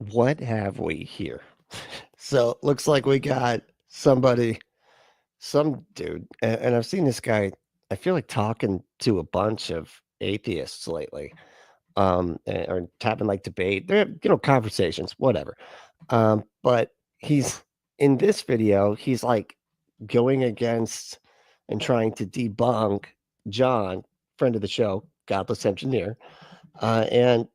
What have we here? So it looks like we got some dude, and I've seen this guy, I feel like talking to a bunch of atheists lately, or having like debate, they're, conversations, whatever. But he's in this video, he's like going against and trying to debunk John, friend of the show, Godless engineer, and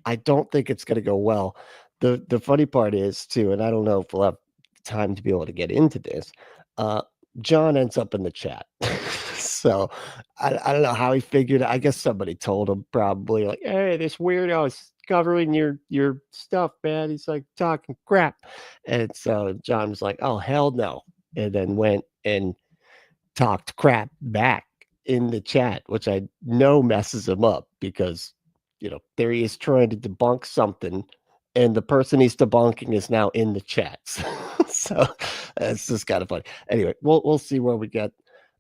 I don't think it's gonna go well. The funny part is too, and I don't know if we'll have time to be able to get into this, uh, John ends up in the chat. So, I don't know how he figured it. I guess somebody told him probably like, "Hey, this weirdo is covering your stuff, man. He's, like, talking crap." And so John was like, "Oh, hell no," and then went and talked crap back in the chat, which I know messes him up because, there he is trying to debunk something, and the person he's debunking is now in the chats. So it's just kind of funny. Anyway, we'll see where we get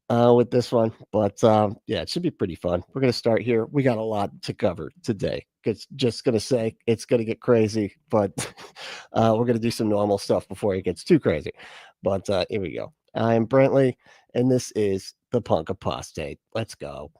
with this one, but yeah, it should be pretty fun. We're gonna start here. We got a lot to cover today. It's just gonna say it's gonna get crazy, but we're gonna do some normal stuff before it gets too crazy. But here we go. I'm Brentley, and this is the Punk Apostate. Let's go.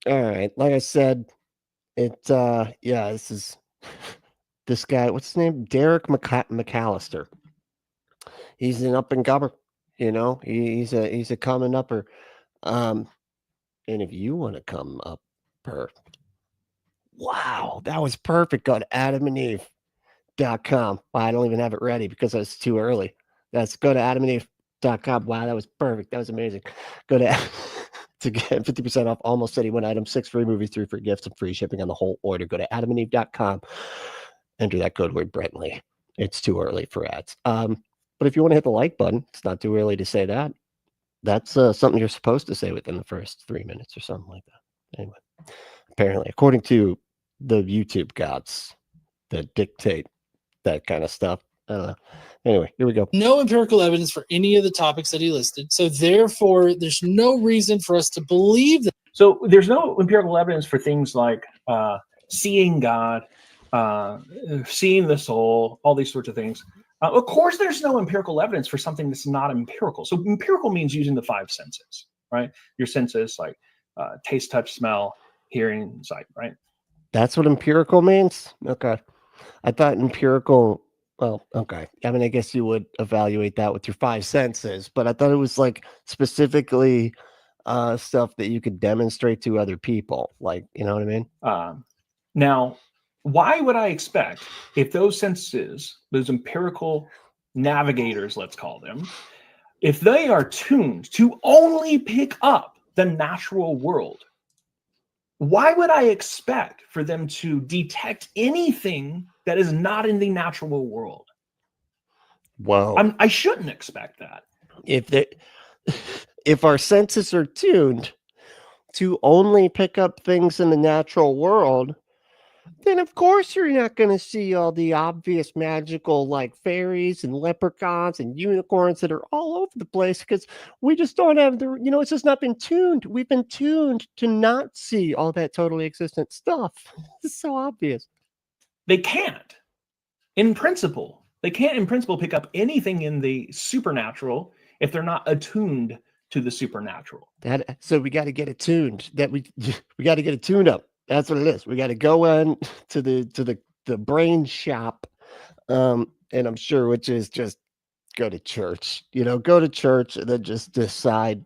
All right, like I said, yeah, this is this guy. What's his name? Derek McAllister. He's an up and comer. He's a coming upper. Um, and if you want to come upper, wow, that was perfect. Go to AdamandEve.com. I don't even have it ready because it's too early. Go to AdamandEve.com. Wow, that was perfect. That was amazing. Go to to get 50% off almost any one item, 6 free movies, 3 free gifts, and free shipping on the whole order. Go to AdamandEve.com. Enter that code word Brentley. It's too early for ads. But if you want to hit the like button, it's not too early to say that. That's something you're supposed to say within the first 3 minutes or something like that. Anyway, apparently, according to the YouTube gods that dictate that kind of stuff. I don't know. Anyway, here we go. No empirical evidence for any of the topics that he listed. So therefore, there's no reason for us to believe that. So there's no empirical evidence for things like seeing God, seeing the soul, all these sorts of things. Of course, there's no empirical evidence for something that's not empirical. So empirical means using the 5 senses, right? Your senses like taste, touch, smell, hearing, sight, right? That's what empirical means? Okay. I thought empirical, well, okay. I mean, I guess you would evaluate that with your 5 senses, but I thought it was like specifically stuff that you could demonstrate to other people. Like, you know what I mean? Now, why would I expect if those senses, those empirical navigators, let's call them, if they are tuned to only pick up the natural world, why would I expect for them to detect anything that is not in the natural world? Well, I shouldn't expect that. If our senses are tuned to only pick up things in the natural world, then of course you're not going to see all the obvious magical like fairies and leprechauns and unicorns that are all over the place because we just don't have the, it's just not been tuned. We've been tuned to not see all that totally existent stuff. It's so obvious. They can't. In principle, they can't in principle pick up anything in the supernatural if they're not attuned to the supernatural. So we got to get it tuned. We got to get it tuned up. That's what it is. We got to go in to the brain shop, and I'm sure which is just go to church. Go to church and then just decide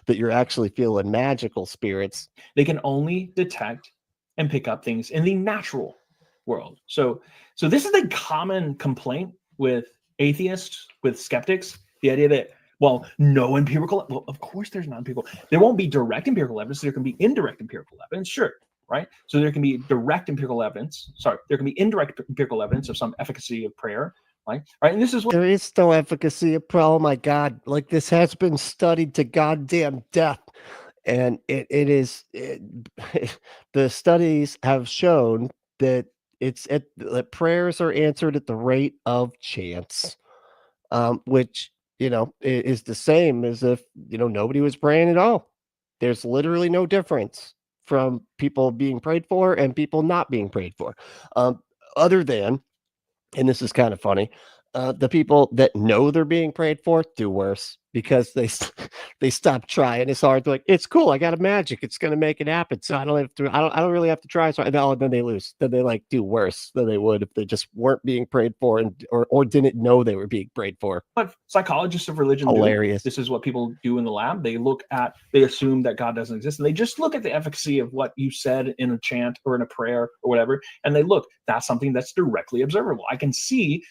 that you're actually feeling magical spirits. They can only detect and pick up things in the natural world. So this is a common complaint with atheists, with skeptics. The idea that, well, no empirical. Well, of course there's not empirical. There won't be direct empirical evidence. There can be indirect empirical evidence. Sure. Right. So there can be direct empirical evidence. Sorry, there can be indirect empirical evidence of some efficacy of prayer. Right. And this is what there is no efficacy of prayer. Oh my God. Like this has been studied to goddamn death. And the studies have shown that that prayers are answered at the rate of chance, which, is the same as if, nobody was praying at all. There's literally no difference from people being prayed for and people not being prayed for. Other than, and this is kind of funny, the people that know they're being prayed for do worse because they stop trying as hard. They're like, it's cool, I got a magic, it's gonna make it happen, so I don't really have to try. So then they lose. Then they like do worse than they would if they just weren't being prayed for or didn't know they were being prayed for. But psychologists of religion Hilarious. This is what people do in the lab. They assume that God doesn't exist, and they just look at the efficacy of what you said in a chant or in a prayer or whatever, and they look, that's something that's directly observable. I can see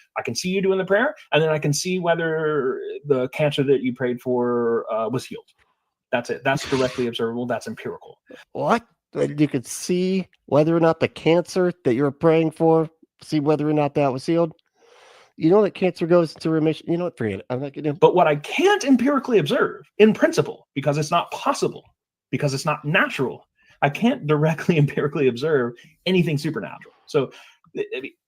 you doing the prayer, and then I can see whether the cancer that you prayed for was healed. That's it. That's directly observable. That's empirical. What? You could see whether or not the cancer that you're praying for, see whether or not that was healed. You know that cancer goes into remission. You know what? Forget it. I'm not going to. But what I can't empirically observe, in principle, because it's not possible, because it's not natural, I can't directly empirically observe anything supernatural. So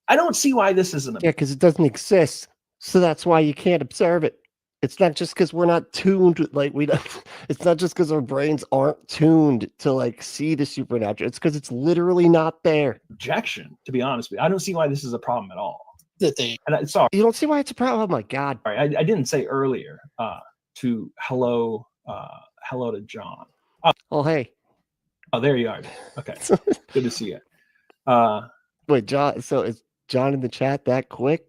I don't see why this isn't. Yeah, because it doesn't exist. So that's why you can't observe it. It's not just because we're not tuned, like we don't. It's not just because our brains aren't tuned to like see the supernatural. It's because it's literally not there. Objection, to be honest with you. I don't see why this is a problem at all. Sorry, you don't see why it's a problem? Oh my God! Sorry, I didn't say earlier. To hello to John. Oh hey. Oh, there you are. Okay, good to see you. Wait, John. So is John in the chat that quick?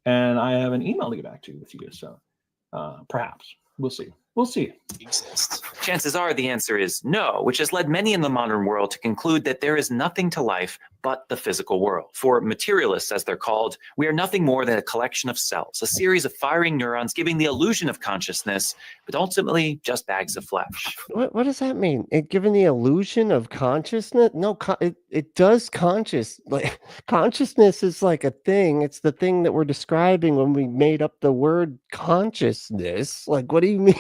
And I have an email to get back to with you. So perhaps we'll see. We'll see. Chances are the answer is no, which has led many in the modern world to conclude that there is nothing to life but the physical world. For materialists, as they're called, we are nothing more than a collection of cells, a series of firing neurons giving the illusion of consciousness, but ultimately just bags of flesh. What does that mean? It giving the illusion of consciousness? No, it does consciousness is like a thing. It's the thing that we're describing when we made up the word consciousness. Like, what do you mean?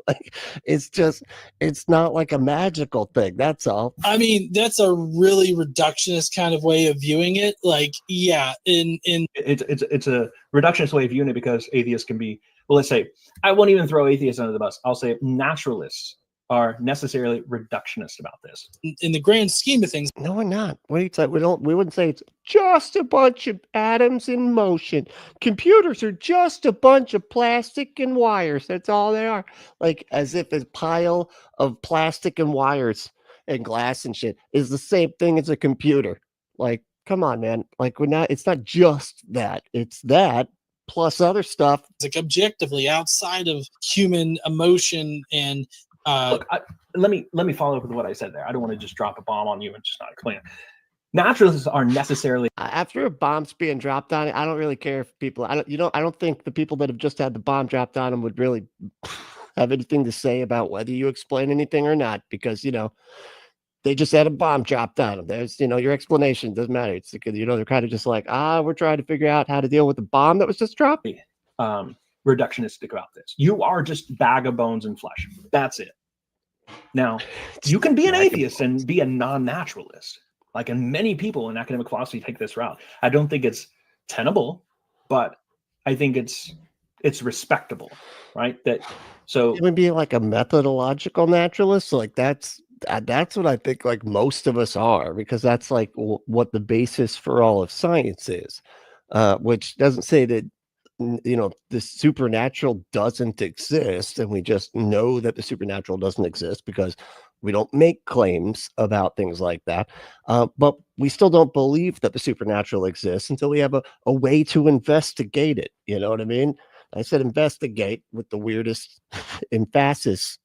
Like, it's not like a magical thing. That's all. I mean, that's a really reductionist kind of way of viewing it. Like, yeah, it's a reductionist way of viewing it because atheists can be, well, let's say, I won't even throw atheists under the bus. I'll say naturalists are necessarily reductionist about this. In the grand scheme of things. No, we're not. We wouldn't say it's just a bunch of atoms in motion. Computers are just a bunch of plastic and wires. That's all they are. Like, as if a pile of plastic and wires and glass and shit is the same thing as a computer. Like, come on, man. Like, it's not just that. It's that plus other stuff. Like, objectively outside of human emotion and look, let me follow up with what I said there. I don't want to just drop a bomb on you and just not explain it. Naturalists are necessarily after a bomb's being dropped on it. I don't really care if people. I don't think the people that have just had the bomb dropped on them would really have anything to say about whether you explain anything or not, because they just had a bomb dropped on them. There's your explanation doesn't matter. It's they're kind of just like, we're trying to figure out how to deal with the bomb that was just dropped. Reductionistic about this. You are just bag of bones and flesh. That's it. Now, you can be an atheist and be a non-naturalist. Like, and many people in academic philosophy take this route. I don't think it's tenable, but I think it's respectable, right? So it would be like a methodological naturalist. So like that's what I think like most of us are, because that's like what the basis for all of science is, which doesn't say that the supernatural doesn't exist, and we just know that the supernatural doesn't exist because we don't make claims about things like that. But we still don't believe that the supernatural exists until we have a way to investigate it. You know what I mean? I said investigate with the weirdest emphasis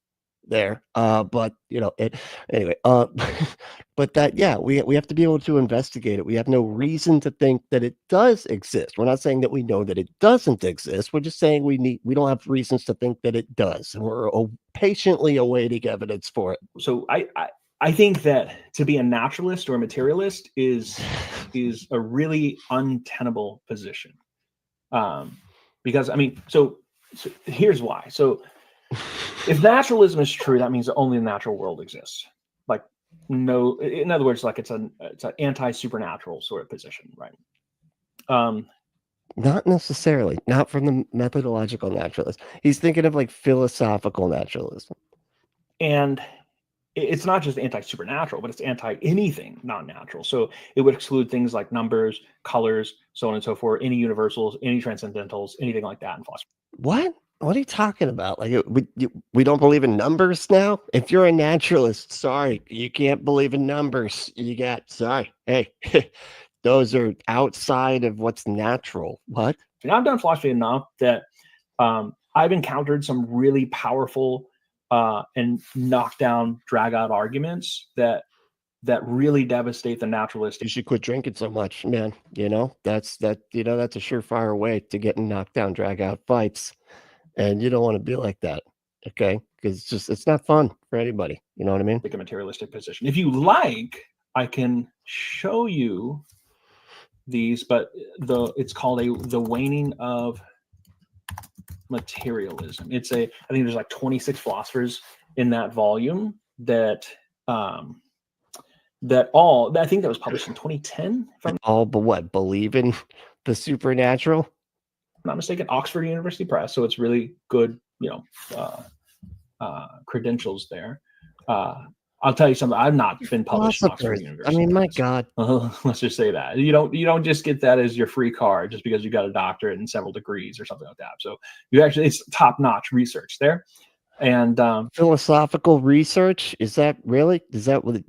there. But anyway, but that, yeah, we have to be able to investigate it. We have no reason to think that it does exist. We're not saying that we know that it doesn't exist. We're just saying we don't have reasons to think that it does. And we're patiently awaiting evidence for it. So I think that to be a naturalist or a materialist is a really untenable position. Because I mean, so here's why. So if naturalism is true, that means that only the natural world exists. Like, no, in other words, like it's an anti-supernatural sort of position, right? Not necessarily. Not from the methodological naturalist. He's thinking of like philosophical naturalism. And it's not just anti-supernatural, but it's anti-anything non-natural. So it would exclude things like numbers, colors, so on and so forth, any universals, any transcendentals, anything like that in philosophy. What? What are you talking about? Like, we don't believe in numbers now? If you're a naturalist, sorry, you can't believe in numbers. Sorry. Hey, those are outside of what's natural. What? And I've done philosophy enough that I've encountered some really powerful and knockdown, drag out arguments that really devastate the naturalist. You should quit drinking so much, man. That's a surefire way to getting knocked down, drag out fights. And you don't want to be like that, okay? Because it's not fun for anybody. You know what I mean? Take a materialistic position. If you like, I can show you these, but it's called the waning of materialism. I think there's like 26 philosophers in that volume I think that was published in 2010. All but what? Believe in the supernatural? Not mistaken, Oxford University Press, so it's really good, credentials there. I'll tell you something. I've not been published in Oxford University. I mean, my God. Let's just say that you don't just get that as your free card just because you got a doctorate and several degrees or something like that. So it's top-notch research there. And philosophical research, is that what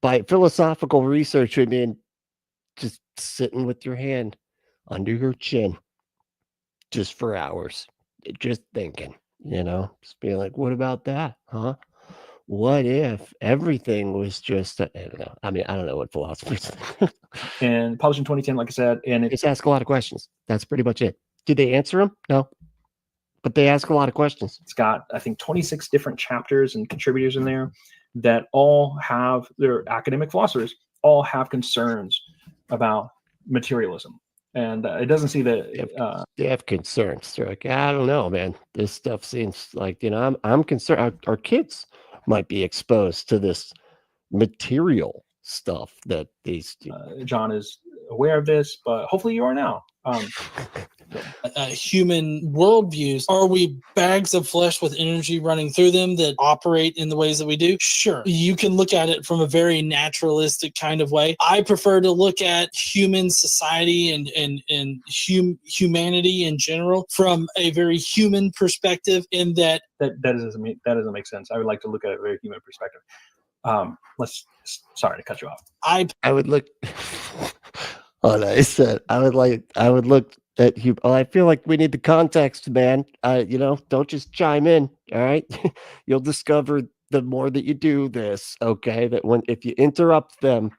by philosophical research we mean just sitting with your hand under your chin just for hours, just thinking, just being like, what about that, huh? What if everything was just, I don't know. I mean, I don't know what philosophers think. And published in 2010, like I said, and just ask a lot of questions. That's pretty much it. Did they answer them? No. But they ask a lot of questions. It's got, I think, 26 different chapters and contributors in there that all have, they're academic philosophers, all have concerns about materialism. And it doesn't see that they have concerns. They're like, I don't know, man. This stuff seems like, I'm concerned. Our kids might be exposed to this material stuff that these. John is aware of this, but hopefully you are now. Human worldviews. Are we bags of flesh with energy running through them that operate in the ways that we do? Sure. You can look at it from a very naturalistic kind of way. I prefer to look at human society and humanity in general from a very human perspective, in that doesn't make sense. I would like to look at it from a very human perspective. Sorry to cut you off. I would look. I said I would look at you. Well, I feel like we need the context, man. Don't just chime in. All right, you'll discover the more that you do this. Okay, that if you interrupt them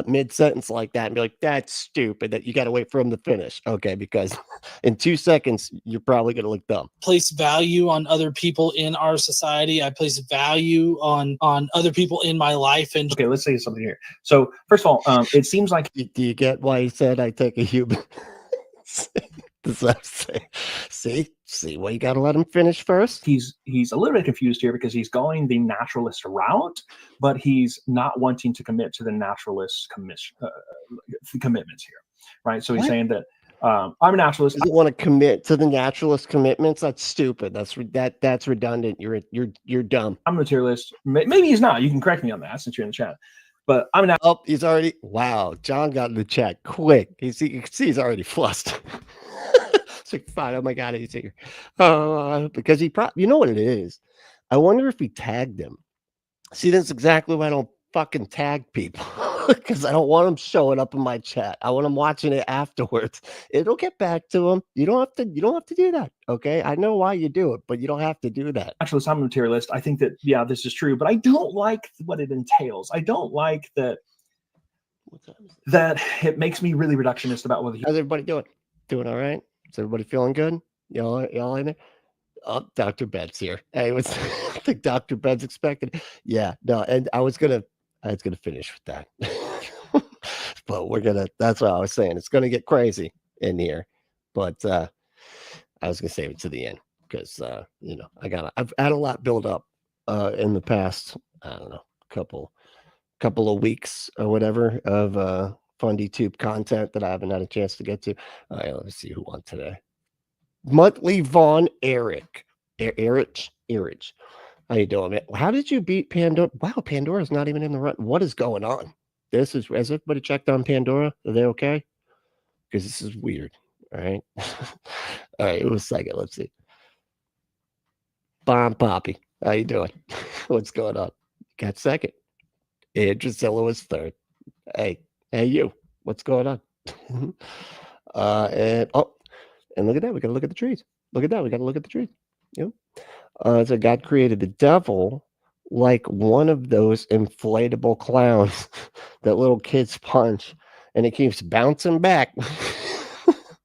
mid-sentence like that and be like, that's stupid, that you got to wait for them to finish. Okay, because in 2 seconds you're probably going to look dumb. Place value on other people in our society. I place value on other people in my life. And okay, let's say something here. So first of all, it seems like, do you get why he said I take a human? See, well, you got to let him finish first. He's a little bit confused here because he's going the naturalist route, but he's not wanting to commit to the naturalist commitments here, right? So he's saying that I'm a naturalist. You want to commit to the naturalist commitments? That's stupid. That's redundant. You're dumb. I'm a materialist. Maybe he's not. You can correct me on that since you're in the chat. But I'm not. Oh, he's already. Wow, John got in the chat quick. You can see he's already flustered. It's like, fine. Oh my God, he's here. Because he probably, you know what it is. I wonder if he tagged him. See, that's exactly why I don't fucking tag people, because I don't want them showing up in my chat. I want them watching it afterwards. It'll get back to them. You don't have to do that. Okay, I know why you do it, but you don't have to do that. Actually, I'm a materialist. I think that this is true, but I don't like what it entails. I don't like that it makes me really reductionist about whether. How's everybody doing? Doing all right? Is everybody feeling good? Y'all in there? Oh, Dr. Bed's here. Hey, I think Dr. Bed's expected. Yeah, no, and I was gonna finish with that. But that's what I was saying. It's gonna get crazy in here. But I was gonna save it to the end, because I've had a lot build up in the past, I don't know, couple of weeks or whatever of Fundie Tube content that I haven't had a chance to get to. All right, let me see who won today. Monthly Von Eric. Erich. How you doing, man? How did you beat Pandora? Wow, Pandora's not even in the run. What is going on? Has everybody checked on Pandora? Are they okay? Because this is weird. All right. All right, it was second. Let's see. Bomb Poppy. How you doing? What's going on? Got second. And Drusilla was third. Hey, you. What's going on? And look at that. We got to look at the trees. Look at that. We got to look at the trees. Yep. So God created the devil like one of those inflatable clowns that little kids punch, and it keeps bouncing back.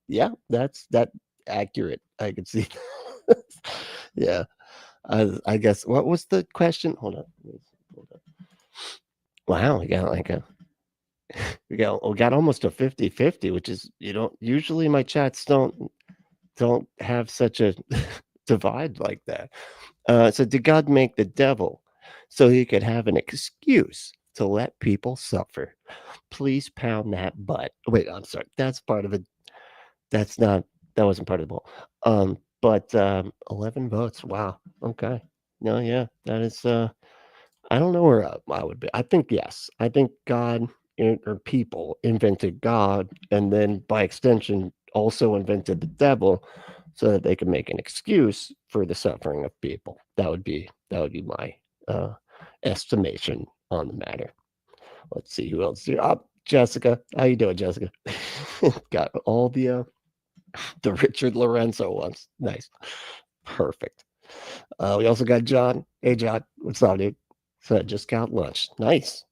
Yeah, that's accurate. I can see. Yeah. I guess, what was the question? Hold on. Wow, we got we got almost a 50-50, which is, usually my chats don't have such a divide like that. So did God make the devil so he could have an excuse to let people suffer? Please pound that butt. Wait, I'm sorry. That's part of it. That wasn't part of the poll. But 11 votes. Wow. Okay. No, yeah, that is I don't know where I would be. I think yes. I think God or people invented God, and then by extension also invented the devil, so that they could make an excuse for the suffering of people. That would be my estimation on the matter. Let's see who else here. Jessica. How you doing, Jessica? Got all the Richard Lorenzo ones. Nice. Perfect. We also got John. Hey, John. What's up, dude? So I just got lunch. Nice.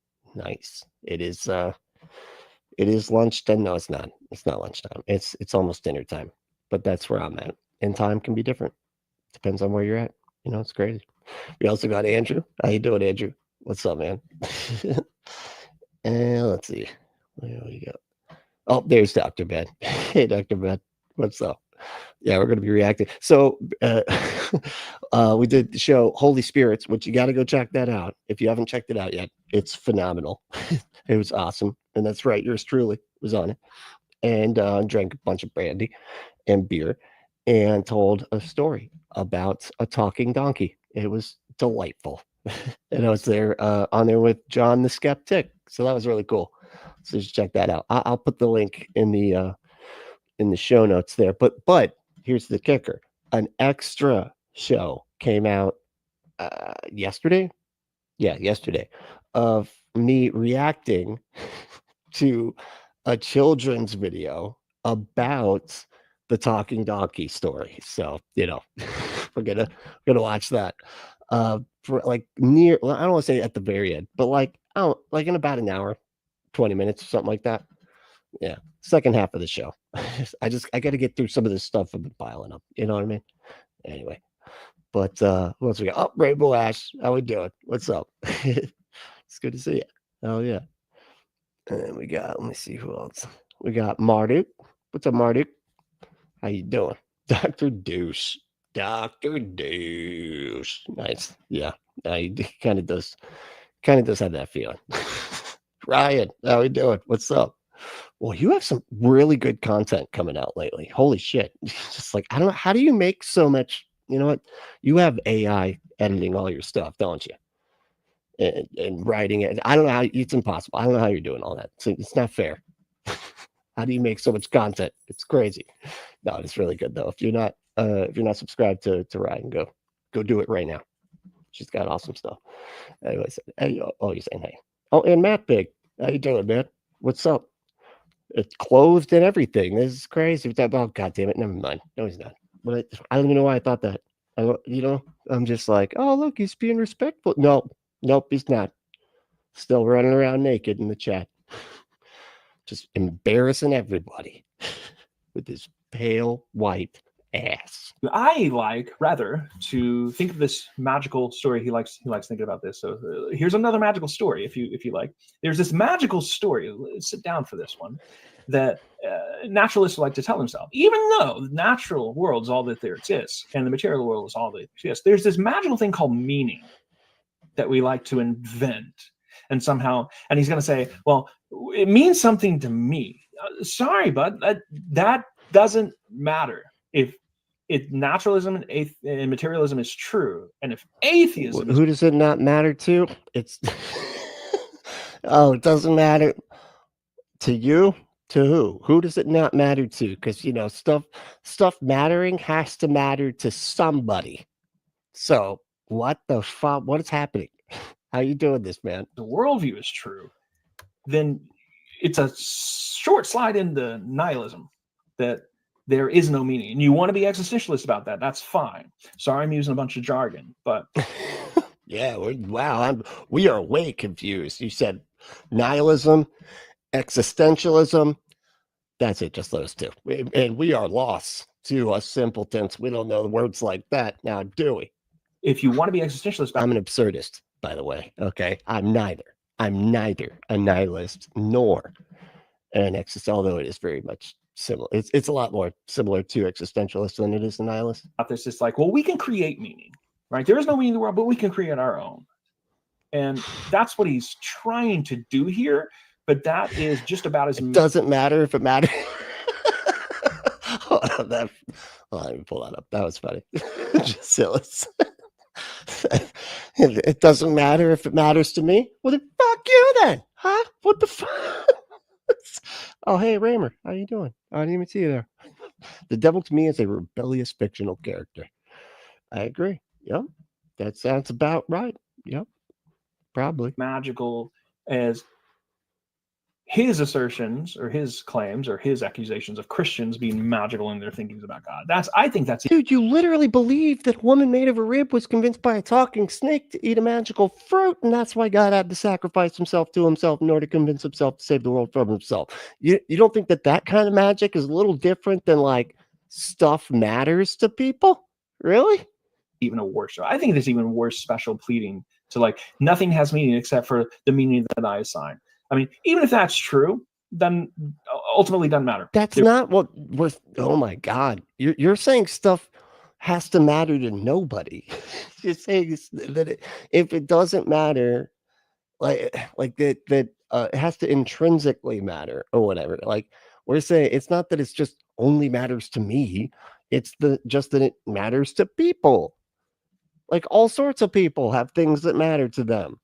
It is lunchtime. No, it's not. It's not lunchtime. It's almost dinner time. But that's where I'm at. And time can be different. Depends on where you're at. It's crazy. We also got Andrew. How you doing, Andrew? What's up, man? And let's see. Where we go? Oh, there's Dr. Ben. Hey, Dr. Ben. What's up? Yeah, we're going to be reacting. So we did the show Holy Spirits, which you got to go check that out. If you haven't checked it out yet, it's phenomenal. It was awesome. And that's right. Yours truly was on it. And drank a bunch of brandy and beer and told a story about a talking donkey. It was delightful. And I was there on there with John the Skeptic. So that was really cool. So just check that out. I'll put the link in the show notes there. But here's the kicker. An extra show came out yesterday. Yeah, yesterday, of me reacting to a children's video about the talking donkey story. So, we're gonna watch that for like I don't want to say at the very end, but like in about an hour, 20 minutes or something like that. Yeah, second half of the show. I got to get through some of this stuff I've been piling up. You know what I mean? Anyway, but what else we got? Oh, Rainbow Ash, how we doing? What's up? It's good to see you. Oh yeah. And then we got, let me see who else. We got Marduk. What's up, Marduk? How you doing? Dr. Douche. Dr. Douche. Nice. Yeah. He kind of does have that feeling. Ryan, how we doing? What's up? Well, you have some really good content coming out lately. Holy shit. Just like, I don't know. How do you make so much? You know what? You have AI editing all your stuff, don't you? And writing it. I don't know how. It's impossible. I don't know how you're doing all that. So it's not fair. How do you make so much content? It's crazy. No, it's really good though. If you're not subscribed to Ryan, go do it right now. She's got awesome stuff. Anyways, hey, you're saying hey. Oh, and Matt Big, how you doing, man? What's up? It's clothed and everything. This is crazy. Oh, God damn it. Never mind. No, he's not. But I don't even know why I thought that. I'm just like, oh, look, he's being respectful. Nope, he's not. Still running around naked in the chat. Just embarrassing everybody with his pale white ass. I like rather to think of this magical story. He likes thinking about this. So here's another magical story. If you like, there's this magical story. Let's sit down for this one that naturalists like to tell themselves. Even though the natural world is all that there exists and the material world is all that exists, there's this magical thing called meaning that we like to invent. And somehow, and he's going to say, well, it means something to me. Sorry, bud, that doesn't matter. If naturalism and materialism is true, and if atheism Who does it not matter to? It's oh, it doesn't matter to you. To who? Who does it not matter to? Because stuff mattering has to matter to somebody. So what the fuck? What is happening? How you doing this, man? the worldview is true, then it's a short slide into nihilism, that there is no meaning. And you want to be existentialist about that, that's fine. Sorry, I'm using a bunch of jargon, but yeah, we are way confused. You said nihilism, existentialism. That's it, just those two. And we are lost to us simpletons. We don't know the words like that now, do we? if you want to be existentialist about I'm an absurdist, by the way. Okay, I'm neither a nihilist nor an existentialist, although it is very much similar. It's a lot more similar to existentialist than it is a nihilist. this, it's like, well, we can create meaning, right? There is no meaning in the world, but we can create our own. And that's what he's trying to do here. But that is just about as It doesn't matter if it matters. Hold on, let me pull that up. That was funny. Just silly. It doesn't matter if it matters to me. Well, then fuck you then, huh? What the fuck? Oh, hey, Raymer, how you doing? I didn't even see you there. The devil to me is a rebellious fictional character. I agree. Yep, that sounds about right. Yep, probably. magical as his assertions or his claims or his accusations of Christians being magical in their thinkings about God. I think that's Dude, you literally believe that a woman made of a rib was convinced by a talking snake to eat a magical fruit, and that's why God had to sacrifice himself to himself in order to convince himself to save the world from himself. You don't think that kind of magic is a little different than like stuff matters to people? Really? even a worse. I think there's even worse special pleading to like nothing has meaning except for the meaning that I assign. I mean, even if that's true, then ultimately doesn't matter. That's not what we're. Oh my God, you're saying stuff has to matter to nobody. You're saying that if it doesn't matter, like that it has to intrinsically matter or whatever. Like we're saying, it's not that it's just only matters to me. It's just that it matters to people. Like all sorts of people have things that matter to them.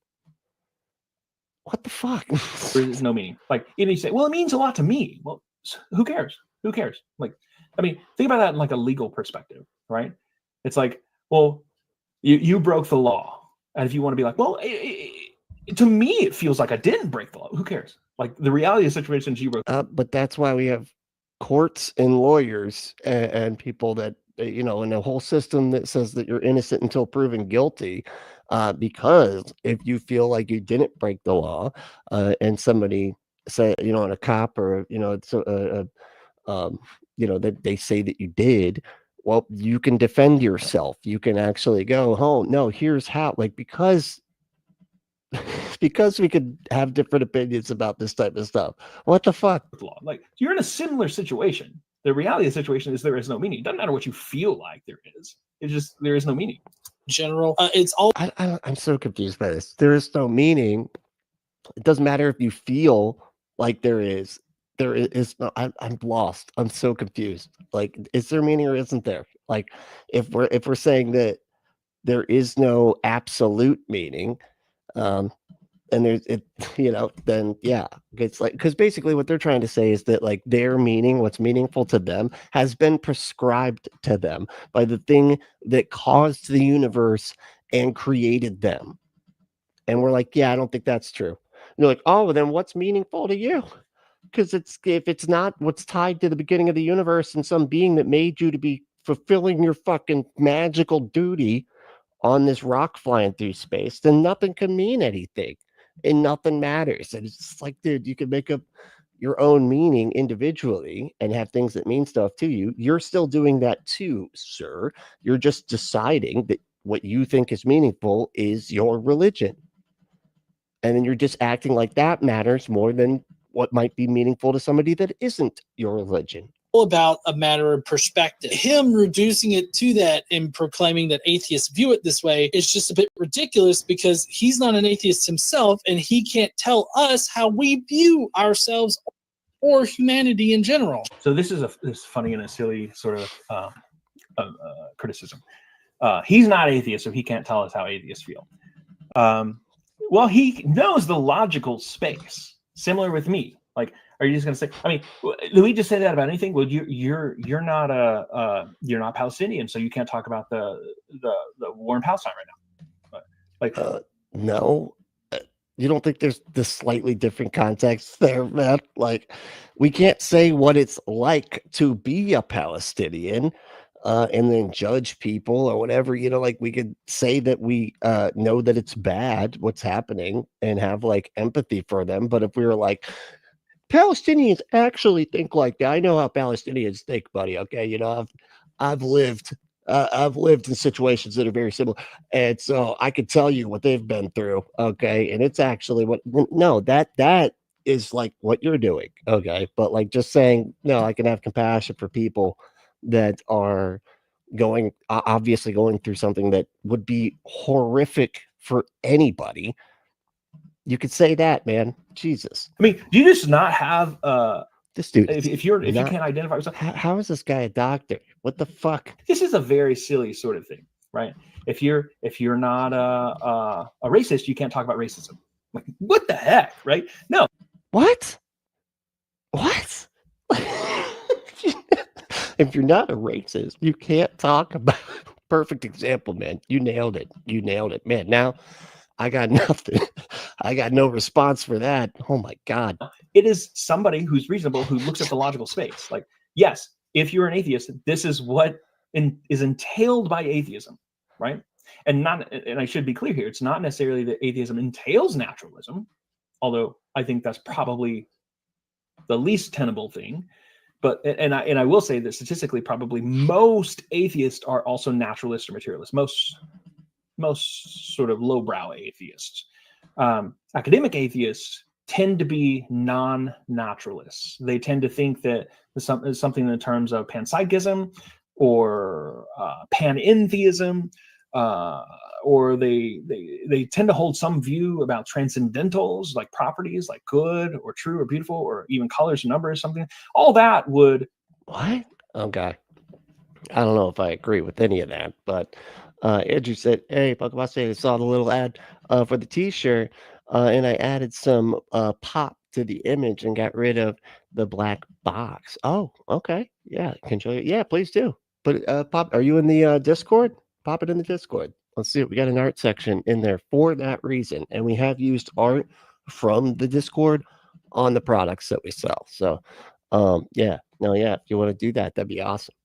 What the fuck? There's no meaning. Like, even you say, well, it means a lot to me. Well, who cares? Who cares? Like, I mean, think about that in like a legal perspective, right? It's like, well, you broke the law. And if you want to be like, well, to me, it feels like I didn't break the law. Who cares? Like the reality of the situation is you broke. But that's why we have courts and lawyers and people that, and a whole system that says that you're innocent until proven guilty. Because if you feel like you didn't break the law, and somebody say, and a cop or, that they say that you did, well, you can defend yourself. You can actually go, oh, no, here's how, like, because we could have different opinions about this type of stuff. What the fuck? Law. Like, you're in a similar situation. The reality of the situation is there is no meaning. It doesn't matter what you feel like there is. It's just, there is no meaning. General, it's all. I'm so confused by this. There is no meaning. It doesn't matter if you feel like there is. There is no. I'm lost. I'm so confused. Like, is there meaning or isn't there? Like, if we're saying that there is no absolute meaning, and there's it, then yeah, it's like, because basically what they're trying to say is that like their meaning, what's meaningful to them, has been prescribed to them by the thing that caused the universe and created them. And we're like, yeah, I don't think that's true. And you're like, oh, then what's meaningful to you? Because if it's not what's tied to the beginning of the universe and some being that made you to be fulfilling your fucking magical duty on this rock flying through space, then nothing can mean anything and nothing matters. And it's just like, dude, you can make up your own meaning individually and have things that mean stuff to you, you're still doing that too, sir. You're just deciding that what you think is meaningful is your religion. And then you're just acting like that matters more than what might be meaningful to somebody that isn't your religion. About a matter of perspective. Him reducing it to that and proclaiming that atheists view it this way is just a bit ridiculous, because he's not an atheist himself and he can't tell us how we view ourselves or humanity in general. So this is this funny and a silly sort of criticism. He's not atheist, so he can't tell us how atheists feel. Well, he knows the logical space. Similar with me. Like, are you just going to say? I mean, do we just say that about anything? Well, you're not Palestinian, so you can't talk about the war in Palestine right now. No, you don't think there's this slightly different context there, man? Like, we can't say what it's like to be a Palestinian and then judge people or whatever. You know, like, we could say that we know that it's bad what's happening and have like empathy for them, but if we were like, Palestinians actually think like that. I know how Palestinians think, buddy. Okay, you know, I've lived in situations that are very similar, and so I could tell you what they've been through. Okay, and it's actually that is like what you're doing. Okay, but like just saying no, I can have compassion for people that are obviously going through something that would be horrific for anybody. You could say that, man. Jesus. I mean, do you just not have this dude? If you can't identify yourself, how is this guy a doctor? What the fuck? This is a very silly sort of thing, right? If you're not a racist, you can't talk about racism. Like, what the heck, right? No. What? If you're not a racist, you can't talk about. Perfect example, man. You nailed it, man. Now I got nothing. I got no response for that. Oh my God. It is somebody who's reasonable, who looks at the logical space. Like, yes, if you're an atheist, this is what is entailed by atheism, right? And I should be clear here, it's not necessarily that atheism entails naturalism, although I think that's probably the least tenable thing. But and I will say that statistically, probably most atheists are also naturalists or materialists. Most sort of lowbrow atheists. Academic atheists tend to be non-naturalists. They tend to think that something in terms of panpsychism or panentheism, or they tend to hold some view about transcendentals, like properties, like good or true or beautiful, or even colors and numbers, something. All that would. What? Okay. I don't know if I agree with any of that, but Andrew said, hey, Apostate, I saw the little ad for the t-shirt, and I added some pop to the image and got rid of the black box. Oh, okay. Yeah, can show you. Yeah, please do. But Pop, are you in the Discord? Pop it in the Discord. Let's see it. We got an art section in there for that reason, and we have used art from the Discord on the products that we sell. So, yeah, if you want to do that, that'd be awesome.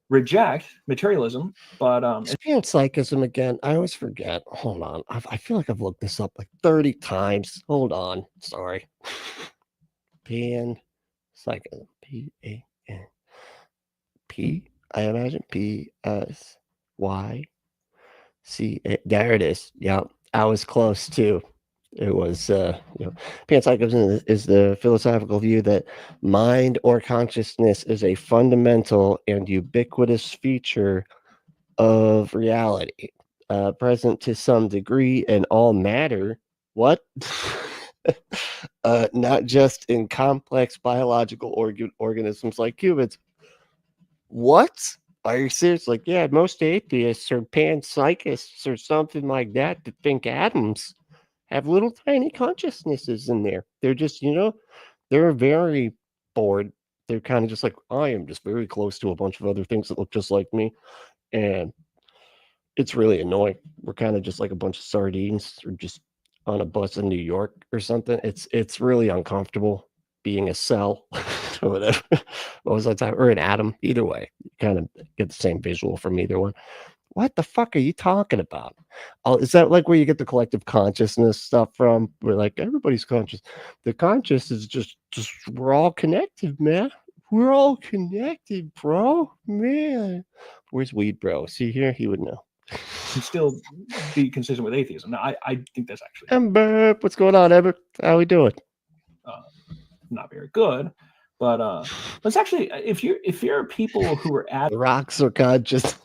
Reject materialism, but panpsychism again. I always forget. Hold on. I feel like I've looked this up like 30 times. Hold on. Sorry. Panpsychism. P. I imagine PSYCA. There it is. Yeah, I was close too. It was, panpsychism is the philosophical view that mind or consciousness is a fundamental and ubiquitous feature of reality, present to some degree in all matter. What? Not just in complex biological organisms like humans. What? Are you serious? Like, yeah, most atheists or panpsychists or something like that think atoms have little tiny consciousnesses in there. They're just, they're very bored. They're kind of just like, I am just very close to a bunch of other things that look just like me. And it's really annoying. We're kind of just like a bunch of sardines or just on a bus in New York or something. It's really uncomfortable being a cell or whatever. What was that time? Or an atom. Either way, you kind of get the same visual from either one. what the fuck are you talking about? Oh, is that like where you get the collective consciousness stuff from? Where like everybody's conscious. The conscious is just we're all connected, man. We're all connected, bro. Man. Where's Weed Bro? See here? He would know. Can still be consistent with atheism. Now, I think that's actually Ember, what's going on, Ember? How we doing? not very good. But let's actually, if you're people who are at The rocks are conscious.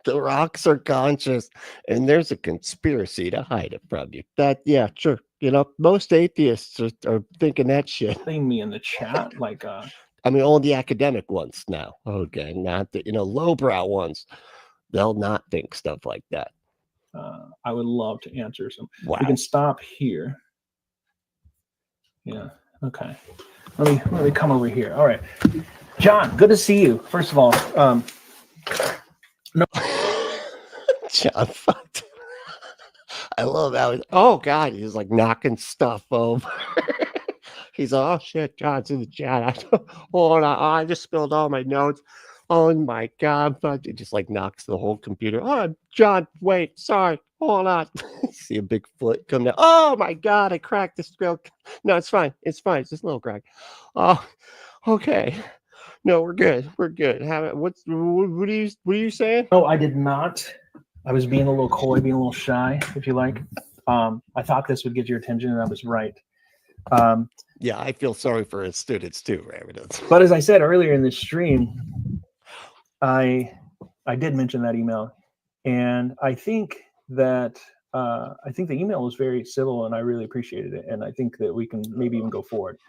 The rocks are conscious, and there's a conspiracy to hide it from you. That, yeah, sure. You know, most atheists are thinking that shit. thing me in the chat, like I mean, all the academic ones now. Okay, not the lowbrow ones. They'll not think stuff like that. I would love to answer some. Wow. We can stop here. Yeah. Okay. Let me come over here. All right, John. Good to see you. First of all, no. John fucked. I love how oh god, he's like knocking stuff over. He's like, oh shit, John's in the chat. Hold on, I just spilled all my notes. Oh my god, but it just like knocks the whole computer. Oh, John, wait, sorry, hold on. See a big foot come down. Oh my god, I cracked the scroll. No, it's fine. It's fine. It's just a little crack. Oh, okay. No, we're good. We're good. What are you saying? No, I did not. I was being a little coy, being a little shy, if you like. I thought this would get your attention, and I was right. Yeah, I feel sorry for his students too, right? But as I said earlier in this stream, I did mention that email, and I think that the email was very civil, and I really appreciated it, and I think that we can maybe even go forward.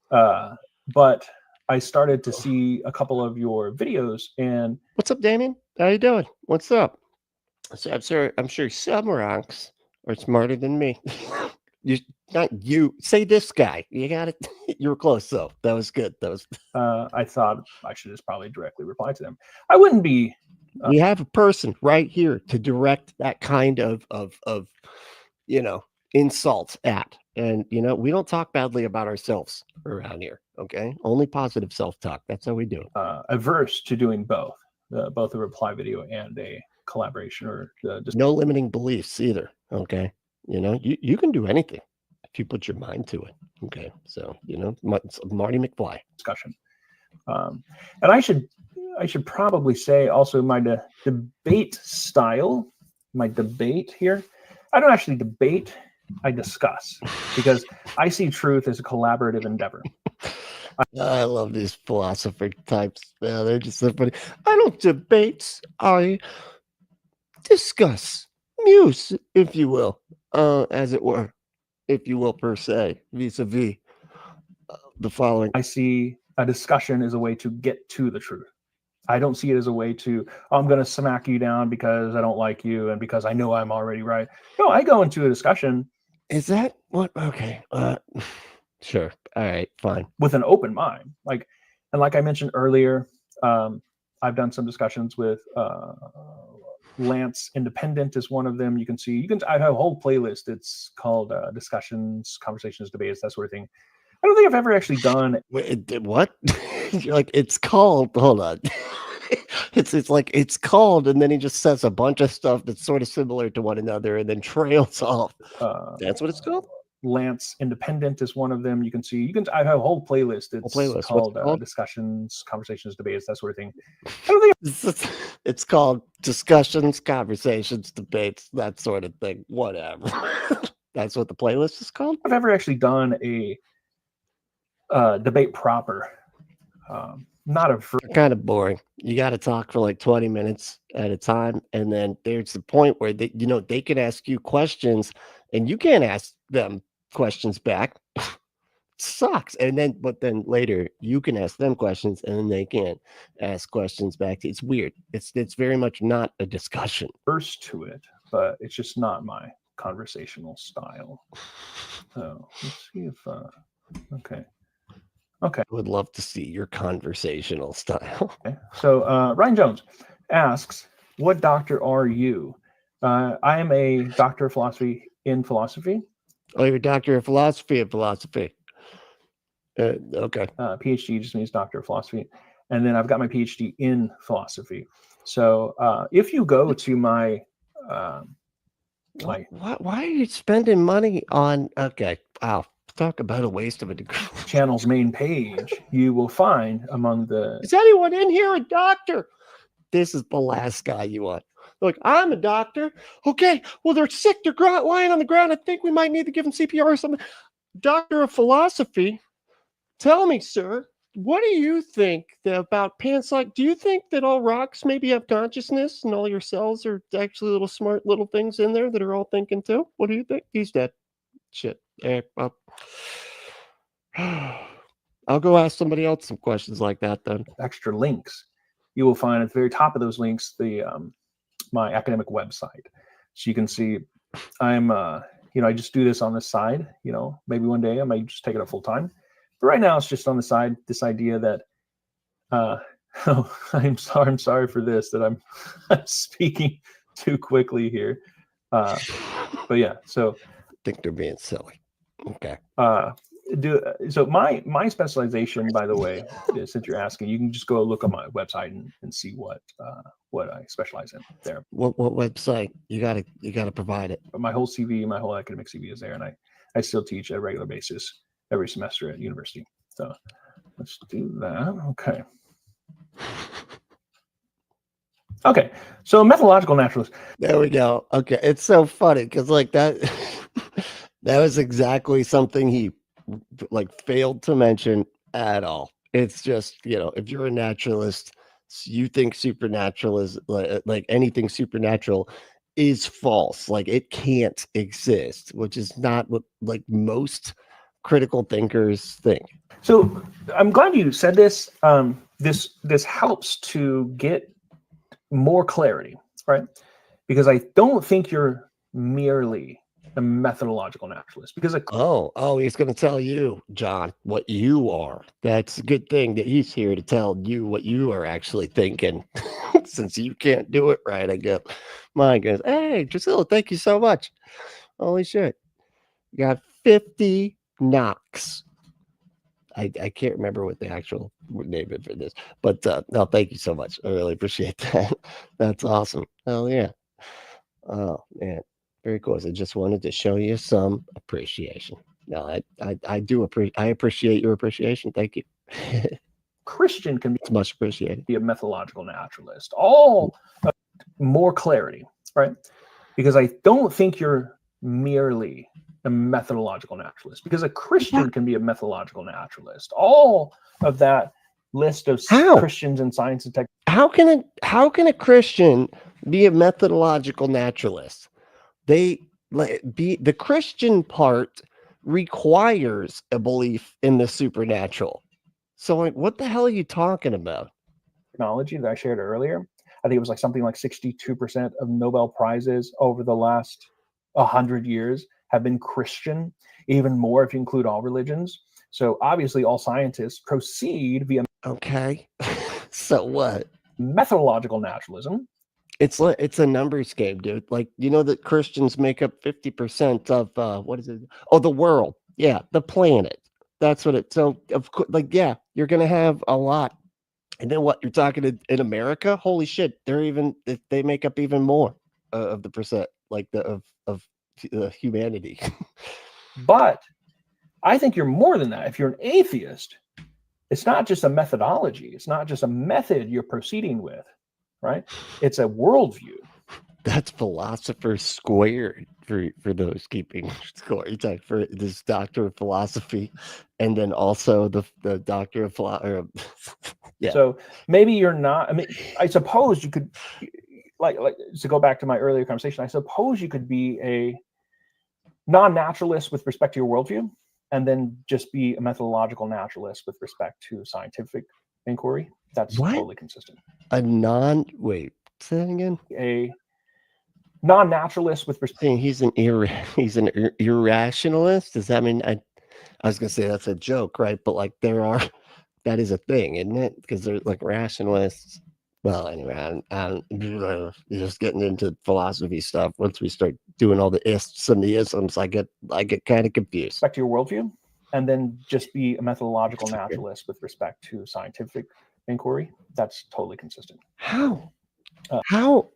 But I started to see a couple of your videos, and what's up, Damien? How you doing? What's up? So I'm sure some rocks are smarter than me. Not you. Say this guy. You got it. You were close though. That was good. That was. I thought I should just probably directly reply to them. I wouldn't be. We have a person right here to direct that kind of insult at, and we don't talk badly about ourselves around here. Okay, only positive self-talk. That's how we do it. Averse to doing both a reply video and a collaboration, or just no limiting beliefs either. Okay, you can do anything if you put your mind to it. Okay, so Marty McFly discussion. And I should probably say also my debate style, my debate here. I don't actually debate. I discuss, because I see truth as a collaborative endeavor. I love these philosopher types. Yeah, they're just so funny. I don't debate. I discuss, muse, if you will, as it were, if you will, per se, vis-a-vis the following. I see a discussion as a way to get to the truth. I don't see it as a way to, I'm going to smack you down because I don't like you and because I know I'm already right. No, I go into a discussion. Is that what? Okay. Sure. All right. Fine. With an open mind. Like I mentioned earlier, I've done some discussions with Lance Independent is one of them. I have a whole playlist. It's called discussions, conversations, debates, that sort of thing. I don't think I've ever actually done. Wait, what? You're like, it's called. Hold on. It's like it's called, and then he just says a bunch of stuff that's sort of similar to one another, and then trails off. That's what it's called. Lance Independent is one of them. I have a whole playlist. It's called discussions, conversations, debates, that sort of thing. I don't think it's called discussions, conversations, debates, that sort of thing. Whatever. That's what the playlist is called. I've ever actually done a debate proper. Not a kind of boring. You got to talk for like 20 minutes at a time, and then there's the point where they can ask you questions, and you can't ask them questions back. Sucks. But then later you can ask them questions, and then they can't ask questions back. It's weird. It's very much not a discussion. First to it, but it's just not my conversational style. So let's see if okay. Okay. I would love to see your conversational style. Okay. So Ryan Jones asks, what doctor are you? I am a doctor of philosophy in philosophy. Oh, you're a doctor of philosophy in philosophy. Okay. PhD just means doctor of philosophy. And then I've got my PhD in philosophy. So if you go to my Why are you spending money on? Okay, wow. Talk about a waste of a degree. channel's main page, you will find among the Is anyone in here a doctor? This is the last guy you want. Like, I'm a doctor. Okay, well, they're sick. They're lying on the ground. I think we might need to give them CPR or something. Doctor of philosophy, tell me, sir, what do you think about pants? Like, do you think that all rocks maybe have consciousness and all your cells are actually little smart little things in there that are all thinking too? What do you think? He's dead. Shit. I'll go ask somebody else some questions like that then. extra links. You will find at the very top of those links the my academic website. So you can see I'm I just do this on the side. Maybe one day I might just take it up full time. But right now it's just on the side, this idea that I'm sorry for this, that I'm speaking too quickly here. But yeah, so I think they're being silly. Okay. So my specialization, by the way, since you're asking, you can just go look on my website and see what I specialize in there. What website? You gotta provide it. But my whole CV, my whole academic CV is there, and I still teach at a regular basis every semester at university. So let's do that. Okay. So methodological naturalist. There we go. Okay, it's so funny because like that that was exactly something he like failed to mention at all. It's just, if you're a naturalist, you think supernatural is like anything supernatural is false. Like it can't exist, which is not what like most critical thinkers think. So I'm glad you said this. This helps to get more clarity, right? Because I don't think you're merely a methodological naturalist. Because he's going to tell you, John, what you are. That's a good thing that he's here to tell you what you are actually thinking, since you can't do it right. I guess. My goodness. Hey, Drusilla, thank you so much. Holy shit. You got 50 knocks. I can't remember what the actual name is for this, but no, thank you so much. I really appreciate that. That's awesome. Hell yeah. Oh man, very cool. I just wanted to show you some appreciation. No, I do appreciate your appreciation. Thank you. Christian can It's much appreciated. be a methodological naturalist. All more clarity, right? Because I don't think you're merely a methodological naturalist, because a Christian can be a methodological naturalist. All of that list of Christians in science and tech. How can a Christian be a methodological naturalist? The Christian part requires a belief in the supernatural. So like, what the hell are you talking about? Technology that I shared earlier, I think it was like something like 62% of Nobel Prizes over the last 100 years have been Christian, even more if you include all religions. So obviously all scientists proceed via so what? Methodological naturalism. It's a numbers game, dude. Like, that Christians make up 50% of what is it? Oh, the world. Yeah, the planet. That's what it. So of course, like, yeah, you're gonna have a lot. And then what you're talking in America? Holy shit, they make up even more of the percent, like of humanity. But I think you're more than that. If you're an atheist, it's not just a methodology. It's not just a method you're proceeding with, right? It's a worldview. That's philosopher squared for those keeping score. It's like for this doctor of philosophy, and then also the doctor of philosophy. Yeah. So maybe you're not. I mean, I suppose you could, like to go back to my earlier conversation. I suppose you could be a non-naturalist with respect to your worldview, and then just be a methodological naturalist with respect to scientific inquiry. That's totally consistent. Wait, say that again. A non-naturalist with respect. He's an irrationalist. Does that mean I was gonna say that's a joke, right? But like that is a thing, isn't it? Because they're like rationalists. Well, anyway, I'm just getting into philosophy stuff. Once we start doing all the ists and the isms, I get kind of confused. Respect to your worldview, and then just be a methodological naturalist with respect to scientific inquiry. That's totally consistent. How? How,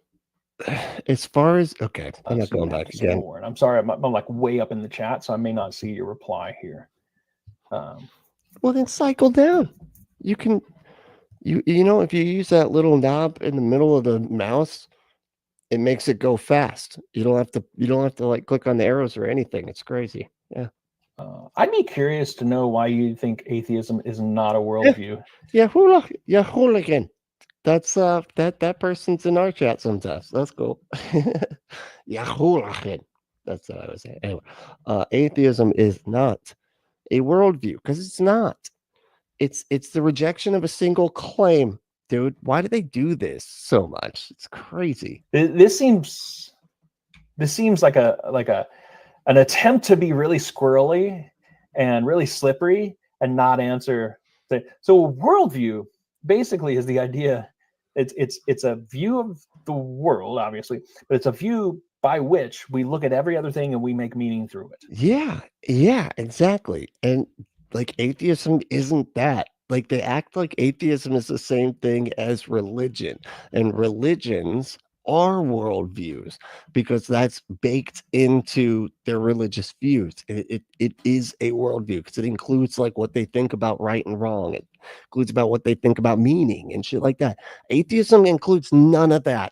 as far as, okay, I'm not So you going have back to say again. more. And I'm sorry, I'm like way up in the chat, so I may not see your reply here. Well, then cycle down. You can, you know, if you use that little knob in the middle of the mouse, it makes it go fast. You don't have to like click on the arrows or anything. It's crazy. Yeah. I'd be curious to know why you think atheism is not a worldview. Yeah, hooligan. That's that person's in our chat sometimes. That's cool. Yeah, hooligan. That's what I was saying. Anyway, atheism is not a worldview because it's not. It's the rejection of a single claim, dude. Why do they do this so much? It's crazy. This seems like an attempt to be really squirrely and really slippery and not answer. So worldview basically is the idea. It's a view of the world, obviously, but it's a view by which we look at every other thing and we make meaning through it. Yeah, exactly. And like atheism isn't that. Like they act like atheism is the same thing as religion, and religions are worldviews because that's baked into their religious views. It is a worldview because it includes like what they think about right and wrong. It includes about what they think about meaning and shit like that. Atheism includes none of that.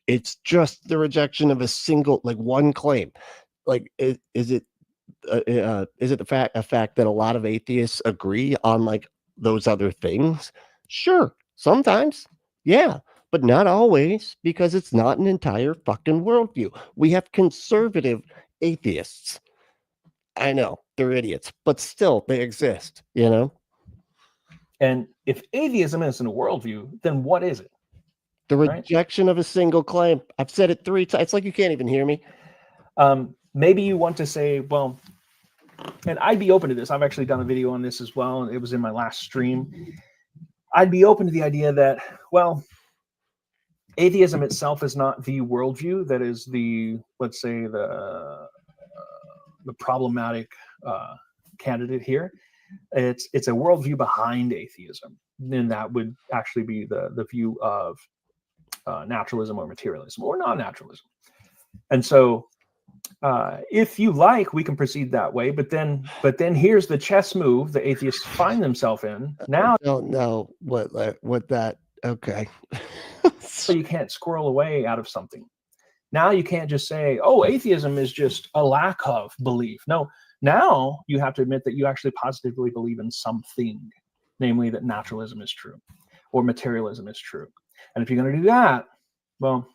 It's just the rejection of a single, like one claim. Like, is it a fact that a lot of atheists agree on like those other things? Sure, sometimes, yeah, but not always because it's not an entire fucking worldview. We have conservative atheists. I know they're idiots, but still they exist. You know, And if atheism isn't a worldview, then what is it? the Right? rejection of a single claim. I've said it 3 times. It's like you can't even hear me. Maybe you want to say, well, and I'd be open to this. I've actually done a video on this as well, and it was in my last stream. I'd be open to the idea that, well, atheism itself is not the worldview that is the, let's say, the problematic candidate here. It's a worldview behind atheism, and that would actually be the view of naturalism or materialism or non-naturalism. And so if you like, we can proceed that way, but then here's the chess move the atheists find themselves in. Now I don't know what that, okay. you can't squirrel away out of something. Now you can't just say, oh, atheism is just a lack of belief. No, now you have to admit that you actually positively believe in something, namely that naturalism is true or materialism is true. And if you're going to do that, well,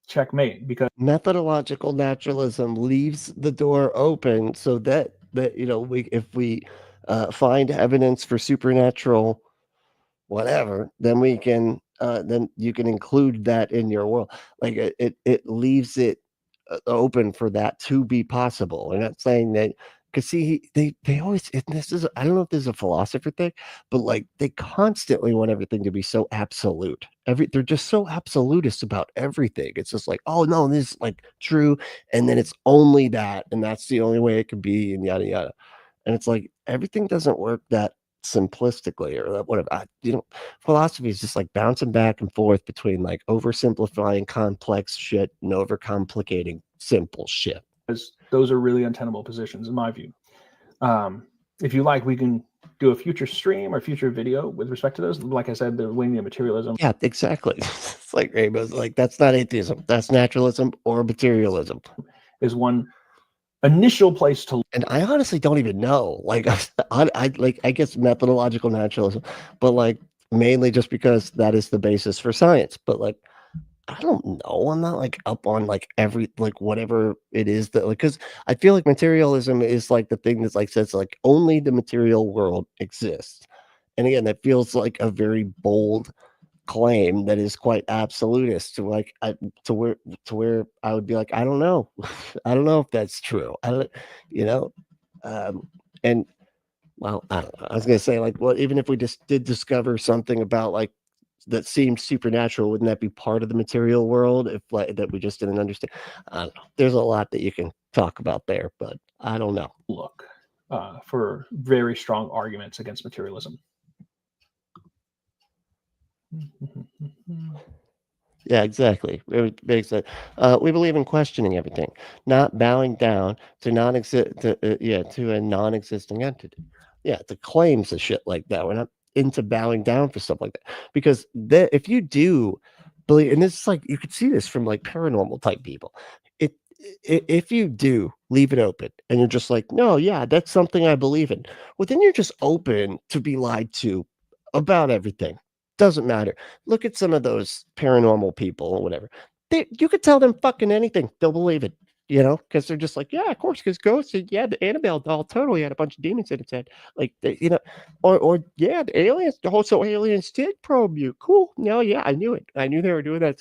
checkmate, because methodological naturalism leaves the door open so that you know, if we find evidence for supernatural whatever, then we can then you can include that in your world. Like it leaves it open for that to be possible. I'm not saying that, because see, they always, and this is, I don't know if this is a philosopher thing, but like they constantly want everything to be so absolute. They're just so absolutist about everything. It's just like, oh no, this is like true, and then it's only that, and that's the only way it can be, and yada yada. And it's like everything doesn't work that simplistically or whatever. You know, philosophy is just like bouncing back and forth between like oversimplifying complex shit and overcomplicating simple shit. Those are really untenable positions in my view. If you like, we can do a future stream or future video with respect to those. Like I said, the wing of materialism. Yeah, exactly. It's like rainbows. Like that's not atheism. That's naturalism or materialism. Is one initial place to. And I honestly don't even know. Like I guess methodological naturalism, but like mainly just because that is the basis for science. But like I don't know. I'm not like up on like every like whatever it is that, like, because I feel like materialism is like the thing that's like says like only the material world exists. And again, that feels like a very bold claim that is quite absolutist to like to where I would be like, I don't know. I don't know if that's true. I don't, you know, and well, I don't know. I was gonna say like, well, even if we just did discover something about like that seems supernatural, wouldn't that be part of the material world if like that we just didn't understand? I don't know. There's a lot that you can talk about there, but I don't know. Look for very strong arguments against materialism. Yeah, exactly. It makes sense. We believe in questioning everything, not bowing down to to a non-existing entity. Yeah, to claims of shit like that. We're not into bowing down for stuff like that because if you do believe, and this is like you could see this from like paranormal type people. It if you do leave it open and you're just like, no, yeah, that's something I believe in. Well, then you're just open to be lied to about everything. Doesn't matter. Look at some of those paranormal people or whatever. You could tell them fucking anything. They'll believe it, because they're just like, yeah, of course, because ghosts, yeah, the Annabelle doll totally had a bunch of demons in its head. Like, or yeah, the aliens, also aliens did probe you. Cool. No, yeah, I knew it. I knew they were doing that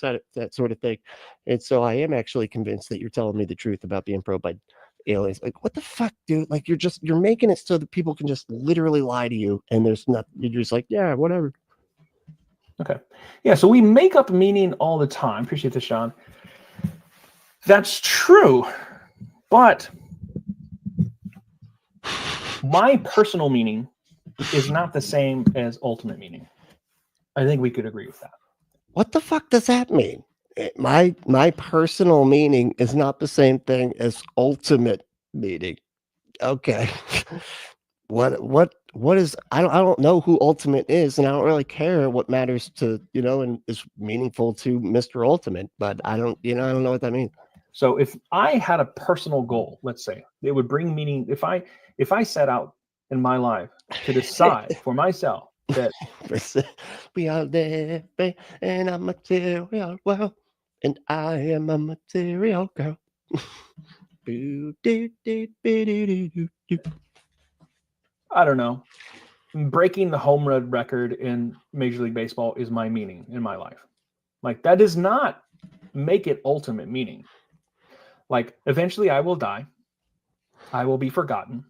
sort of thing. And so I am actually convinced that you're telling me the truth about being probed by aliens. Like, what the fuck, dude? Like, you're making it so that people can just literally lie to you, and there's not. You're just like, yeah, whatever. Okay. Yeah, so we make up meaning all the time. Appreciate this, Sean. That's true. But my personal meaning is not the same as ultimate meaning. I think we could agree with that. What the fuck does that mean? My personal meaning is not the same thing as ultimate meaning. Okay. What is I don't know who ultimate is, and I don't really care what matters to, and is meaningful to Mr. Ultimate, but I don't know what that means. So if I had a personal goal, let's say, it would bring meaning. If I set out in my life to decide for myself that we are living in a material world, and I am a material girl. I don't know, breaking the home run record in Major League Baseball is my meaning in my life. Like, that does not make it ultimate meaning. Like, eventually I will die. I will be forgotten.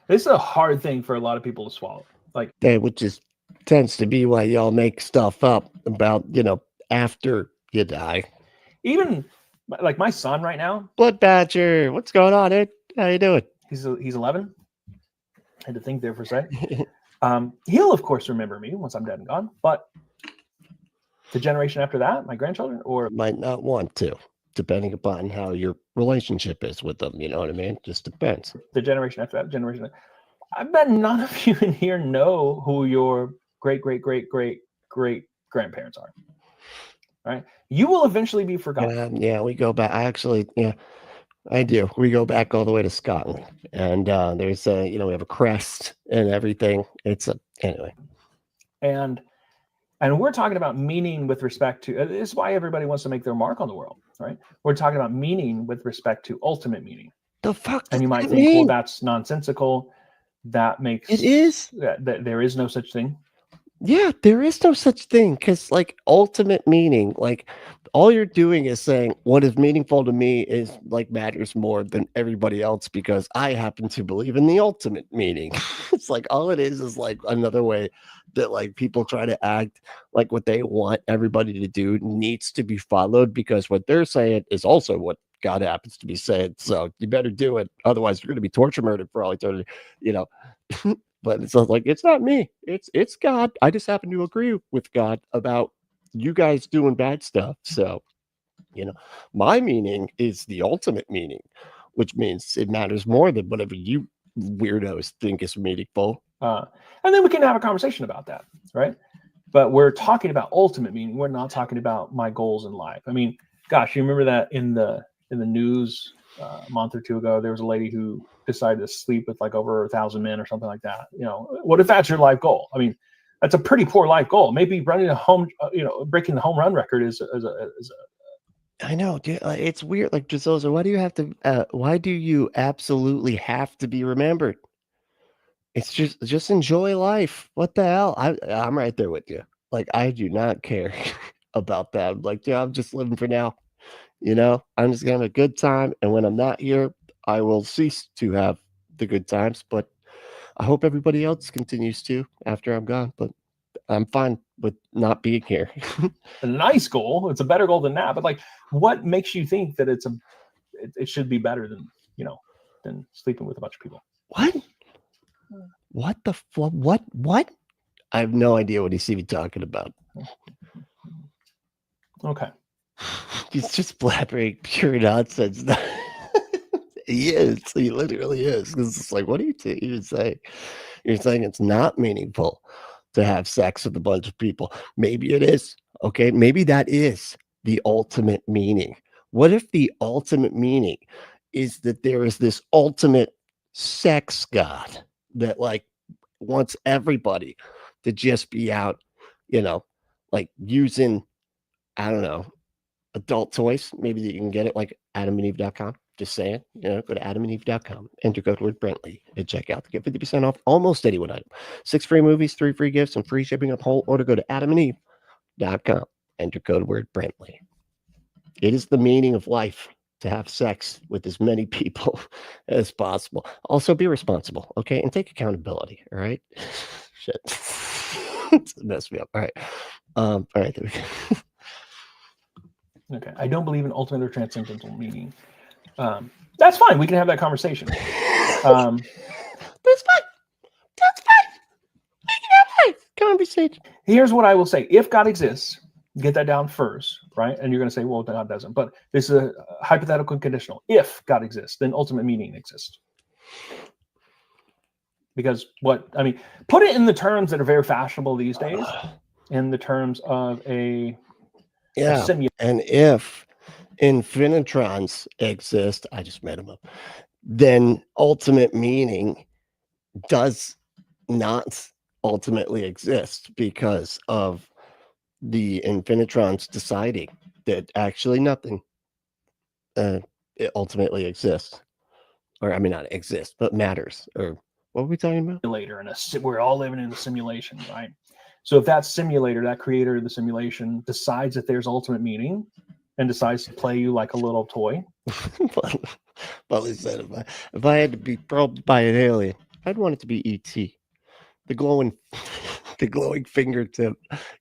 This is a hard thing for a lot of people to swallow. Like, which is tends to be why y'all make stuff up about, after you die. Even like my son right now, Blood Badger, what's going on, dude? How you doing? He's 11. I had to think there for a second. He'll of course remember me once I'm dead and gone, but the generation after that, my grandchildren, or might not want to, depending upon how your relationship is with them. You know what I mean? Just depends. The generation after that, generation. I bet none of you in here know who your great grandparents are. Right? You will eventually be forgotten. Yeah, we go back. I do. We go back all the way to Scotland, and there's we have a crest and everything. Anyway. And we're talking about meaning with respect to. This is why everybody wants to make their mark on the world, right? We're talking about meaning with respect to ultimate meaning. The fuck? And you might think, well, that's nonsensical. That makes it is. That there is no such thing. Yeah, there is no such thing, because like ultimate meaning, like all you're doing is saying what is meaningful to me is like matters more than everybody else because I happen to believe in the ultimate meaning. It's like all it is like another way that like people try to act like what they want everybody to do needs to be followed because what they're saying is also what God happens to be saying. So you better do it. Otherwise, you're going to be torture murdered for all eternity, But it's like, it's not me. It's God. I just happen to agree with God about you guys doing bad stuff. So, my meaning is the ultimate meaning, which means it matters more than whatever you weirdos think is meaningful. And then we can have a conversation about that, right? But we're talking about ultimate meaning. We're not talking about my goals in life. I mean, gosh, you remember that in the news a month or two ago, there was a lady who decided to sleep with like over 1,000 men or something like that. What if that's your life goal? I mean, that's a pretty poor life goal. Maybe running a home, breaking the home run record is I know, dude. It's weird. Like, Giselle, why do you absolutely have to be remembered? It's just enjoy life. What the hell? I'm right there with you. Like, I do not care about that. I'm like, I'm just living for now. I'm just gonna have a good time, and when I'm not here, I will cease to have the good times. But I hope everybody else continues to after I'm gone. But I'm fine with not being here. A nice goal. It's a better goal than that. But like, what makes you think that it should be better than than sleeping with a bunch of people? What? What the fuck? What? I have no idea what he's even talking about. Okay. He's just blabbering pure nonsense. He is. He literally is. Because it's like, what are you even saying? You're saying it's not meaningful to have sex with a bunch of people. Maybe it is. Okay. Maybe that is the ultimate meaning. What if the ultimate meaning is that there is this ultimate sex god that like wants everybody to just be out, like using, I don't know, adult toys? Maybe that you can get it like adamandeve.com. Just saying, go to adamandeve.com, enter code word Brentley at checkout to get 50% off almost any one item. 6 free movies, 3 free gifts, and free shipping on whole order. Go to adamandeve.com, enter code word Brentley. It is the meaning of life to have sex with as many people as possible. Also, be responsible, okay? And take accountability, all right? Shit. It's messed me up. All right. All right, there we go. Okay. I don't believe in ultimate or transcendental meaning. That's fine. We can have that conversation. That's fine. That's fine. We can have a conversation. Here's what I will say. If God exists, get that down first, right? And you're going to say, well, God doesn't. But this is a hypothetical and conditional. If God exists, then ultimate meaning exists. Because put it in the terms that are very fashionable these days, in the terms of a simulation. And if infinitrons exist, I just made them up, then ultimate meaning does not ultimately exist because of the infinitrons deciding that actually nothing it ultimately exists, or not exist, but matters. Or what were we talking about? Simulator, and we're all living in a simulation, right? So if that simulator, that creator of the simulation, decides that there's ultimate meaning and decides to play you like a little toy. Well, he said if I had to be probed by an alien, I'd want it to be E.T. The glowing fingertip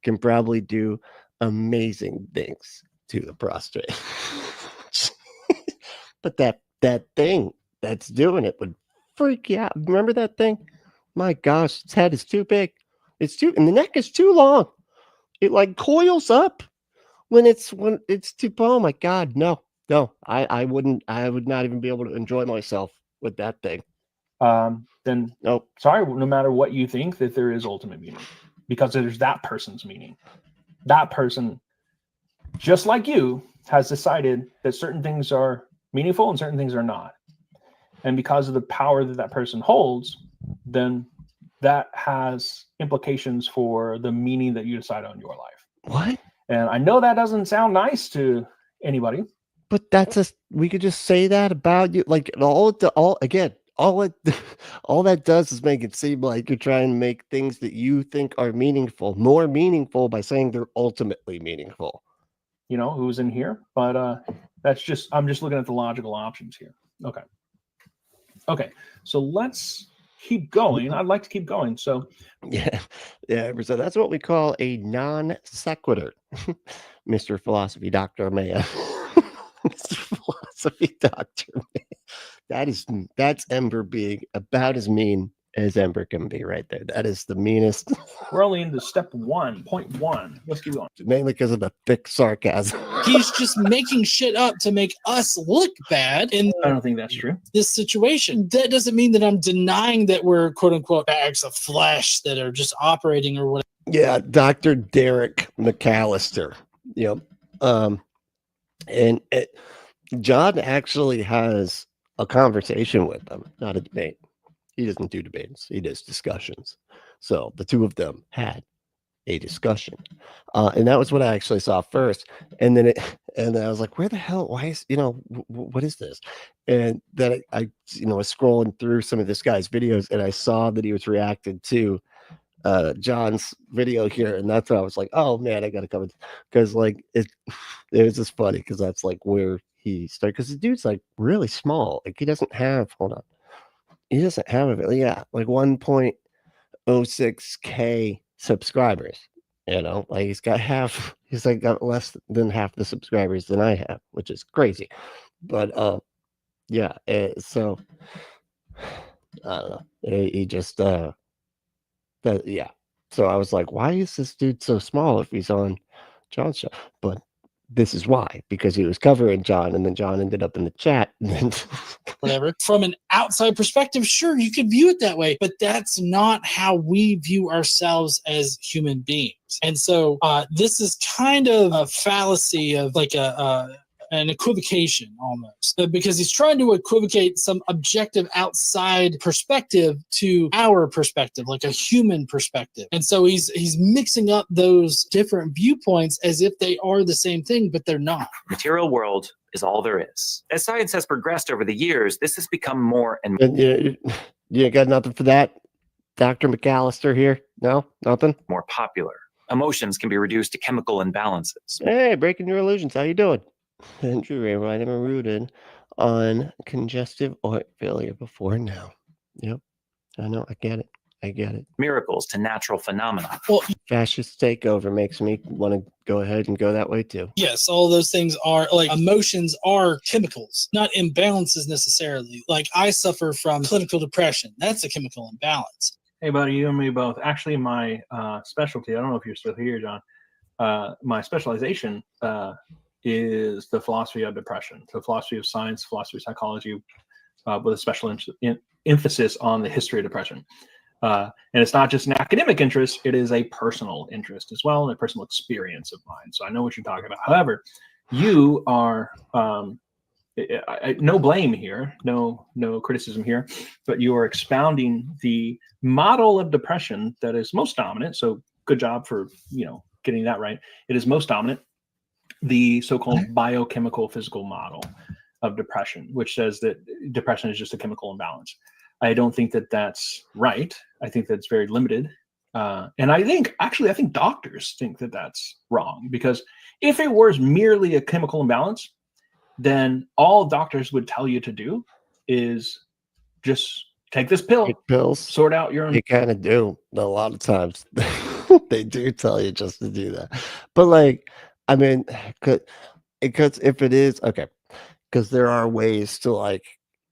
can probably do amazing things to the prostate. But that thing that's doing it would freak you out. Remember that thing? My gosh, its head is too big. And the neck is too long. It like coils up when it's too. Oh my God, no. I would not even be able to enjoy myself with that thing. Then nope. Sorry, no matter what you think, that there is ultimate meaning, because there's that person's meaning. That person, just like you, has decided that certain things are meaningful and certain things are not. And because of the power that that person holds, then that has implications for the meaning that you decide on your life. What? And I know that doesn't sound nice to anybody. But we could just say that about you. Like all that does is make it seem like you're trying to make things that you think are meaningful more meaningful by saying they're ultimately meaningful. Who's in here, but I'm just looking at the logical options here. Okay, so let's keep going. I'd like to keep going. So yeah. So that's what we call a non sequitur, Mr. Philosophy Doctor Maya. Mr. Philosophy Doctor Maya. That's Ember being about as mean as Ember can be right there. That is the meanest. We're only into step 1.1. Let's keep going. Mainly because of the thick sarcasm. He's just making shit up to make us look bad in I don't think that's true. This situation. That doesn't mean that I'm denying that we're quote unquote bags of flesh that are just operating or whatever. Yeah, Dr. Derek McAllister. Yep. John actually has a conversation with them, not a debate. He doesn't do debates. He does discussions. So the two of them had a discussion. And that was what I actually saw first. And then I was like, where the hell, why is, what is this? And then I was scrolling through some of this guy's videos and I saw that he was reacting to John's video here. And that's why I was like, oh man, I got to come. Because like, it was just funny because that's like where he started. Because the dude's like really small. Like he doesn't have, like 1.06K subscribers. Like he's got less than half the subscribers than I have, which is crazy. But so I don't know. He just So I was like, why is this dude so small if he's on John's show? But this is why, because he was covering John, and then John ended up in the chat. And then whatever. From an outside perspective, sure, you could view it that way, but that's not how we view ourselves as human beings. And so this is kind of a fallacy of like an equivocation almost, because he's trying to equivocate some objective outside perspective to our perspective, like a human perspective. And so he's mixing up those different viewpoints as if they are the same thing, but they're not. Material world is all there is. As science has progressed over the years, this has become more and you got nothing for that, Dr. McAllister here? No, nothing. more popular. Emotions can be reduced to chemical imbalances. Hey, breaking your illusions. How you doing? Andrew Ray, I never rooted on congestive heart failure before now. Yep, I know. I get it. I get it. Miracles to natural phenomena. Well, Fascist takeover makes me want to go ahead and go that way too. yes, all those things are like emotions are chemicals, not imbalances necessarily. Like I suffer from clinical depression. That's a chemical imbalance. Hey, buddy, you and me both. Actually, my specialty, I don't know if you're still here, John, my specialization is the philosophy of depression, the philosophy of science, philosophy of psychology, with a special emphasis on the history of depression. And it's not just an academic interest, it is a personal interest as well, and a personal experience of mine. So I know what you're talking about. However, you are, no blame here, no criticism here, but you are expounding the model of depression that is most dominant. So good job for, getting that right. It is most dominant, the so-called biochemical physical model of depression, which says that depression is just a chemical imbalance. I don't think that that's right. I think that's very limited. And I think doctors think that that's wrong, because if it was merely a chemical imbalance, then all doctors would tell you to do is just take this pill, Take pills. sort out your own. They kind of do a lot of times. They do tell you just to do that. But like, I mean, because if it is okay, because there are ways to like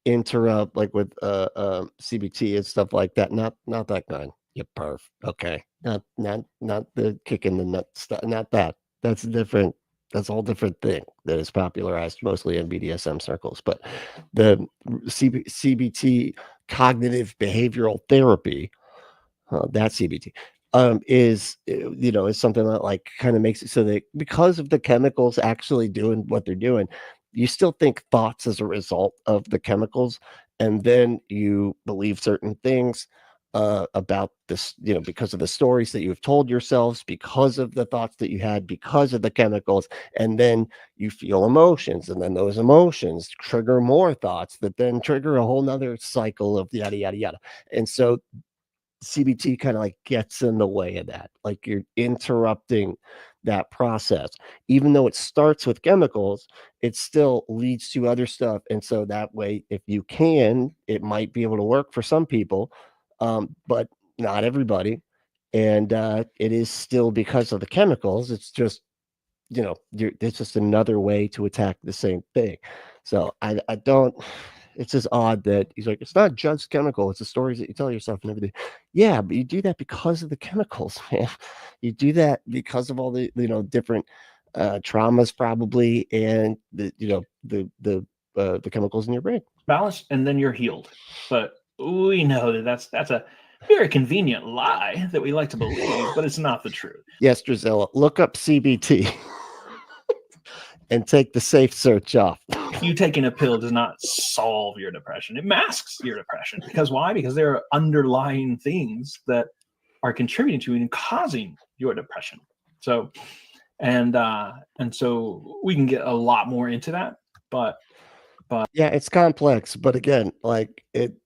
interrupt, like with CBT and stuff like that. Not that kind. You perf. Okay. Not the kicking the nut stuff. Not that. That's different. That's a whole different thing that is popularized mostly in BDSM circles. But the CBT, cognitive behavioral therapy, that CBT, is something that like kind of makes it so that because of the chemicals actually doing what they're doing, you still think thoughts as a result of the chemicals, and then you believe certain things about this, because of the stories that you've told yourselves, because of the thoughts that you had, because of the chemicals, and then you feel emotions, and then those emotions trigger more thoughts that then trigger a whole nother cycle of yada yada yada. And so CBT kind of like gets in the way of that. Like you're interrupting that process. Even though it starts with chemicals, it still leads to other stuff. And so that way, if you can, it might be able to work for some people, but not everybody. And it is still because of the chemicals. It's just, it's just another way to attack the same thing. So I don't. It's just odd that he's like, it's not just chemical, it's the stories that you tell yourself and everything. Yeah, but you do that because of the chemicals, man. You do that because of all the different traumas probably, and the chemicals in your brain. Balance, and then you're healed. But we know that that's a very convenient lie that we like to believe, but it's not the truth. Yes, Drizella, look up CBT and take the safe search off. You taking a pill does not solve your depression. It masks your depression. Because why? Because there are underlying things that are contributing to and causing your depression. So, and so we can get a lot more into that, but yeah, it's complex. But again, like it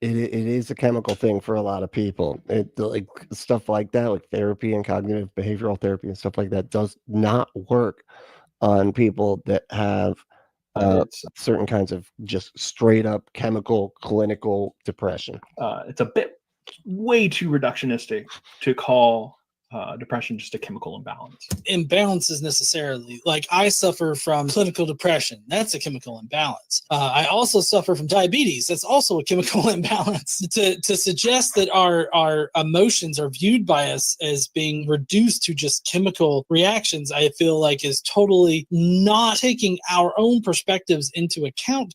is a chemical thing for a lot of people. It like stuff like that, like therapy and cognitive behavioral therapy and stuff like that, does not work on people that have certain kinds of just straight up chemical clinical depression. It's a bit way too reductionistic to call depression just a chemical imbalance? Imbalances necessarily. Like I suffer from clinical depression. That's a chemical imbalance. I also suffer from diabetes. That's also a chemical imbalance. To suggest that our emotions are viewed by us as being reduced to just chemical reactions, I feel like is totally not taking our own perspectives into account.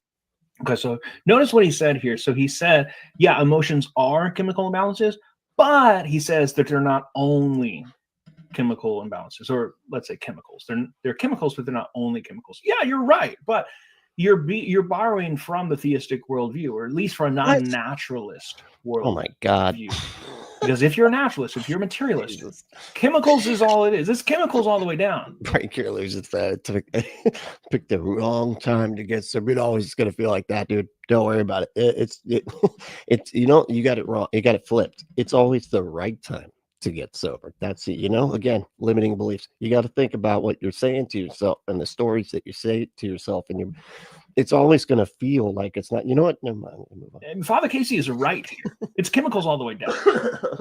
Okay, so notice what he said here. So he said, yeah, emotions are chemical imbalances, but he says that they're not only chemical imbalances, or let's say chemicals. They're chemicals, but they're not only chemicals. Yeah, you're right, but you're borrowing from the theistic worldview, or at least from a non-naturalist worldview. Oh my God. Because if you're a naturalist, if you're a materialist, chemicals is all it is. It's chemicals all the way down. Break your illusions that pick the wrong time to get sober. It's always going to feel like that, dude. Don't worry about it. It's you know, you got it wrong. You got it flipped. It's always the right time to get sober. That's it. You know, again, limiting beliefs. You got to think about what you're saying to yourself and the stories that you say to yourself, and it's always going to feel like it's not. You know what? Never mind. Move on. And Father Casey is right here. It's chemicals all the way down.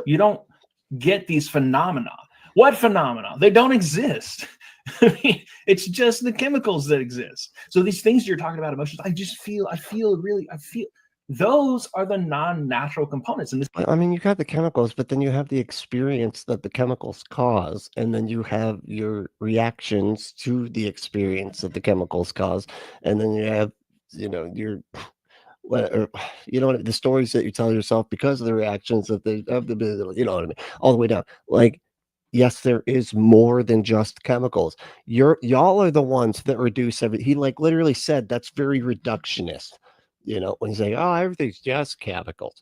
You don't get these phenomena. What phenomena? They don't exist. I mean, it's just the chemicals that exist. So these things you're talking about, emotions, I feel those are the non-natural components. And this, I mean, you got the chemicals, but then you have the experience that the chemicals cause, and then you have your reactions to the experience that the chemicals cause, and then you have, you know, your, you know, the stories that you tell yourself because of the reactions of the, you know what I mean, all the way down. Like, yes, there is more than just chemicals. Y'all are the ones that reduce everything. He like literally said that's very reductionist. You know, when you say, oh, everything's just chemicals,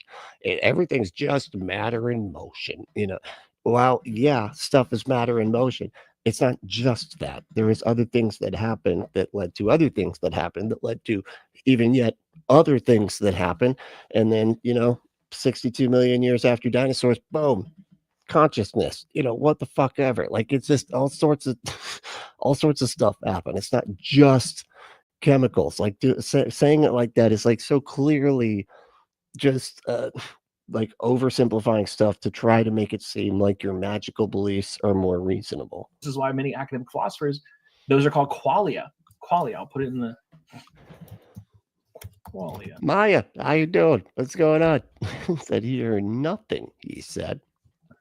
everything's just matter in motion, you know, well, yeah, stuff is matter in motion. It's not just that. There is other things that happen that led to other things that happened that led to even yet other things that happen. And then, you know, 62 million years after dinosaurs, boom, consciousness, you know, what the fuck ever. Like, it's just all sorts of stuff happen. It's not just chemicals. Like saying it like that is like so clearly just like oversimplifying stuff to try to make it seem like your magical beliefs are more reasonable. This is why many academic philosophers, those are called qualia. I'll put it in the qualia. Maya, how you doing? What's going on? Said he heard nothing, he said.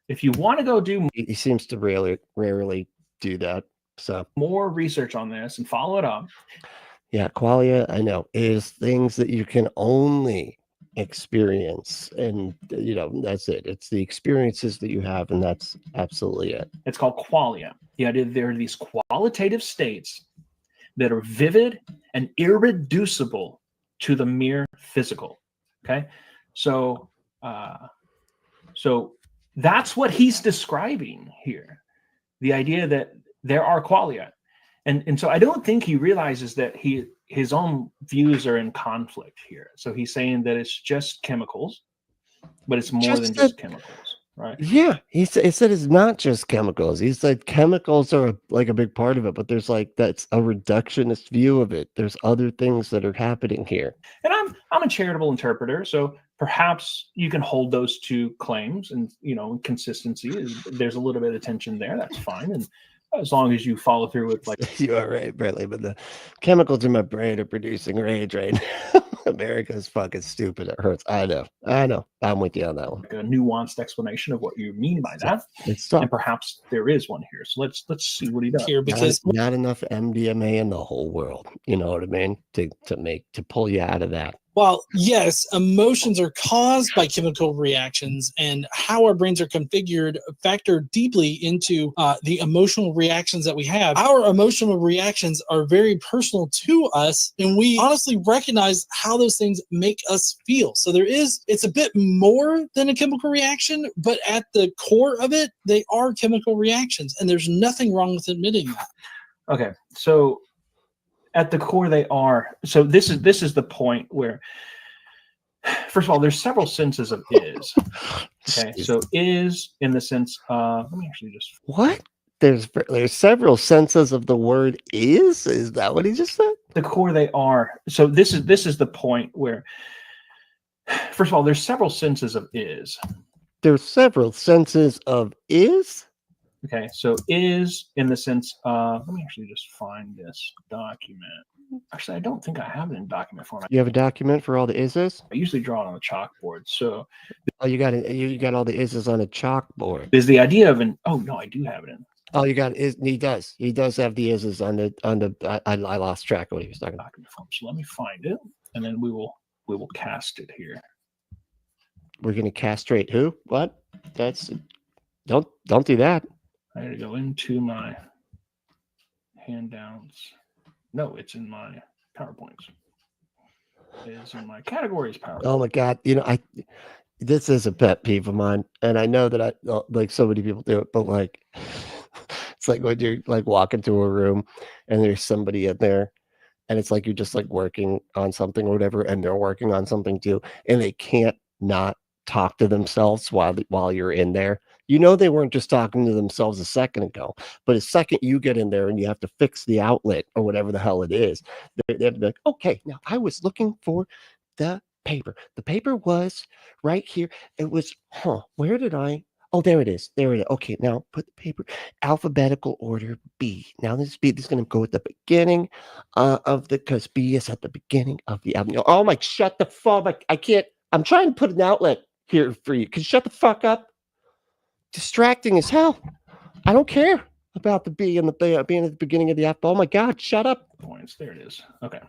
If you want to go do, he seems to rarely do that. So more research on this and follow it up. Yeah, qualia, I know, is things that you can only experience. And, you know, that's it. It's the experiences that you have, and that's absolutely it. It's called qualia. The idea that there are these qualitative states that are vivid and irreducible to the mere physical. Okay? So that's what he's describing here. The idea that there are qualia. And so I don't think he realizes that his own views are in conflict here. So he's saying that it's just chemicals, but it's more than just chemicals, right? Yeah, he said it's not just chemicals. He said chemicals are like a big part of it, but there's like that's a reductionist view of it. There's other things that are happening here. And I'm a charitable interpreter, so perhaps you can hold those two claims, and you know, consistency there's a little bit of tension there. That's fine, and as long as you follow through with like you are right, Bradley, but the chemicals in my brain are producing rage right now. America's fucking stupid. It hurts. I know. I'm with you on that one. A nuanced explanation of what you mean by that. And perhaps there is one here. So let's see what he does here, because not enough MDMA in the whole world. You know what I mean? To pull you out of that. While yes, emotions are caused by chemical reactions, and how our brains are configured factor deeply into the emotional reactions that we have. Our emotional reactions are very personal to us, and we honestly recognize how those things make us feel. So it's a bit more than a chemical reaction, but at the core of it, they are chemical reactions, and there's nothing wrong with admitting that. Okay, so at the core they are. So this is the point where, first of all, there's several senses of is. Okay, so is in the sense let me actually just what? There's several senses of the word is that what he just said? The core they are. So this is the point where, first of all, there's several senses of is. There's several senses of is? Okay, so is in the sense of, let me actually just find this document. Actually, I don't think I have it in document format. You have a document for all the ises? I usually draw it on the chalkboard. So Oh, you got all the ises on a chalkboard. is the idea of an, oh no, I do have it in Oh, you got is he does have the ises on the I lost track of what he was talking about. document form. So let me find it, and then we will cast it here. We're gonna castrate who? What? That's don't do that. I got to go into my handouts. No, it's in my PowerPoints. It's in my categories PowerPoint. Oh my God! This is a pet peeve of mine, and I know that like so many people do it, but like it's like when you're like walking to a room and there's somebody in there, and it's like you're just like working on something or whatever, and they're working on something too, and they can't not talk to themselves while you're in there. You know they weren't just talking to themselves a second ago, but a second you get in there and you have to fix the outlet or whatever the hell it is, they have to be like, okay, now I was looking for the paper. The paper was right here. It was, where did I? Oh, there it is. There it is. Okay, now put the paper, alphabetical order B. Now this B, this is going to go at the beginning because B is at the beginning of the album. Oh my, shut the fuck. I can't, I'm trying to put an outlet here for you. Can you shut the fuck up? Distracting as hell. I don't care about the B and the B being at the beginning of the app. Oh my God, shut up. Points. There it is. Okay.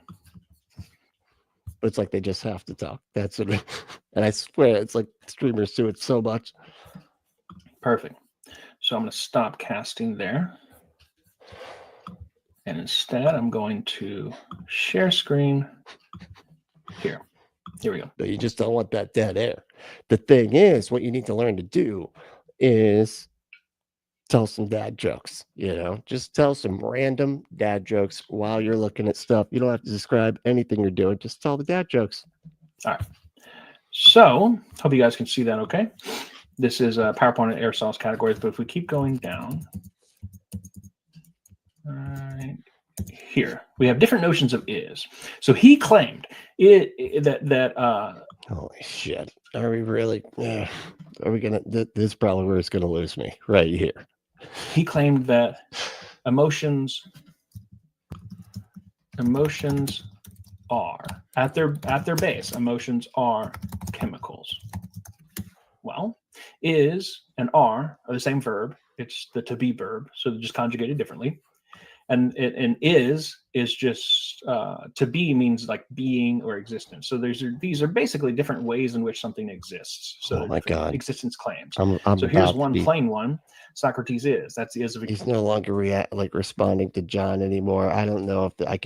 But it's like they just have to talk. That's what and I swear it's like streamers do it so much. Perfect. So I'm going to stop casting there. And instead, I'm going to share screen here. Here we go. No, you just don't want that dead air. The thing is, what you need to learn to do is tell some dad jokes, just tell some random dad jokes while you're looking at stuff. You don't have to describe anything you're doing. Just tell the dad jokes. All right. So hope you guys can see that. Okay. This is PowerPoint and aerosols categories, but if we keep going down here, we have different notions of is. So he claimed that holy shit. Are we really? Are we gonna? This is probably where it's gonna lose me right here. He claimed that emotions are at their base. Emotions are chemicals. Well, is and are the same verb. It's the to be verb, so they're just conjugated differently. And is just to be means like being or existence. So these are basically different ways in which something exists. So oh my God, existence claims. So here's one plain one. Socrates is. That's the is of. He's no longer responding to John anymore. I don't know if I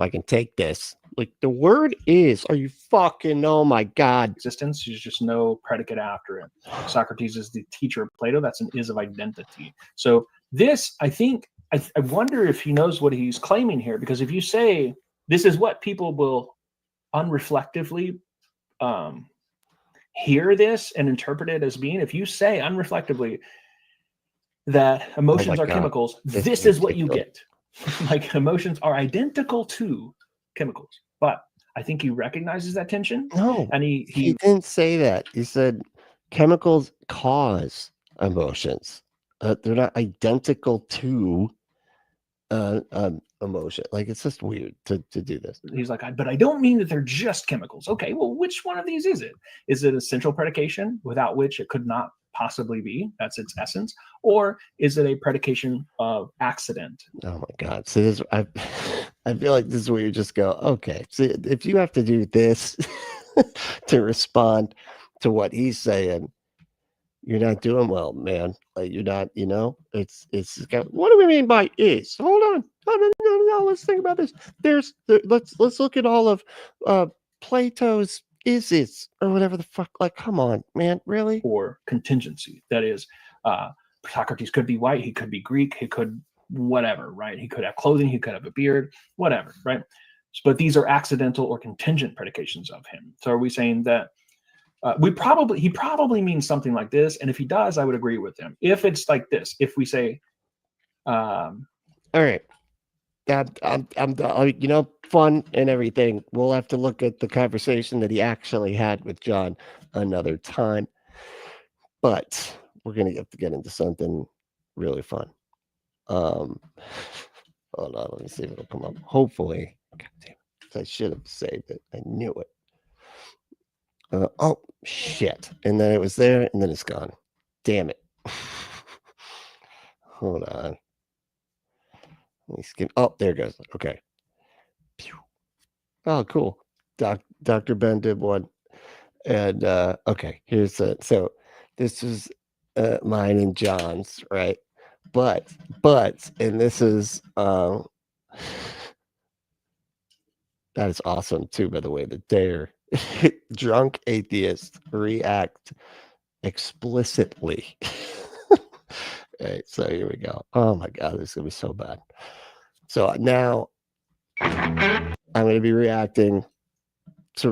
can take this. Like the word is. Are you fucking? Oh my God. Existence. There's just no predicate after it. Socrates is the teacher of Plato. That's an is of identity. So this, I think. I wonder if he knows what he's claiming here, because if you say this is what people will unreflectively hear this and interpret it as being, if you say unreflectively that emotions are chemicals, this is what you get. Like emotions are identical to chemicals. But I think he recognizes that tension. No, and he didn't say that. He said chemicals cause emotions. They're not identical to emotion. Like it's just weird to do this. He's like, but I don't mean that they're just chemicals. Okay, well, which one of these is it? Is it a central predication without which it could not possibly be? That's its essence. Or is it a predication of accident? Oh my God. See this, I feel like this is where you just go, okay. See, if you have to do this to respond to what he's saying, you're not doing well, man. Like you're not, it's what do we mean by is? Hold on. No, let's think about this. Let's look at all of Plato's is or whatever the fuck. Like, come on, man, really? Or contingency. That is, Socrates could be white, he could be Greek, he could whatever, right? He could have clothing, he could have a beard, whatever, right? But these are accidental or contingent predications of him. So are we saying that he probably means something like this, and if he does, I would agree with him. If it's like this, if we say, all right, I'm fun and everything. We'll have to look at the conversation that he actually had with John another time, but we're gonna have to get into something really fun. Hold on, let me see if it'll come up. Hopefully. God damn it. I should have saved it. I knew it. Oh shit. And then it was there and then it's gone. Damn it. Hold on. Let me skip. Oh, there it goes. Okay. Pew. Oh, cool. Dr. Ben did one. And okay, here's so this is mine and John's, right? But and this is that is awesome too, by the way, that they're drunk atheists react explicitly. Right, so here we go. Oh my god, this is gonna be so bad. So now I'm gonna be reacting to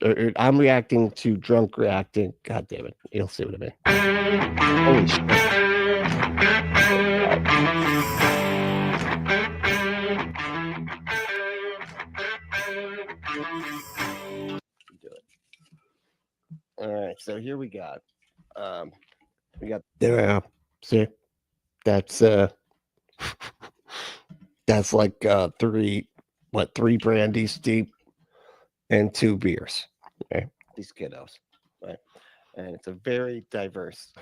or I'm reacting to drunk reacting. God damn it. You'll see what I mean. Holy shit. Do it. All right, so here we got there. See, that's like three brandies deep and 2 beers. Okay, these kiddos, right? And it's a very diverse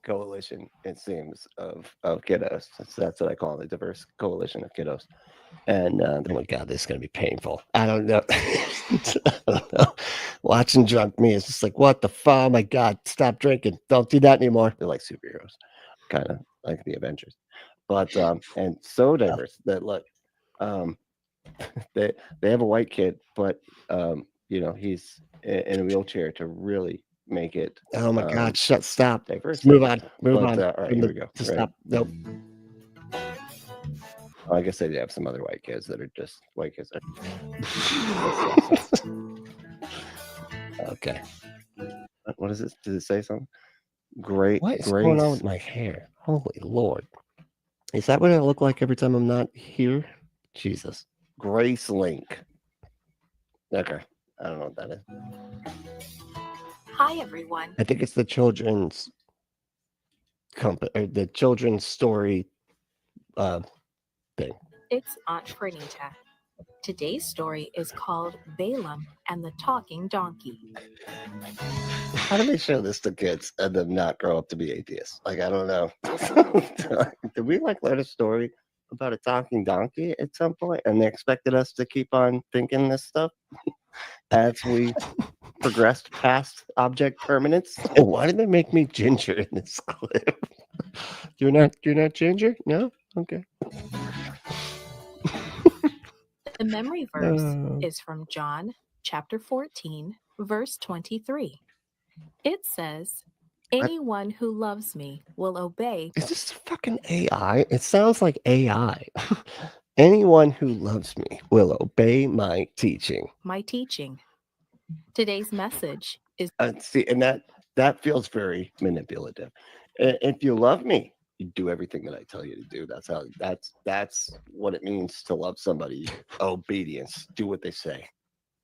coalition, it seems, of kiddos. That's what I call it, a diverse coalition of kiddos. And oh my god, this is gonna be painful. I don't know. I don't know. Watching drunk me is just like, what the fuck? Oh my god, stop drinking. Don't do that anymore. They're like superheroes, kind of like the Avengers. But and so diverse that look, they have a white kid, but you know, he's in a wheelchair to really make it. Oh my god, stop. Diverse. Move on. Move on. All right, here we go. To stop. Nope. I guess they have some other white kids that are just white kids. Okay. What is it? Did it say something? Great. What is going on with my hair? Holy Lord. Is that what I look like every time I'm not here? Jesus. Grace Link. Okay. I don't know what that is. Hi, everyone. I think it's the children's company, or the children's story thing. It's Aunt Fernita. Today's story is called Balaam and the Talking Donkey. How do they show this to kids and then not grow up to be atheists? Like, I don't know. Did we like learn a story about a talking donkey at some point and they expected us to keep on thinking this stuff as we progressed past object permanence? Why did they make me ginger in this clip? You're not ginger? No? Okay. The memory verse is from John chapter 14, verse 23. It says, anyone who loves me will obey. Is this fucking AI? It sounds like AI. Anyone who loves me will obey my teaching. My teaching. Today's message is see, and that feels very manipulative. If you love me, you do everything that I tell you to do. That's what it means to love somebody. Obedience. Do what they say.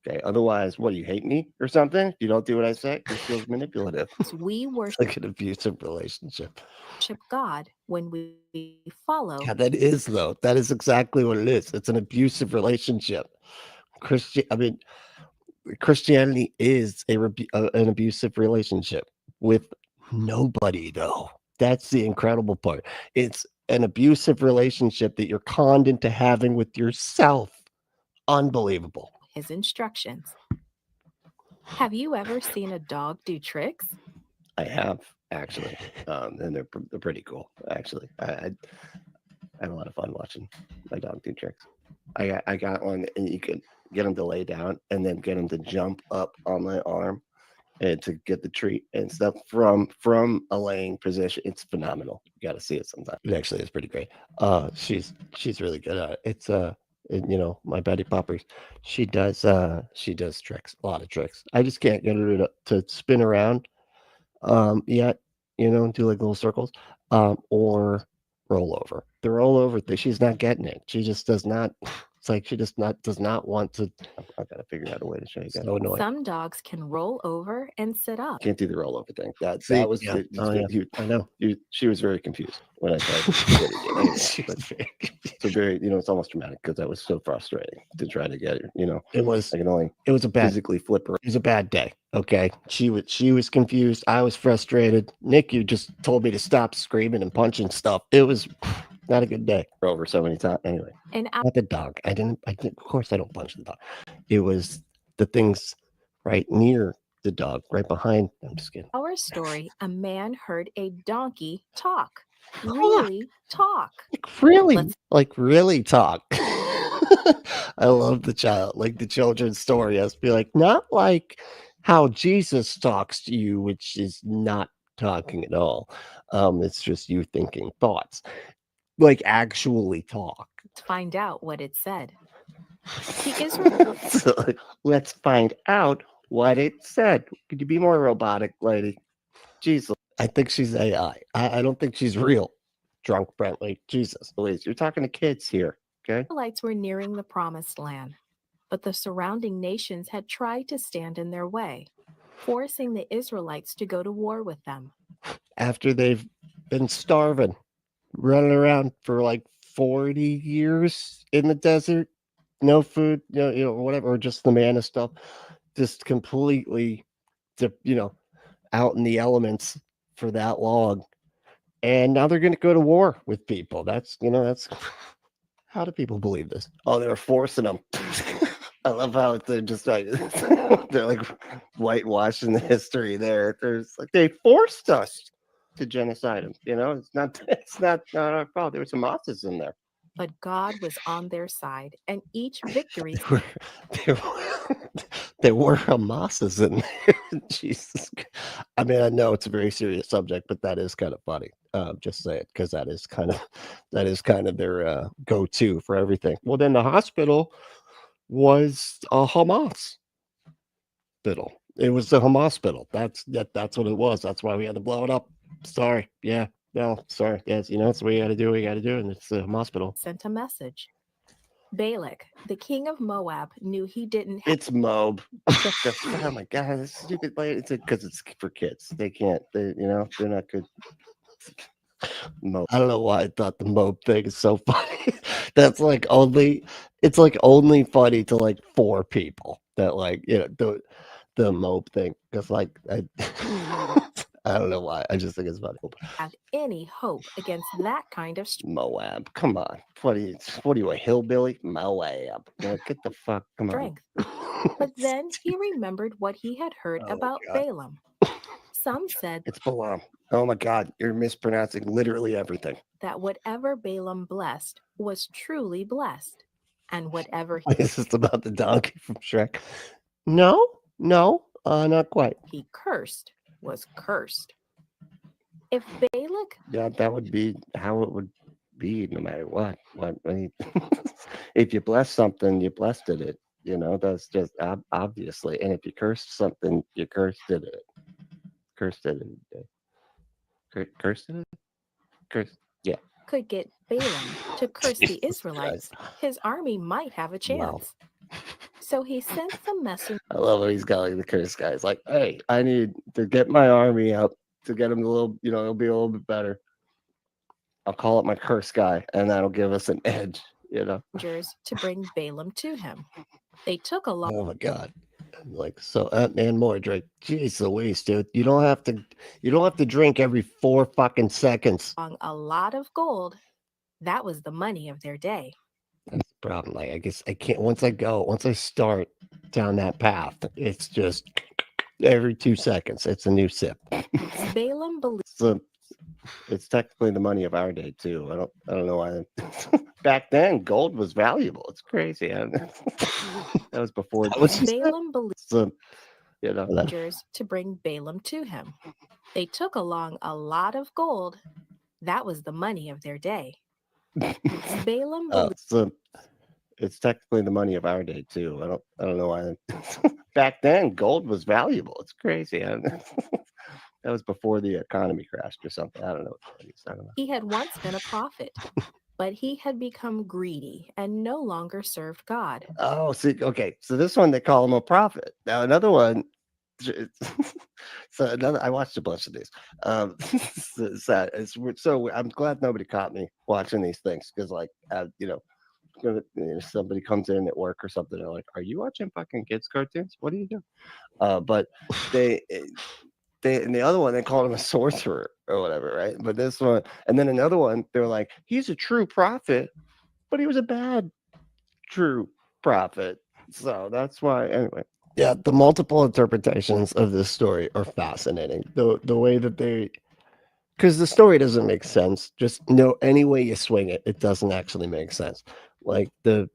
Okay. Otherwise, what do you hate me or something? If you don't do what I say, it feels manipulative. we worship Like an abusive relationship. God when we follow. Yeah, that is though. That is exactly what it is. It's an abusive relationship. Christianity is an abusive relationship with nobody, though. That's the incredible part. It's an abusive relationship that you're conned into having with yourself. Unbelievable. His instructions. Have you ever seen a dog do tricks? I have, actually. And they're pretty cool, actually. I had a lot of fun watching my dog do tricks. I got one, and you could get him to lay down and then get him to jump up on my arm and to get the treat and stuff from a laying position. It's phenomenal. You got to see it sometime. It actually is pretty great. She's really good at it. It's you know, my Betty Poppers, she does tricks, a lot of tricks. I just can't get her to spin around yet, you know, do like little circles or roll over. The rollover thing, she's not getting it. She just does not It's like she just does not want to. I've got to figure out a way to show you guys. So annoying. Some dogs can roll over and sit up. Can't do the rollover thing. That was yeah. I know. She was very confused when I tried to get it. Anyway, so very, it's almost dramatic because that was so frustrating to try to get her. It was. I can only. It was a bad physically flip her. It was a bad day. Okay, she was confused. I was frustrated. Nick, you just told me to stop screaming and punching stuff. It was not a good day. Over so many times. Anyway, not the dog. I didn't. Of course, I don't punch the dog. It was the things right near the dog, right behind. I'm just kidding. Our story: a man heard a donkey talk. Really talk. Really talk. I love the children's story. I was be like, not like how Jesus talks to you, which is not talking at all. It's just you thinking thoughts. Like actually talk. Let's find out what it said. The Israelites. So, let's find out what it said. Could you be more robotic, lady? Jesus. I think she's AI. I don't think she's real. Drunk Bentley. Jesus. Please, you're talking to kids here. Okay. The Israelites were nearing the promised land, but the surrounding nations had tried to stand in their way, forcing the Israelites to go to war with them. After they've been starving, running around for like 40 years in the desert, no food, whatever, or just the manna stuff, just completely, out in the elements for that long. And now they're going to go to war with people. That's how do people believe this? Oh, they were forcing them. I love how they're just like, they're like whitewashing the history there. There's like, they forced us to genocide them. It's not our fault. There were some Hamas in there. But God was on their side, and each victory. There were Hamas in there. Jesus. I mean, I know it's a very serious subject, but that is kind of funny. Just say it, because that is kind of their go-to for everything. Well, then the hospital was a Hamas hospital. It was the Hamas hospital. That's what it was. That's why we had to blow it up. Sorry. Yeah. No, sorry. Yes, it's what we got to do. And it's the hospital. Sent a message. Balak, the king of Moab, knew he didn't have. It's Moab. Oh my God, this stupid lady. It's because it's for kids. They can't. They're not good. Moab. I don't know why I thought the Moab thing is so funny. That's like it's like only funny to like 4 people. That the Moab thing, because I don't know why. I just think it's funny. Have any hope against that kind of Moab. Come on. What are you, a hillbilly? Moab. Get the fuck. Come strength. on. But then he remembered what he had heard about Balaam. Some said it's Balaam. Oh my God, you're mispronouncing literally everything. That whatever Balaam blessed was truly blessed, and whatever Is this about the donkey from Shrek? No, not quite. he cursed was cursed. If Balak, that would be how it would be, no matter what. If you bless something, you blessed it. That's just obviously. And if you cursed something, you cursed it. Cursed it. Cursed it. Cursed. Yeah. could get Balaam to curse the Israelites, his army might have a chance. Wow. So he sent the messenger. I love how he's got like the curse guys. Like, hey, I need to get my army up to get him a little, it'll be a little bit better. I'll call it my curse guy, and that'll give us an edge, To bring Balaam to him. They took a long. Oh my God. Like, so and more drink. Jeez Louise, dude. You don't have to drink every 4 fucking seconds. A lot of gold. That was the money of their day. That's the problem. Like, I guess I can't, once I start down that path, it's just every 2 seconds, it's a new sip. Balaam believed. So it's technically the money of our day too. I don't know why. Back then, gold was valuable. It's crazy. That was before. Balaam believed. So, to bring Balaam to him. They took along a lot of gold. That was the money of their day. Balaam believed. So it's technically the money of our day too. I don't know why. Back then, gold was valuable. It's crazy. That was before the economy crashed or something. I don't know. He had once been a prophet. But he had become greedy and no longer served God. Oh, see, okay. So this one they call him a prophet. Now another one. So another, I watched a bunch of these. So I'm glad nobody caught me watching these things because, like, somebody comes in at work or something, they're like, "Are you watching fucking kids cartoons? What are you doing?" But they and the other one they called him a sorcerer or whatever, right? But this one, and then another one, they're like, "He's a true prophet, but he was a bad true prophet." So that's why, anyway. Yeah, the multiple interpretations of this story are fascinating. The way that because the story doesn't make sense. Just any way you swing it, it doesn't actually make sense. Like the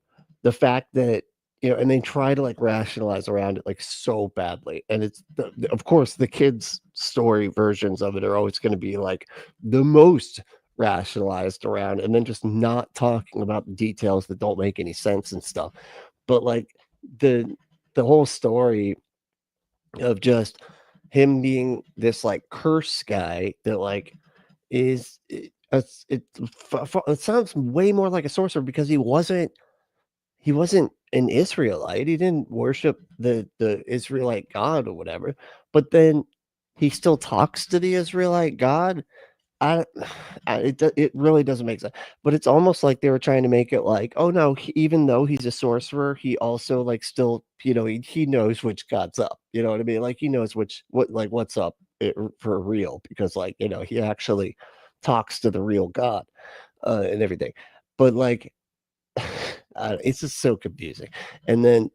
fact that and they try to like rationalize around it like so badly, and it's of course the kids' story versions of it are always going to be like the most rationalized around, and then just not talking about the details that don't make any sense and stuff. But like the whole story of just him being this like curse guy that like it sounds way more like a sorcerer because he wasn't an Israelite. He didn't worship the Israelite God or whatever. But then he still talks to the Israelite God. It really doesn't make sense. But it's almost like they were trying to make it like, oh no, even though he's a sorcerer, he also like still, he knows which God's up. You know what I mean? Like he knows what's up for real because like, he actually talks to the real God and everything. But like, it's just so confusing. And then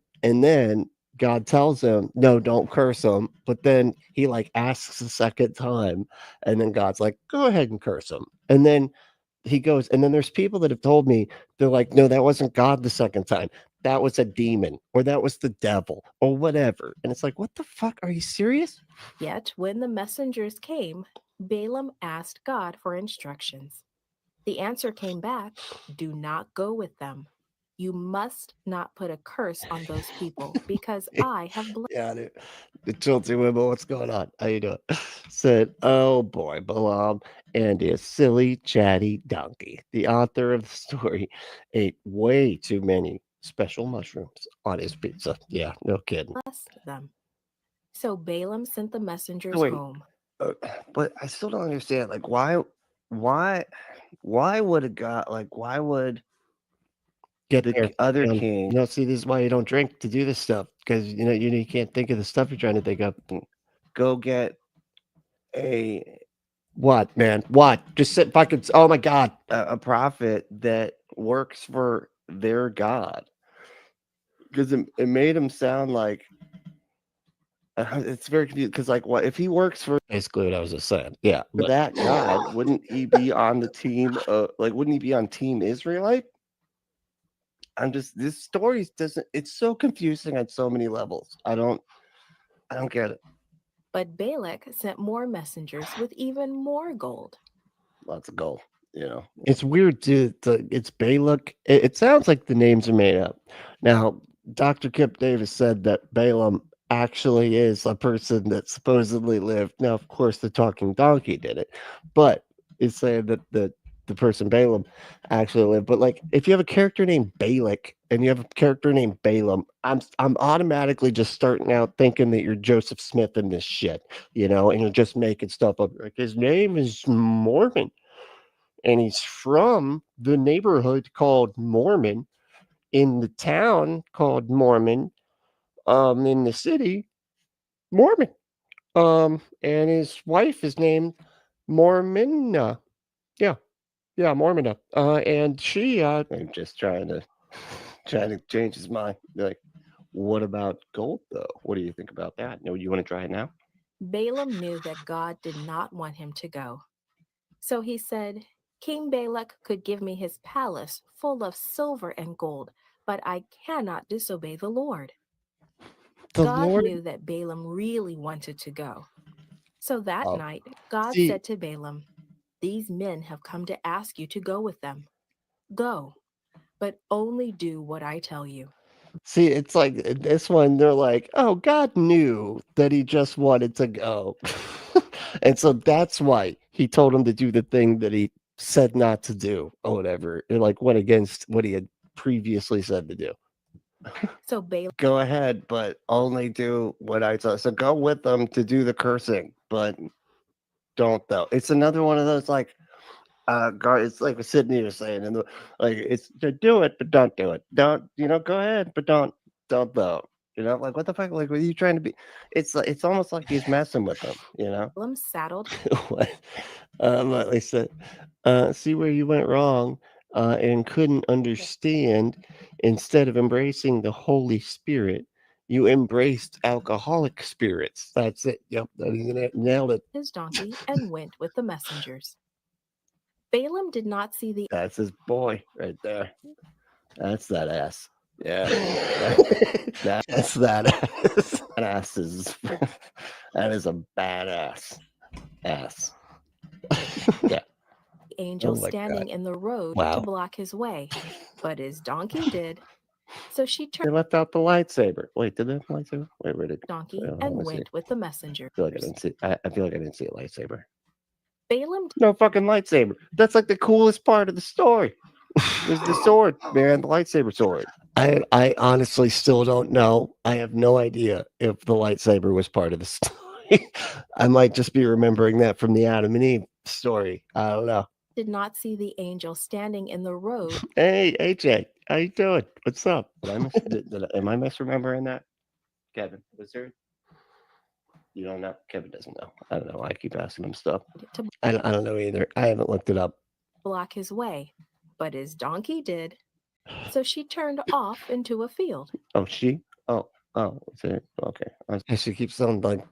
God tells him, no, don't curse him. But then he like asks a second time, and then God's like, go ahead and curse him. And then he goes, and then there's people that have told me, they're like, no, that wasn't God the second time. That was a demon, or that was the devil, or whatever. And it's like, what the fuck? Are you serious? Yet when the messengers came, Balaam asked God for instructions. The answer came back, do not go with them. You must not put a curse on those people because I have blessed. Yeah, dude. The Chilty Wimble, what's going on? How you doing? Said, oh boy, Balaam and his silly, chatty donkey. The author of the story ate way too many special mushrooms on his pizza. Yeah, no kidding. Them. So Balaam sent the messengers Wait, home. but I still don't understand. Like, why would a god, like, why would get the other king? See, this is why you don't drink to do this stuff because you can't think of the stuff you're trying to think of. Go get what, man? What? Just sit fucking. Oh my god, a prophet that works for their god because it made him sound like. It's very confusing because, like, what if he works for basically what I was just saying? Yeah, but that God, wouldn't he be on the team? Wouldn't he be on Team Israelite? This story doesn't. It's so confusing on so many levels. I don't get it. But Balak sent more messengers with even more gold. Lots of gold. It's weird too. It's Balak. It sounds like the names are made up. Now, Dr. Kip Davis said that Balaam actually is a person that supposedly lived. Now, of course, the talking donkey did it, but it's saying that the person Balaam actually lived. But like, if you have a character named Balak and you have a character named Balaam, I'm automatically just starting out thinking that you're Joseph Smith in this shit, and you're just making stuff up. Like his name is Mormon, and he's from the neighborhood called Mormon, in the town called Mormon, in the city, Mormon. And his wife is named Mormona. Yeah, Mormona. And she, I'm just trying to change his mind. Like, what about gold though? What do you think about that? No, you want to try it now? Balaam knew that God did not want him to go. So he said, King Balak could give me his palace full of silver and gold, but I cannot disobey the Lord. God knew that Balaam really wanted to go. So that night, God said to Balaam, these men have come to ask you to go with them. Go, but only do what I tell you. See, it's like this one, they're like, oh, God knew that he just wanted to go. And so that's why he told him to do the thing that he said not to do or whatever. It like went against what he had previously said to do. So Balaam Go ahead, but only do what I tell. So go with them to do the cursing, but don't though. It's another one of those like it's like what Sydney was saying, and like it's to do it, but don't do it. Don't go ahead, but don't though. Like what the fuck? Like, what are you trying to be? It's almost like he's messing with them. saddled What? They said, see where you went wrong, and couldn't understand. Instead of embracing the Holy Spirit, you embraced alcoholic spirits. That's it. Yep, nailed it. his donkey and went with the messengers. Balaam did not see the That's his boy right there. That's that ass. Yeah. That's that ass. That ass is that is a badass ass. Yeah. angel Oh my standing God. in the road Wow. to block his way, but his donkey did. So she They turned left out the lightsaber. Wait, did they have a lightsaber? Wait, where did the donkey wait, hold on, and let's see. went with the messenger. I feel like I didn't see. I feel like I didn't see a lightsaber. Balaam No fucking lightsaber. That's like the coolest part of the story. Is the sword, man, the lightsaber sword. I honestly still don't know. I have no idea if the lightsaber was part of the story. I might just be remembering that from the Adam and Eve story. I don't know. did not see the angel standing in the road. Hey, AJ, how you doing? What's up? Am I misremembering that? Kevin, was there? You don't know? Kevin doesn't know. I don't know. I keep asking him stuff. To I don't know either. I haven't looked it up. block his way, but his donkey did. So she turned off into a field. Oh, she? Oh, is it? Okay. She keeps on like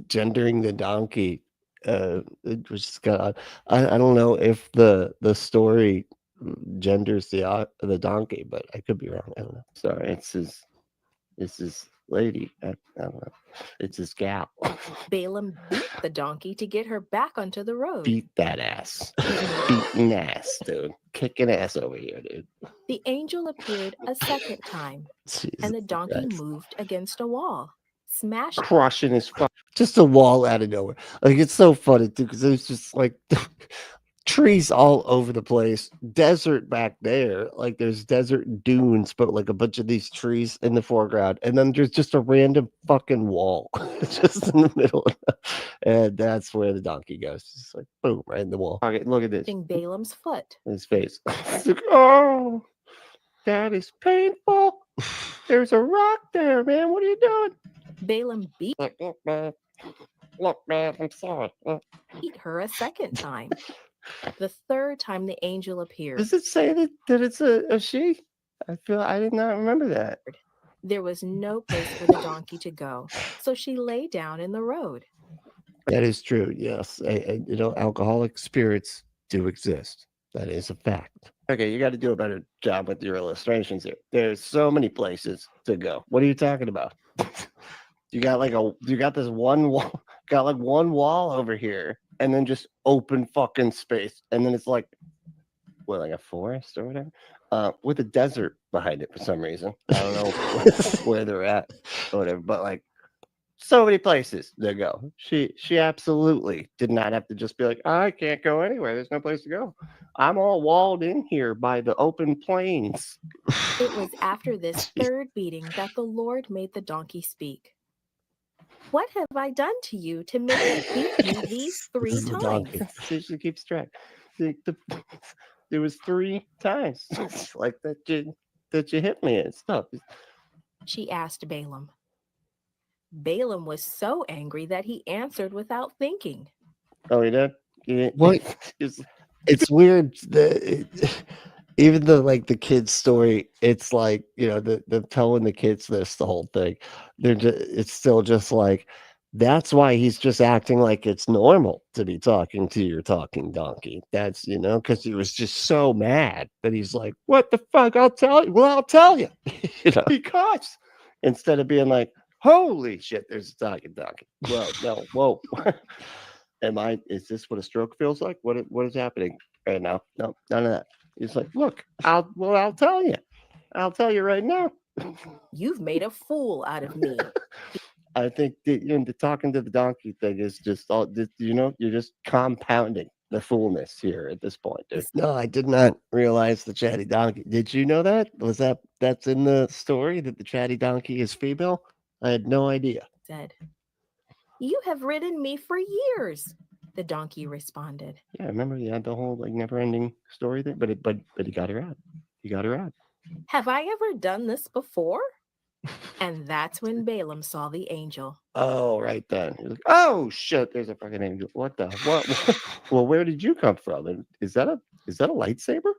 gendering the donkey. It was just I don't know if the story genders the donkey, but I could be wrong. I don't know. Sorry, it's his lady. I don't know. It's his gal. Balaam beat the donkey to get her back onto the road. Beat that ass. Beating ass, dude. Kicking ass over here, dude. The angel appeared a second time, Jesus and the donkey Christ. moved against a wall, smashed Crushing his just a wall out of nowhere. Like, it's so funny too, because there's just like trees all over the place, desert back there, like there's desert dunes, but like a bunch of these trees in the foreground, and then there's just a random fucking wall just in the middle, and that's where the donkey goes, just like boom, right in the wall. Okay, look at this, Balaam's foot. his face. It's like, oh, that is painful. There's a rock there, man. What are you doing? Balaam beat Look, man, I'm sorry. her a second time. The third time the angel appeared, Does it say that it's a she? I did not remember that. there was no place for the donkey to go, so she lay down in the road. That is true. Yes, alcoholic spirits do exist. That is a fact. Okay, you got to do a better job with your illustrations here. There's so many places to go. What are you talking about? You got this one wall, got like one wall over here, and then just open fucking space, and then it's like, what, like a forest or whatever, with a desert behind it for some reason. I don't know where they're at or whatever, but like so many places to go. She absolutely did not have to just be like, I can't go anywhere. There's no place to go. I'm all walled in here by the open plains. It was after this third beating that the Lord made the donkey speak. What have I done to you to make you beat me these 3 times? She keeps track. There was 3 times like that you hit me and stuff. She asked Balaam. Balaam was so angry that he answered without thinking. Oh, he did? What? It's weird that even though like the kids' story, it's like, they're telling the kids this, the whole thing. It's still just like, that's why he's just acting like it's normal to be talking to your talking donkey. That's, because he was just so mad that he's like, what the fuck? I'll tell you. Well, I'll tell you. Because instead of being like, holy shit, there's a talking donkey. Well, no, whoa. Is this what a stroke feels like? What is happening right now? No, none of that. He's like, look, I'll tell you. I'll tell you right now. You've made a fool out of me. I think the talking to the donkey thing is just all, you're just compounding the fullness here at this point, dude. No, I did not realize the chatty donkey. Did you know that? That's in the story that the chatty donkey is female? I had no idea. Said, "You have ridden me for years," the donkey responded. Yeah, I remember you had the whole like never-ending story thing, but he got her out. He got her out. "Have I ever done this before?" And that's when Balaam saw the angel. Oh, right then. He's like, oh shit, there's a fucking angel. What the what? Well, where did you come from? And is that a lightsaber?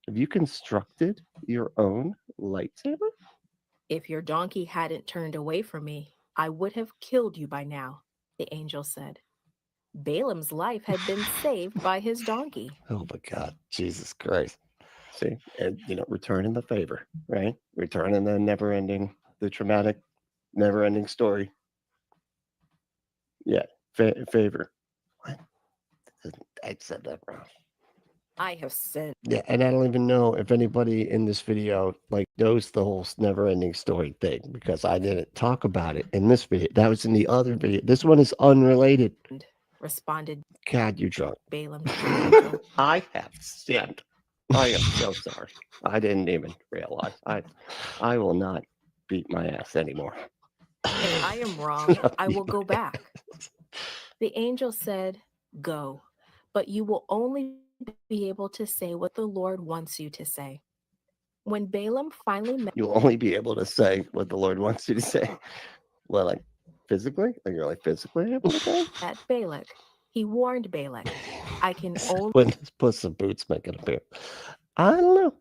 Have you constructed your own lightsaber? "If your donkey hadn't turned away from me, I would have killed you by now," the angel said. Balaam's life had been saved by his donkey. Oh my God, Jesus Christ. See, and returning the favor, right? Returning the traumatic, never-ending story. Yeah, favor. What? I said that wrong. I have sinned. Yeah, and I don't even know if anybody in this video knows the whole never-ending story thing, because I didn't talk about it in this video. That was in the other video. This one is unrelated. Responded God, you drunk. Balaam. I have sinned. I am so sorry. I didn't even realize. I will not beat my ass anymore. If I am wrong, I will go back. The angel said, "Go, but you will only be able to say what the Lord wants you to say." When Balaam finally met, You'll only be able to say what the Lord wants you to say. Well, like physically? Like you're physically able to say? at Balak, he warned Balak, "I can When this Puss in Boots make an appearance. I don't know.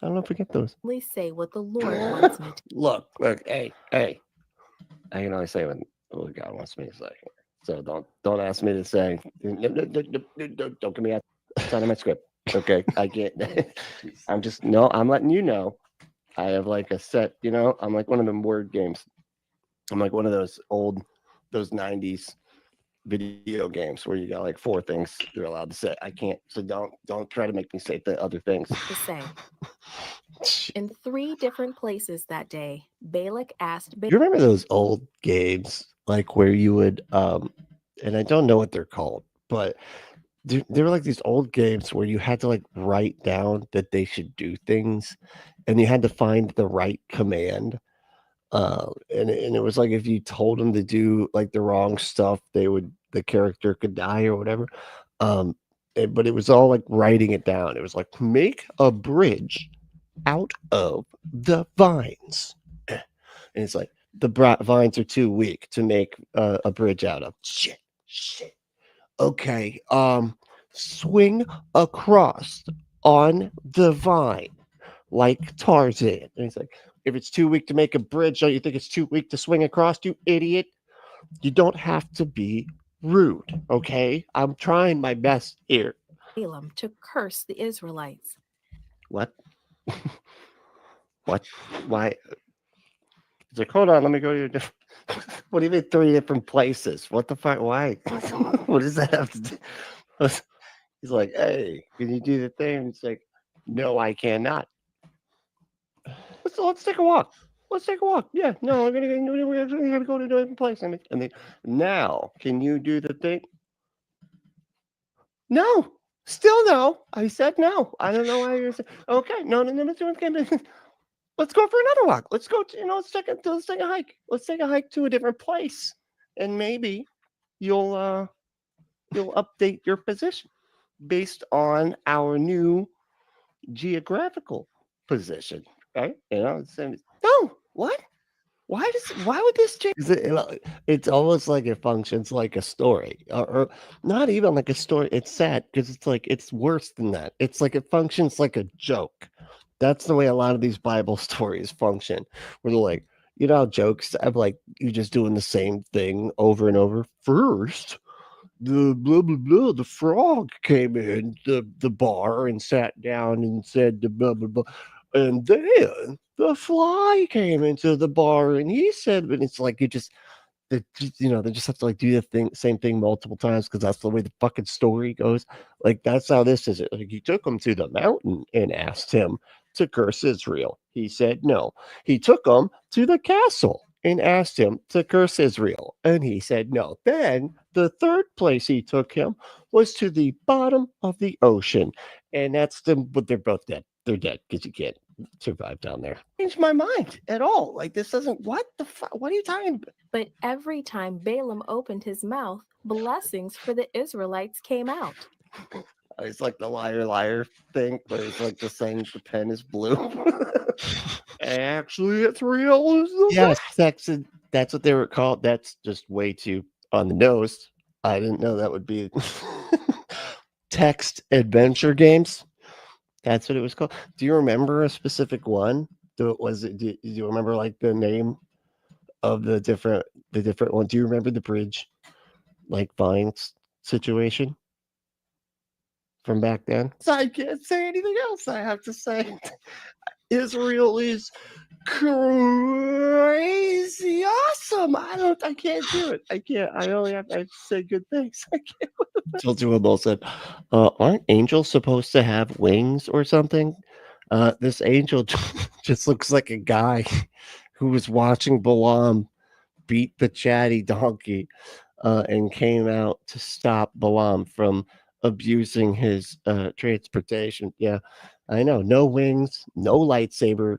I don't know if we get those. only say what the Lord wants me to." Look, hey. I can only say what God wants me to say. So don't ask me to say. No, don't get me out. It's not in my script. Okay, I can't. I'm letting you know. I have a set. I'm like one of them word games. I'm like one of those 90s video games where you got 4 things you're allowed to say. I can't. So don't try to make me say the other things. to say. In 3 different places that day, Balak asked You remember those old games where you would and I don't know what they're called, but they were these old games where you had to write down that they should do things, and you had to find the right command. And it was if you told them to do the wrong stuff, the character could die or whatever. But it was all writing it down. It was make a bridge out of the vines, and it's the vines are too weak to make a bridge out of. Shit. Okay. Swing across on the vine like Tarzan. And he's if it's too weak to make a bridge, don't you think it's too weak to swing across, you idiot? You don't have to be rude, okay? I'm trying my best here. Balaam to curse the Israelites. What? What? Why? He's hold on, let me go to your different. What do you mean 3 different places? What the fuck? Why? What does that have to do? He's hey, can you do the thing? It's no, I cannot. Let's take a walk. Let's take a walk. Yeah, no, we're gonna go to a different place. And then now, can you do the thing? No, still no. I said no. I don't know why you're saying. Okay, no. Let's go for another walk. Let's go. Let's take a hike. Let's take a hike to a different place, and maybe you'll update your position based on our new geographical position, right? No, what? Why would this change? It's almost it functions like a story, or not even like a story. It's sad because it's worse than that. It's it functions like a joke. That's the way a lot of these Bible stories function, where they're how jokes have you just doing the same thing over and over. First, the blah blah blah, the frog came in the bar and sat down and said the blah blah blah, and then the fly came into the bar and he said, but it's they just have to do the same thing multiple times because that's the way the fucking story goes. That's how this is. He took him to the mountain and asked him to curse Israel. He said no. He took him to the castle and asked him to curse Israel, and he said no. Then the third place he took him was to the bottom of the ocean, and that's them. But they're both dead. They're dead because you can't survive down there. Changed my mind at all. Like this doesn't. What the fuck? What are you talking about? But every time Balaam opened his mouth, blessings for the Israelites came out. It's like the liar thing, but it's like the saying the pen is blue. Actually, it's real. Yes, that's what they were called. That's just way too on the nose. I didn't know that would be text adventure games. That's what it was called. Do you remember a specific one? Do you remember like the name of the different one? Do you remember the bridge, like Vines situation from back then? So I can't say anything else. I have to say Israel is crazy awesome. I can't do it. I can't. I only have to say good things. I can't. Tiltuable said, aren't angels supposed to have wings or something? This angel just looks like a guy who was watching Balaam beat the chatty donkey and came out to stop Balaam from abusing his transportation. Yeah, I know. No wings, no lightsaber,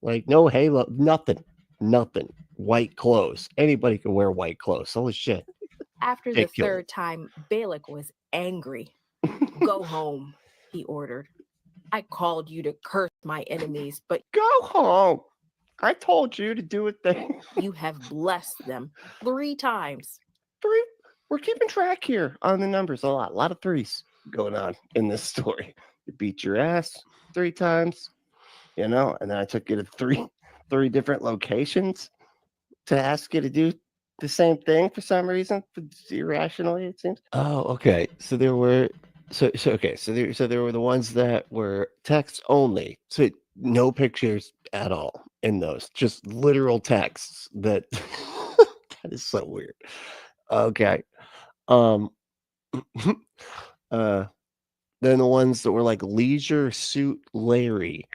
like no halo, nothing. White clothes. Anybody can wear white clothes. Holy shit. After the third time, Balak was angry. Go home, he ordered. I called you to curse my enemies, but go home. I told you to do a thing. You have blessed them 3 times. 3? We're keeping track here on the numbers. A lot of 3s going on in this story. You beat your ass 3 times, and then I took you to three different locations to ask you to do the same thing for some reason, irrationally it seems. Oh, okay. So there were there were the ones that were text only, so no pictures at all in those, just literal texts. That that is so weird. Okay. Then the ones that were like Leisure Suit Larry,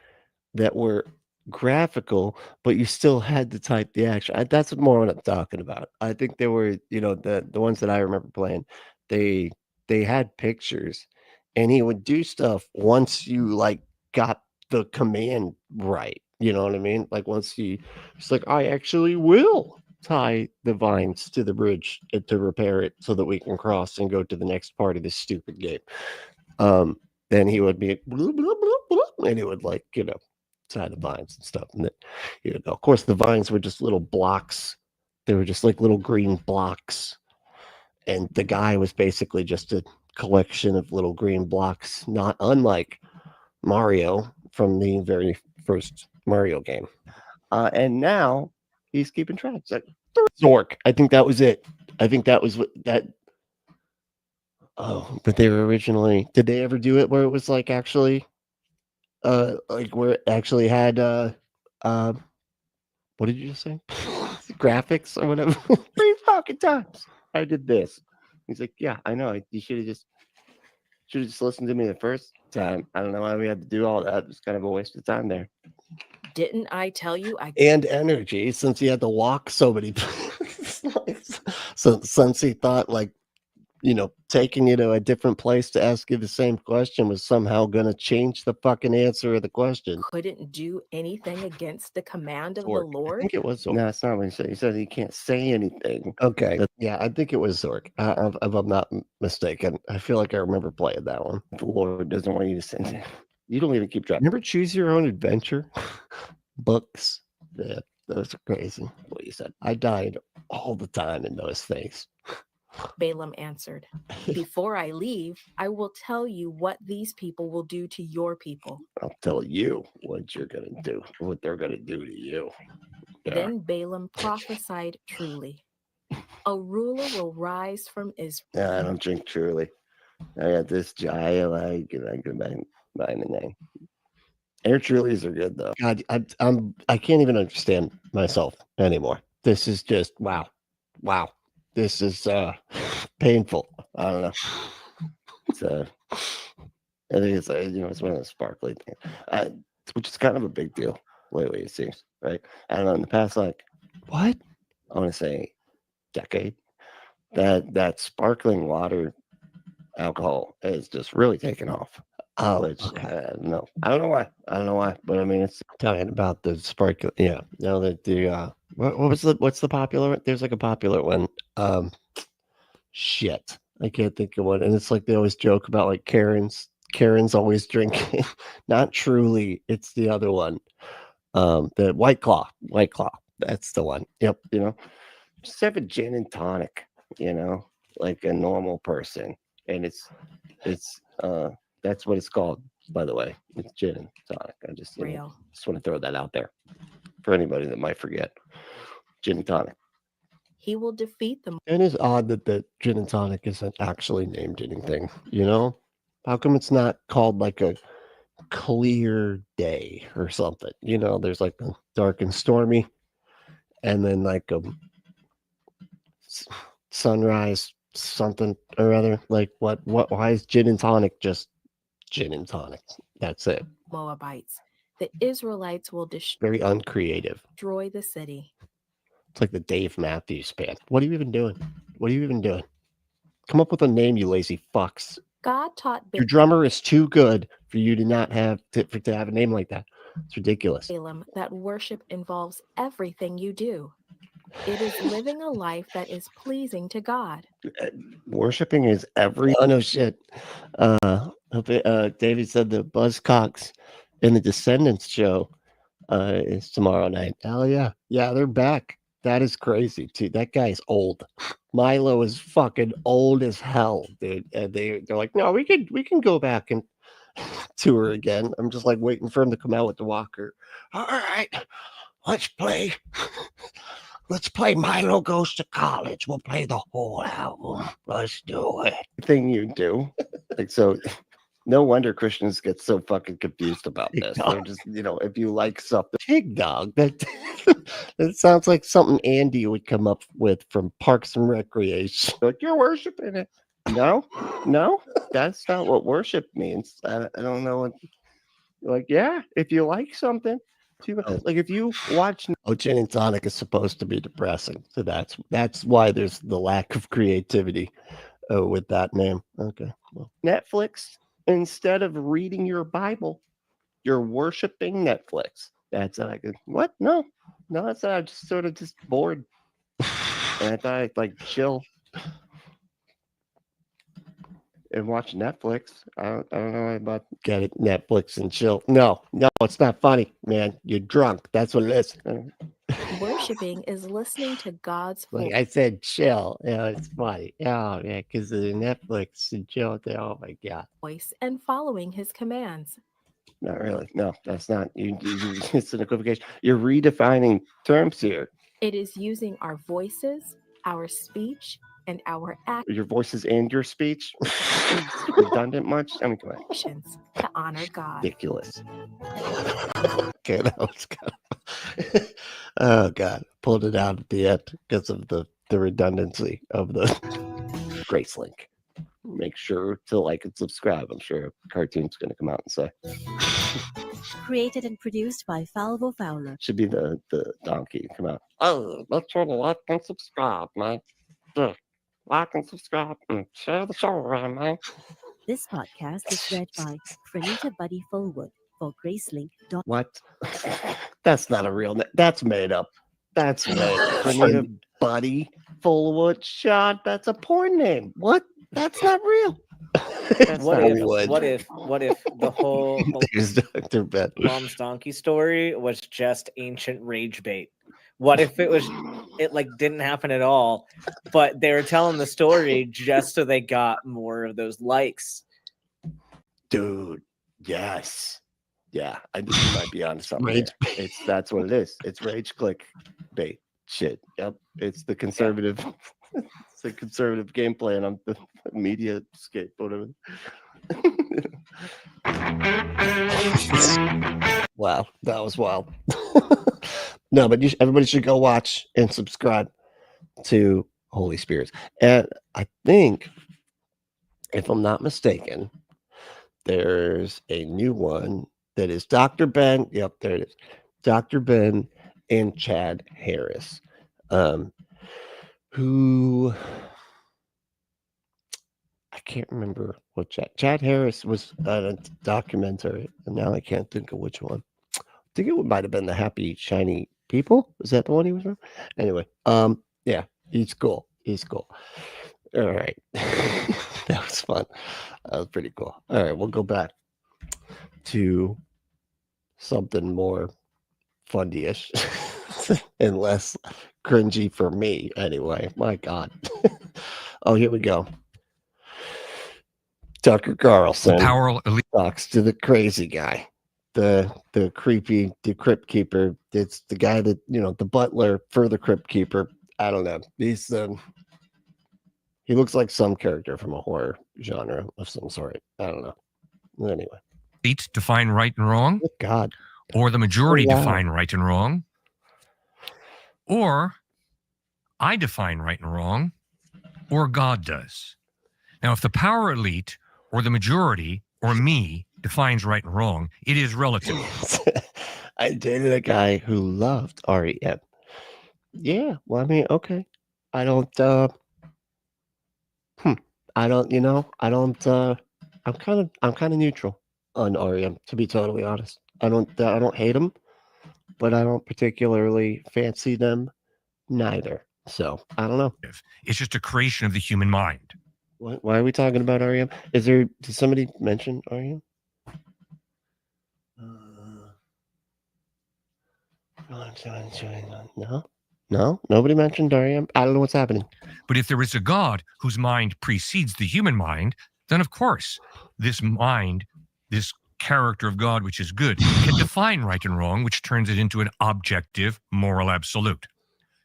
that were graphical, but you still had to type the action. That's more what I'm talking about. I think they were, the ones that I remember playing, they had pictures, and he would do stuff once you like got the command right. You know what I mean? Like once it's like, I actually will tie the vines to the bridge to repair it so that we can cross and go to the next part of this stupid game. Then he would be bloop, bloop, bloop, bloop, and he would like, tie the vines and stuff. And of course, the vines were just little blocks. They were just like little green blocks. And the guy was basically just a collection of little green blocks, not unlike Mario from the very first Mario game. And now he's keeping track. It's like Zork. I think that was it. I think that was what that. Oh, but they were originally. Did they ever do it where it was like actually, like where it actually had what did you just say? Graphics or whatever. 3 fucking times I did this. He's like, yeah, I know. You should have just listened to me the first time. I don't know why we had to do all that. It's kind of a waste of time there. Didn't I tell you? And energy, since he had to walk so many times. So since he thought like, taking you to a different place to ask you the same question was somehow going to change the fucking answer of the question. Couldn't do anything against the command of Zork. the Lord? I think it was Zork. No, it's not what he said. He said he can't say anything. Okay. Yeah, I think it was Zork. If I'm not mistaken. I feel like I remember playing that one. The Lord doesn't want you to say anything. You don't even keep track. Remember Choose Your Own Adventure books? Yeah, those are crazy. What you said. I died all the time in those things. Balaam answered, before I leave, I will tell you what these people will do to your people. I'll tell you what you're going to do, what they're going to do to you. Yeah. Then Balaam prophesied truly. A ruler will rise from Israel. Yeah, I don't drink truly. I got this I like it. I go buy the name. Air Trulies are good though. God, I can't even understand myself anymore. This is just wow. This is painful. I don't know. It's I think it's it's one of the sparkly things, which is kind of a big deal lately. It seems, right? I don't know. In the past like what? I want to say decade. That sparkling water alcohol is just really taken off. Oh, Which no, I don't know why, but I mean, it's talking about the sparkling. Yeah, no, that the what's the popular? There's like a popular one. Shit, I can't think of one. And it's like they always joke about like Karen's always drinking. Not Truly, it's the other one. The White Claw. That's the one. Yep, just have a gin and tonic, like a normal person. And it's that's what it's called, by the way. It's gin and tonic. I just just want to throw that out there for anybody that might forget. Gin and tonic. He will defeat them. It is odd that the gin and tonic isn't actually named anything, How come it's not called like a clear day or something? There's like a dark and stormy, and then like a sunrise something or other. Like what why is gin and tonic just gin and tonic? That's it. Moabites. The Israelites will Very uncreative. destroy the city. It's like the Dave Matthews Band. What are you even doing? Come up with a name, you lazy fucks. God taught Your drummer is too good for you to not have to have a name like that. It's ridiculous. Balaam that worship involves everything you do. It is living a life that is pleasing to God. Worshiping is every. Oh no shit. David said the Buzzcocks in the Descendants show is tomorrow night. Hell yeah, they're back. That is crazy too. That guy's old. Milo is fucking old as hell, dude. And they're like, no, we can go back and tour again. I'm just like waiting for him to come out with the walker. All right, let's play. Let's play Milo Goes to College. We'll play the whole album. Let's do it. Thing you do. Like, so no wonder Christians get so fucking confused about this. They're just, if you like something. Pig dog. That sounds like something Andy would come up with from Parks and Recreation. Like, you're worshiping it. No, that's not what worship means. I don't know what. Like, yeah, if you like something. Like if you watch gin and tonic is supposed to be depressing, so that's why there's the lack of creativity with that name. Okay, well, Netflix, instead of reading your Bible, you're worshiping Netflix. That's like what? No, that's not. I'm just sort of just bored, and I thought I'd like chill and watch Netflix. I don't know about get it Netflix and chill. No, it's not funny, man. You're drunk. That's what it is. Worshiping is listening to God's voice. Like I said, chill. It's funny. Oh yeah, because the Netflix and chill. Oh my god. Voice and following His commands. Not really. No, that's not. It's an equivocation. You're redefining terms here. It is using our voices, our speech, and our your voices and your speech. Redundant much? I mean, come on. actions to honor God. Ridiculous. Okay, that was good. Oh god, pulled it out at the end because of the redundancy of the Grace link. Make sure to like and subscribe. I'm sure a cartoon's going to come out and say. Created and produced by Falvo Fowler. Should be the donkey come out. Oh, let's try to like and subscribe, man. Yeah. Like and subscribe and share the show around, man. This podcast is read by Franita Buddy Fullwood for Gracelink. What? That's not a real name. That's made up. That's made up. Franita Buddy Fullwood. Shot. That's a porn name. What? That's not real. That's What not if, real. what if the whole There's Dr. Ben. Mom's Donkey story was just ancient rage bait? What if it like didn't happen at all, but they were telling the story just so they got more of those likes? Dude, yes. Yeah, I think you might be onto something. That's what it is. It's rage click bait shit. Yep. It's the conservative it's a conservative game plan on the media scape, whatever. Wow, that was wild. No, but everybody should go watch and subscribe to Holy Spirits. And I think, if I'm not mistaken, there's a new one that is Dr. Ben. Yep, there it is. Dr. Ben and Chad Harris, who I can't remember what Chad Harris was on a documentary, and now I can't think of which one. I think it might have been the Happy Shiny People. Is that the one he was from? Anyway, yeah, he's cool. He's cool. All right. That was fun. That was pretty cool. All right, we'll go back to something more Fundie-ish and less cringy for me anyway. My God. Oh, here we go. Tucker Carlson talks to the crazy guy, the creepy, the crypt keeper. It's the guy that, the butler for the crypt keeper. I don't know. He looks like some character from a horror genre of some sort. I don't know. Anyway. Elite define right and wrong. Good God. Or the majority define right and wrong. Or I define right and wrong. Or God does. Now, if the power elite or the majority or me defines right and wrong, it is relative. I dated a guy who loved REM. Yeah, well, I mean, okay. I don't, I'm kind of neutral on REM, to be totally honest. I don't hate them, but I don't particularly fancy them neither. So I don't know. It's just a creation of the human mind. Why are we talking about REM? Did somebody mention REM? No, nobody mentioned REM. I don't know what's happening. But if there is a God whose mind precedes the human mind, then of course, this mind, this character of God, which is good, can define right and wrong, which turns it into an objective moral absolute.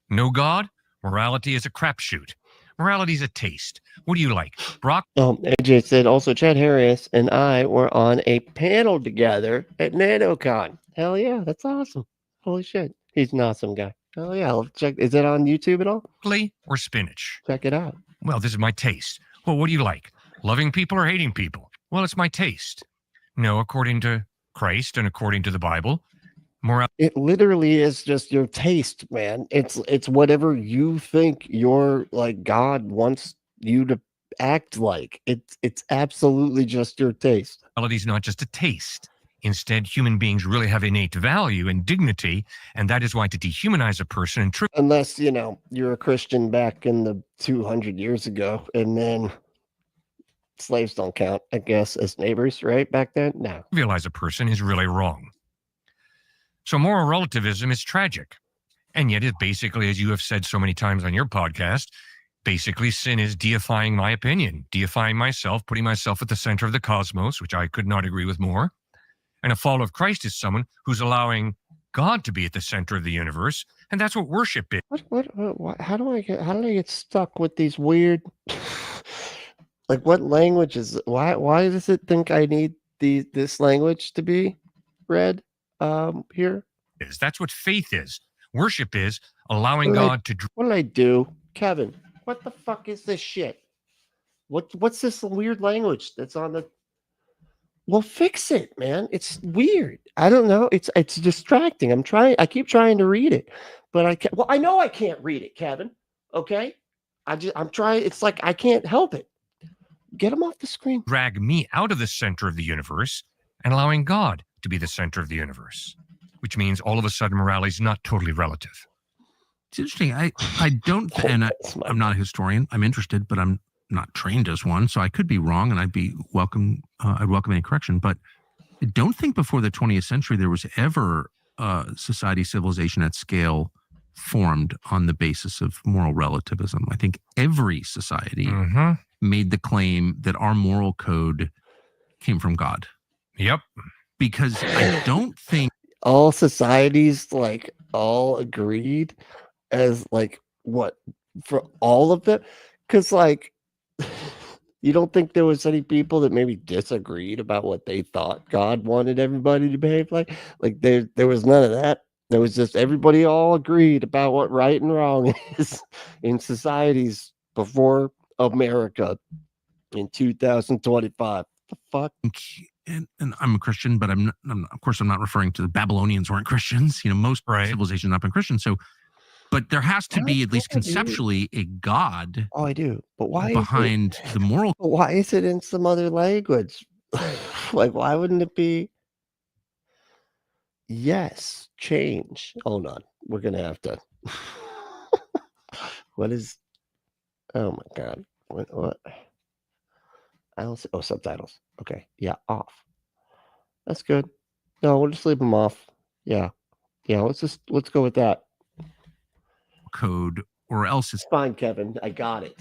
No God, morality is a crapshoot. Morality is a taste. What do you like? AJ said also Chad Harris and I were on a panel together at NanoCon. Hell yeah, that's awesome. Holy shit. He's an awesome guy. Oh yeah, I'll check. Is it on YouTube at all? Or spinach? Check it out. Well, this is my taste. Well, what do you like? Loving people or hating people? Well, it's my taste. No, according to Christ and according to the Bible, it literally is just your taste, man. It's whatever you think your God wants you to act like. It's absolutely just your taste. Morality is not just a taste. Instead, human beings really have innate value and dignity, and that is why to dehumanize a person and unless you're a Christian back in the 200 years ago, and then slaves don't count, I guess, as neighbors, right? Back then, no. Realize a person is really wrong. So moral relativism is tragic. And yet it basically, as you have said so many times on your podcast, basically sin is deifying my opinion, deifying myself, putting myself at the center of the cosmos, which I could not agree with more. And a follower of Christ is someone who's allowing God to be at the center of the universe. And that's what worship is. What how do I get stuck with these weird, what language is, why does it think I need this language to be read? Here that's what faith is. Worship is allowing God to. What did I do, Kevin? What the fuck is this shit? What's this weird language that's on the? Well, fix it, man. It's weird. I don't know. It's distracting. I keep trying to read it, but I can't. Well, I know I can't read it, Kevin. Okay, I'm trying. It's like I can't help it. Get him off the screen. Drag me out of the center of the universe and allowing God to be the center of the universe, which means all of a sudden morality is not totally relative. It's interesting. I don't, and I'm not a historian. I'm interested, but I'm not trained as one, so I could be wrong, and I'd welcome any correction. But I don't think before the 20th century there was ever society, civilization at scale formed on the basis of moral relativism. I think every society made the claim that our moral code came from God. Yep. Because I don't think all societies all agreed as what for all of them, because you don't think there was any people that maybe disagreed about what they thought God wanted everybody to behave like there was none of that. There was just everybody all agreed about what right and wrong is in societies before America in 2025. The fuck? and I'm a Christian, but of course, I'm not referring to the Babylonians weren't Christians. Most civilizations have not been Christian. So, but there has to be, at least conceptually, a God. Oh, I do. But why behind the moral? Why is it in some other language? Like, why wouldn't it be? Yes, change. Hold on. We're going to have to. What is. Oh my God. What? I don't see. Oh, subtitles. Okay. Yeah, off. That's good. No, we'll just leave them off. Yeah. Yeah, let's go with that. Code, or else it's fine, Kevin. I got it.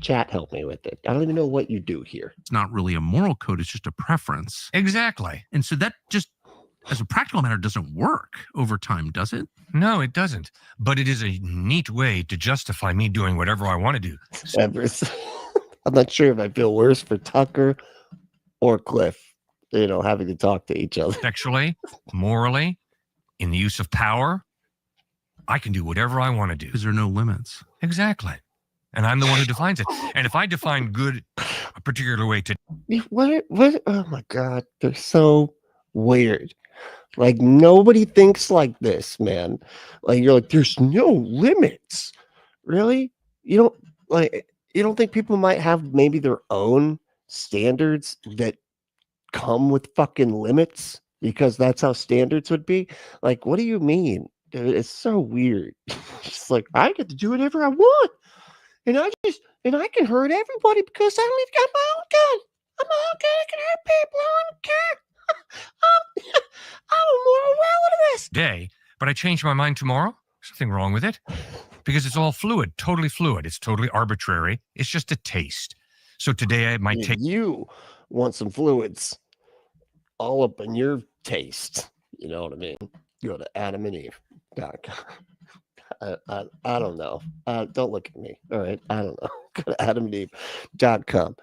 Chat help me with it. I don't even know what you do here. It's not really a moral code. It's just a preference. Exactly. And so that just, as a practical matter, doesn't work over time, does it? No, it doesn't. But it is a neat way to justify me doing whatever I want to do. I'm not sure if I feel worse for Tucker or Cliff, having to talk to each other. Sexually, morally, in the use of power, I can do whatever I want to do. Because there are no limits. Exactly. And I'm the one who defines it. And if I define good a particular way to... What? Oh my God. They're so weird. Like, nobody thinks like this, man. Like, you're like, there's no limits. Really? You don't think people might have maybe their own standards that come with fucking limits? Because that's how standards would be? Like, what do you mean? It's so weird. It's like, I get to do whatever I want. And I can hurt everybody because I don't even got my own gun. I'm my own gun. I can hurt people. I don't care. I'm a moral relativist. Day, but I change my mind tomorrow? There's nothing wrong with it. Because it's all fluid, totally fluid. It's totally arbitrary. It's just a taste. So today I might take... You want some fluids all up in your taste. You know what I mean? Go to AdamandEve.com. I don't know. Don't look at me. All right. I don't know. Go to AdamandEve.com.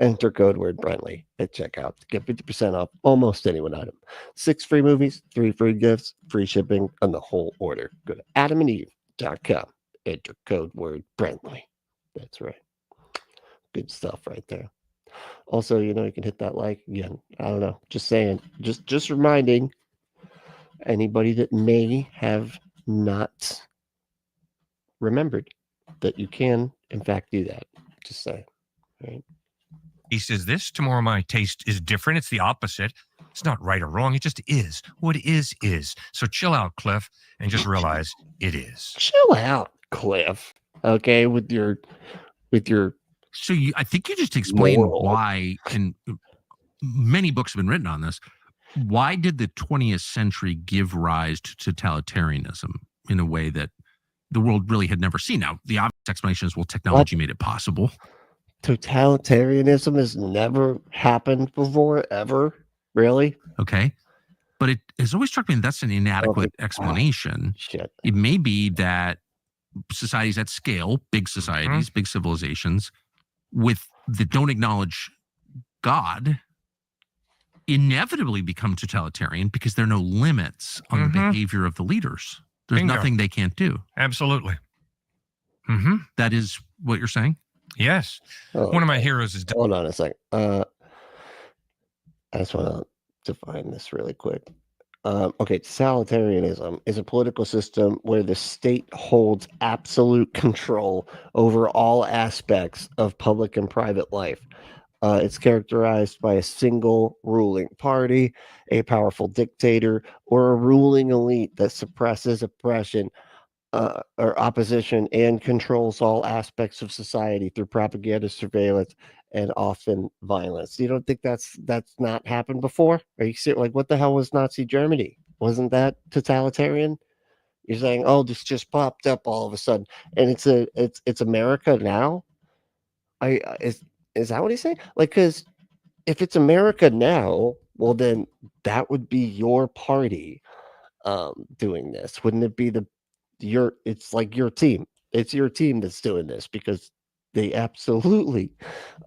Enter code word Brentley at checkout to get 50% off almost any one item. 6 free movies, 3 free gifts, free shipping on the whole order. Go to AdamandEve.com. Enter code word Brentley. That's right. Good stuff right there. Also, you can hit that like again. I don't know. Just saying. Just reminding anybody that may have not remembered that you can, in fact, do that. Just saying. Right? He says this, tomorrow my taste is different. It's the opposite. It's not right or wrong. It just is. What is. So chill out, Cliff, and just realize it is. Chill out, Cliff. Okay, with your So I think you just explained why, and many books have been written on this. Why did the 20th century give rise to totalitarianism in a way that the world really had never seen? Now, the obvious explanation is, well, technology made it possible. Totalitarianism has never happened before, ever. Really? Okay. But it has always struck me that's an inadequate explanation. Shit. It may be that societies at scale, big societies, big civilizations, that don't acknowledge God, inevitably become totalitarian because there are no limits on the behavior of the leaders. There's nothing they can't do. Absolutely. That is what you're saying? Yes. One of my heroes is... Hold on a second. I just want to define this really quick. Okay, totalitarianism is a political system where the state holds absolute control over all aspects of public and private life. It's characterized by a single ruling party, a powerful dictator, or a ruling elite that suppresses oppression or opposition and controls all aspects of society through propaganda, surveillance, and often violence. You don't think that's not happened before? Are you serious? Like, what the hell was Nazi Germany? Wasn't that totalitarian? You're saying, oh, this just popped up all of a sudden, and it's America now? Is that what he's saying? Like, because if it's America now, well, then that would be your party doing this. Wouldn't it be it's like your team. It's your team that's doing this, because they absolutely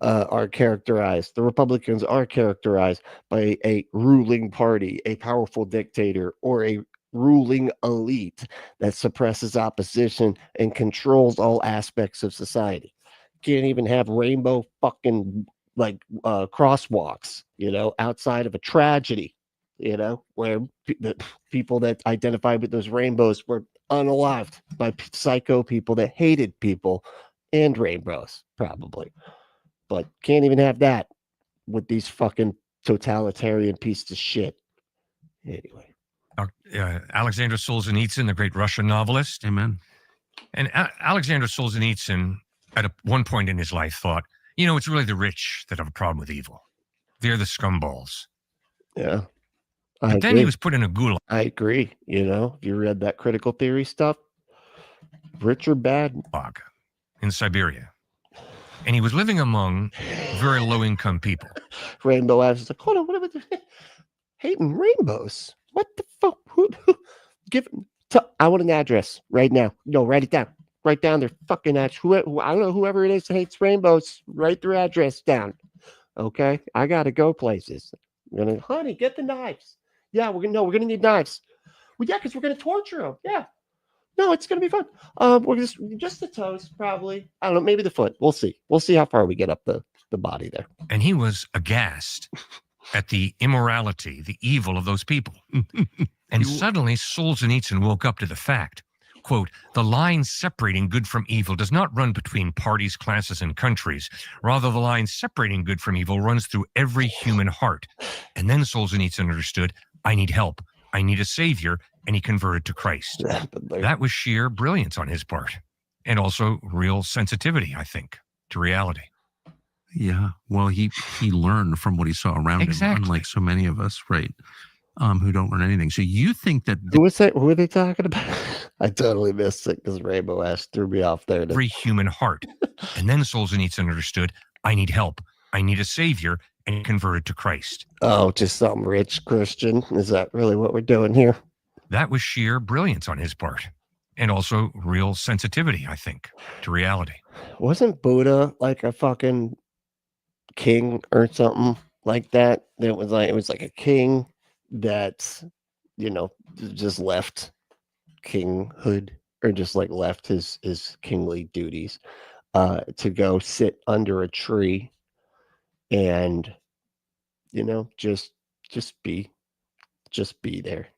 are characterized. The Republicans are characterized by a ruling party, a powerful dictator, or a ruling elite that suppresses opposition and controls all aspects of society. Can't even have rainbow fucking crosswalks, outside of a tragedy, where the people that identified with those rainbows were unalived by psycho people that hated people and rainbows, probably. But can't even have that with these fucking totalitarian pieces of shit. Anyway. Alexander Solzhenitsyn, the great Russian novelist. Amen. And Alexander Solzhenitsyn, at one point in his life, thought, it's really the rich that have a problem with evil. They're the scumballs. Yeah. But then he was put in a gulag. I agree. If you read that critical theory stuff, rich or bad. In Siberia. And he was living among very low-income people. Rainbow Ash is like, hold on, what am I doing? Hating rainbows? What the fuck? I want an address right now. No, write it down. Write down their fucking address. I don't know, whoever it is that hates rainbows, write their address down. Okay? I got to go places. Honey, get the knives. Yeah, we're going to need knives. Well, yeah, because we're going to torture them. Yeah. No, it's going to be fun. We're just the toes, probably. I don't know, maybe the foot. We'll see. We'll see how far we get up the body there. And he was aghast at the immorality, the evil of those people. And suddenly Solzhenitsyn woke up to the fact, quote, the line separating good from evil does not run between parties, classes, and countries. Rather, the line separating good from evil runs through every human heart. And then Solzhenitsyn understood, I need help. I need a savior. And he converted to Christ. That was sheer brilliance on his part. And also real sensitivity, I think, to reality. Yeah. Well, he learned from what he saw around him, unlike so many of us, right? Who don't learn anything. So you think that... Who are they talking about? I totally missed it because Rainbow Ash threw me off there. Every human heart. And then Solzhenitsyn understood, I need help. I need a savior. And he converted to Christ. Oh, just some rich Christian? Is that really what we're doing here? That was sheer brilliance on his part. And also real sensitivity, I think, to reality. Wasn't Buddha like a fucking king or something like that? It was like a king that, just left kinghood or just like left his kingly duties to go sit under a tree and, just be there,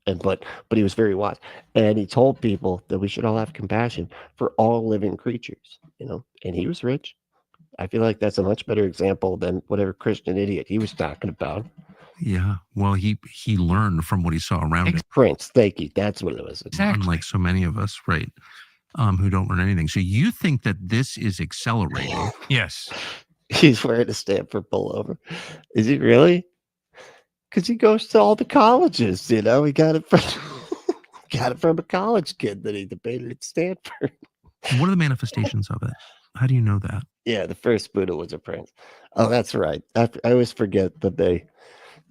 And but he was very wise, and he told people that we should all have compassion for all living creatures, and he was rich. I feel like that's a much better example than whatever Christian idiot he was talking about. Yeah, well, he learned from what he saw around him. Prince, thank you. That's what it was. Exactly. Unlike so many of us, right? Who don't learn anything. So you think that this is accelerating? Yes. He's wearing a Stanford pullover. Is he really? Because he goes to all the colleges, he got it from a college kid that he debated at Stanford. What are the manifestations of it? How do you know that? Yeah, the first Buddha was a prince. Oh, that's right. I always forget that they,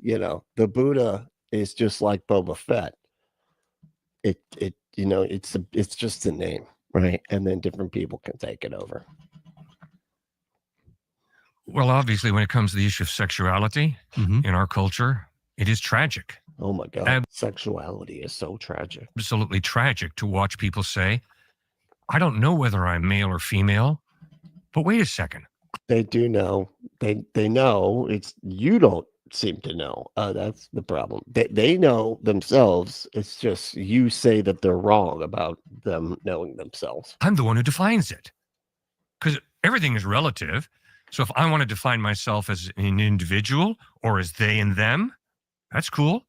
the Buddha is just like Boba Fett. It's just a name, right? And then different people can take it over. Well, obviously, when it comes to the issue of sexuality in our culture, it is tragic. Oh my God. Sexuality is so tragic. Absolutely tragic to watch people say, I don't know whether I'm male or female, but wait a second. They do know. They know. It's you don't seem to know. That's the problem. They know themselves. It's just you say that they're wrong about them knowing themselves. I'm the one who defines it. Because everything is relative. So if I want to define myself as an individual or as they and them, that's cool.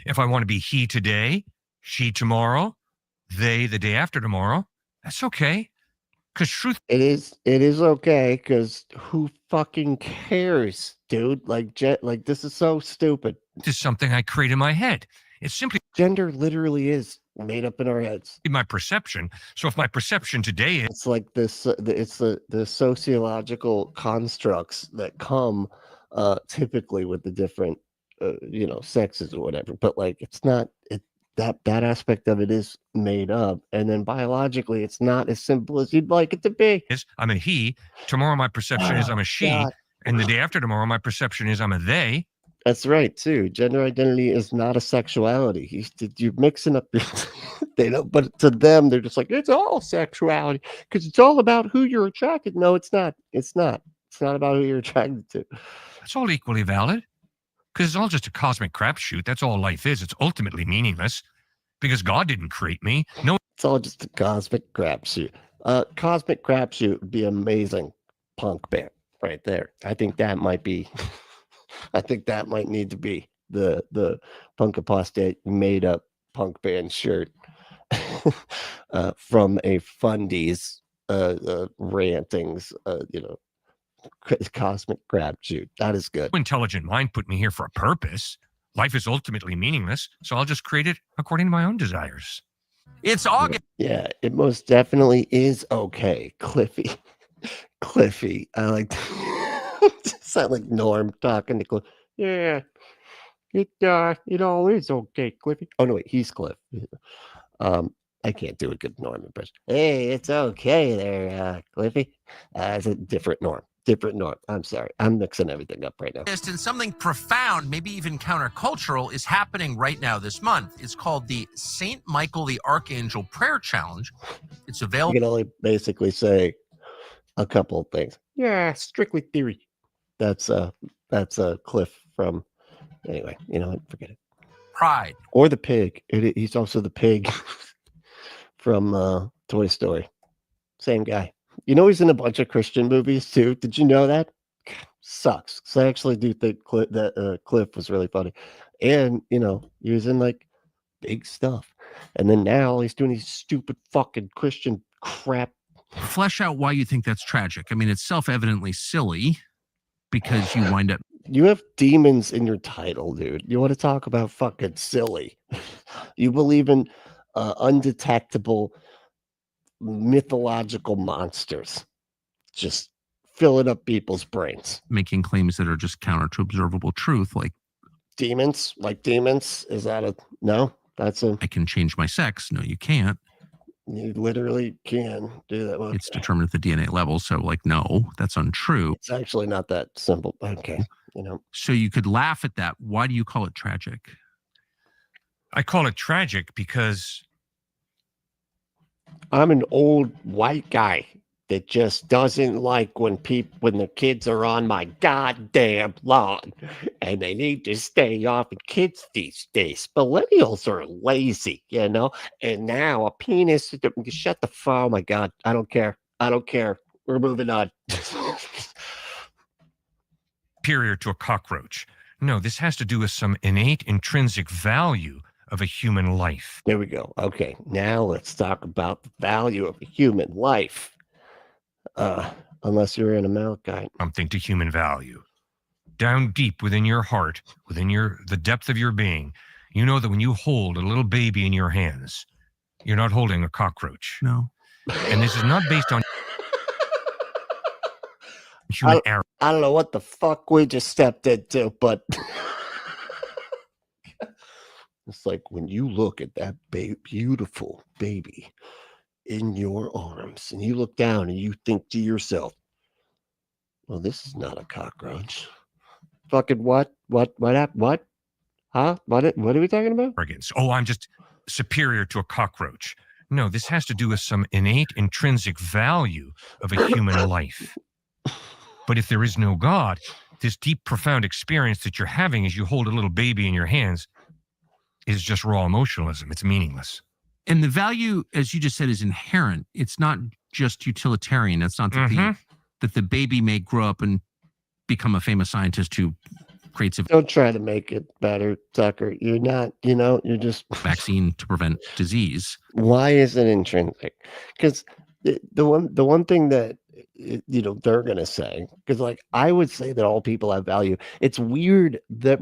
If I want to be he today, she tomorrow, they the day after tomorrow, that's okay. Because truth, it is okay. Because who fucking cares, dude? Like this is so stupid. This is something I create in my head. It's simply gender. Literally is made up in our heads. My perception. So if my perception today is, it's like this. It's the sociological constructs that come typically with the different sexes or whatever. But like it's not that aspect of it is made up, and then biologically it's not as simple as you'd like it to be. I'm a he. Tomorrow my perception is I'm a she, God. And the day after tomorrow my perception is I'm a they. That's right too. Gender identity is not a sexuality. You're mixing up. They don't, but to them they're just like it's all sexuality because it's all about who you're attracted. No, it's not. It's not. It's not about who you're attracted to. That's all equally valid. Because it's all just a cosmic crapshoot. That's all life is. It's ultimately meaningless because God didn't create me. No, It's all just a cosmic crapshoot. Cosmic crapshoot would be amazing punk band right there. I think that might be. I think that might need to be the Punk Apostate made up punk band shirt from a Fundie's rantings. Cosmic crapshoot. That is good. intelligent mind put me here for a purpose. Life is ultimately meaningless, so I'll just create it according to my own desires. It's August. Yeah, it most definitely is okay. Cliffy. Cliffy. I like sound like Norm talking to Cliff. Yeah. It all is okay, Cliffy. Oh no, wait, he's Cliff. I can't do a good Norm impression. Hey, it's okay there, Cliffy. It's a different Norm. Different Norm. I'm sorry. I'm mixing everything up right now. And something profound, maybe even countercultural, is happening right now this month. It's called the St. Michael the Archangel Prayer Challenge. It's You available. can only basically say a couple of things. Yeah, strictly theory. That's a Cliff from. Anyway, you know what? Forget it. Pride. Or the pig. He's also the pig from Toy Story. Same guy. You know he's in a bunch of Christian movies too. Did you know that? Sucks. So I actually do think Cliff was really funny, and you know he was in like big stuff, and then now he's doing these stupid fucking Christian crap. Flesh out why you think that's tragic. I mean, it's self-evidently silly because you wind up. You have demons in your title, dude. You want to talk about fucking silly? You believe in undetectable mythological monsters just filling up people's brains. Making claims that are just counter to observable truth, like Demons? Like demons? Is that a no? That's a I can change my sex. No, you can't. you literally can do that. Well, It's determined at the DNA level. So, like, no, that's untrue. it's actually not that simple. Okay. You know, So you could laugh at that. Why do you call it tragic? I call it tragic because I'm an old white guy that just doesn't like when the kids are on my goddamn lawn, and they need to stay off of kids these days. Millennials are lazy, you know. And now a penis. Shut the fuck. Oh my god, I don't care. I don't care. We're moving on. superior to a cockroach. No, this has to do with some innate intrinsic value of a human life. There we go. Okay, now let's talk about the value of a human life. Unless you're an Amalekite. Something to human value. Down deep within your heart, within the depth of your being, you know that when you hold a little baby in your hands, you're not holding a cockroach. No. And this is not based on human error. I don't know what the fuck we just stepped into, but it's like when you look at that beautiful baby in your arms and you look down and you think to yourself, well, this is not a cockroach. Fucking what? What happened? What? Huh? What are we talking about? Arrogance. Oh, I'm just superior to a cockroach. No, this has to do with some innate intrinsic value of a human life. But if there is no God, this deep, profound experience that you're having as you hold a little baby in your hands is just raw emotionalism. It's meaningless. And the value, as you just said, is inherent. It's not just utilitarian. It's not that, that the baby may grow up and become a famous scientist who creates a Don't try to make it better, Tucker. You're not, you're just vaccine to prevent disease. Why is it intrinsic? Because the one thing that they're gonna say, because like I would say that all people have value. It's weird that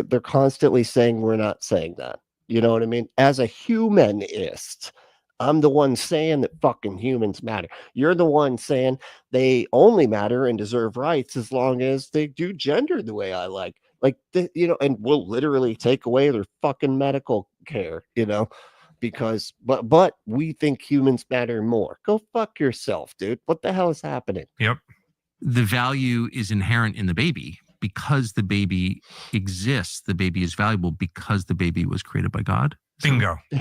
they're constantly saying we're not saying that. You know what I mean? As a humanist, I'm the one saying that fucking humans matter. You're the one saying they only matter and deserve rights as long as they do gender the way I like. And we'll literally take away their fucking medical care, because but we think humans matter more. Go fuck yourself, dude. What the hell is happening? Yep. The value is inherent in the baby. Because the baby exists, the baby is valuable because the baby was created by God. Bingo. You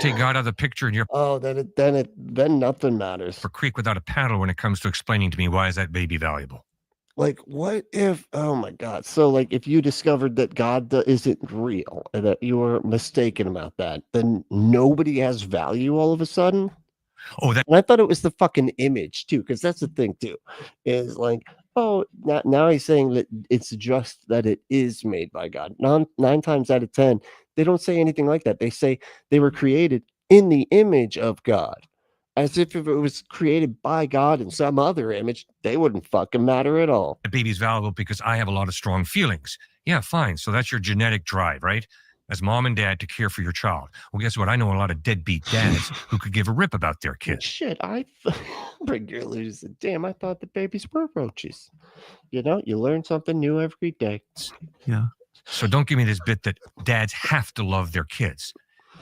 take God out of the picture and you're then nothing matters. a creek without a paddle when it comes to explaining to me why is that baby valuable. like, what if, oh my God. So, like, if you discovered that God isn't real and that you were mistaken about that, then nobody has value all of a sudden? Oh, that And I thought it was the fucking image too, because that's the thing too, is like, oh, now he's saying that it's just that it is made by God. Nine times out of 10, they don't say anything like that. They say they were created in the image of God. As if it was created by God in some other image, they wouldn't fucking matter at all. baby's valuable because I have a lot of strong feelings. Yeah, fine. So that's your genetic drive, right? As mom and dad to care for your child. Well, guess what? I know a lot of deadbeat dads who could give a rip about their kids. Shit, bring your illusion. Damn, I thought the babies were roaches. You know, you learn something new every day. Yeah. So don't give me this bit that dads have to love their kids.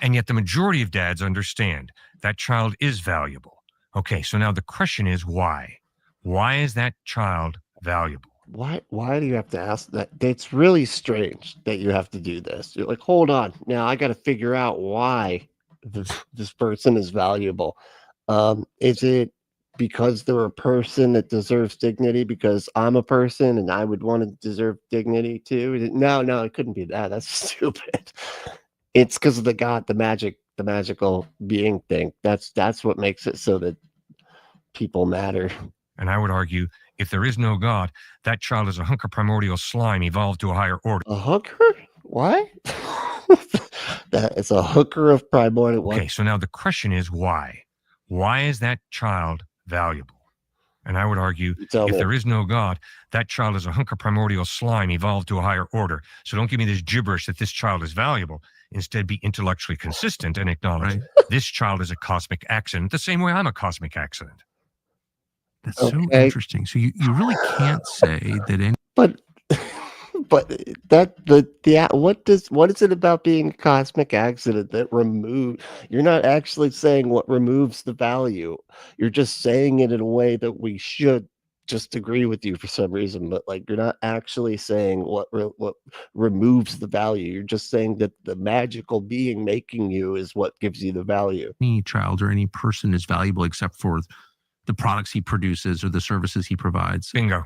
And yet the majority of dads understand that child is valuable. Okay, so now the question is why? Why is that child valuable? Why do you have to ask that? It's really strange that you have to do this. You're like, hold on. Now I got to figure out why this person is valuable. Is it because they're a person that deserves dignity because I'm a person and I would want to deserve dignity too? No, it couldn't be that. That's stupid. It's because of the magical being thing. That's what makes it so that people matter. And I would argue, if there is no God, that child is a hunk of primordial slime evolved to a higher order. A hooker? What? That is a hooker of primordial. Okay, so now the question is why? Why is that child valuable? And I would argue, if there is no God, that child is a hunk of primordial slime evolved to a higher order. So don't give me this gibberish that this child is valuable. Instead, be intellectually consistent and acknowledge this child is a cosmic accident, the same way I'm a cosmic accident. That's so interesting. So you really can't say that any. But what is it about being a cosmic accident that you're not actually saying what removes the value. You're just saying it in a way that we should just agree with you for some reason, but like you're not actually saying what removes the value. You're just saying that the magical being making you is what gives you the value. Any child or any person is valuable except for the products he produces or the services he provides. Bingo.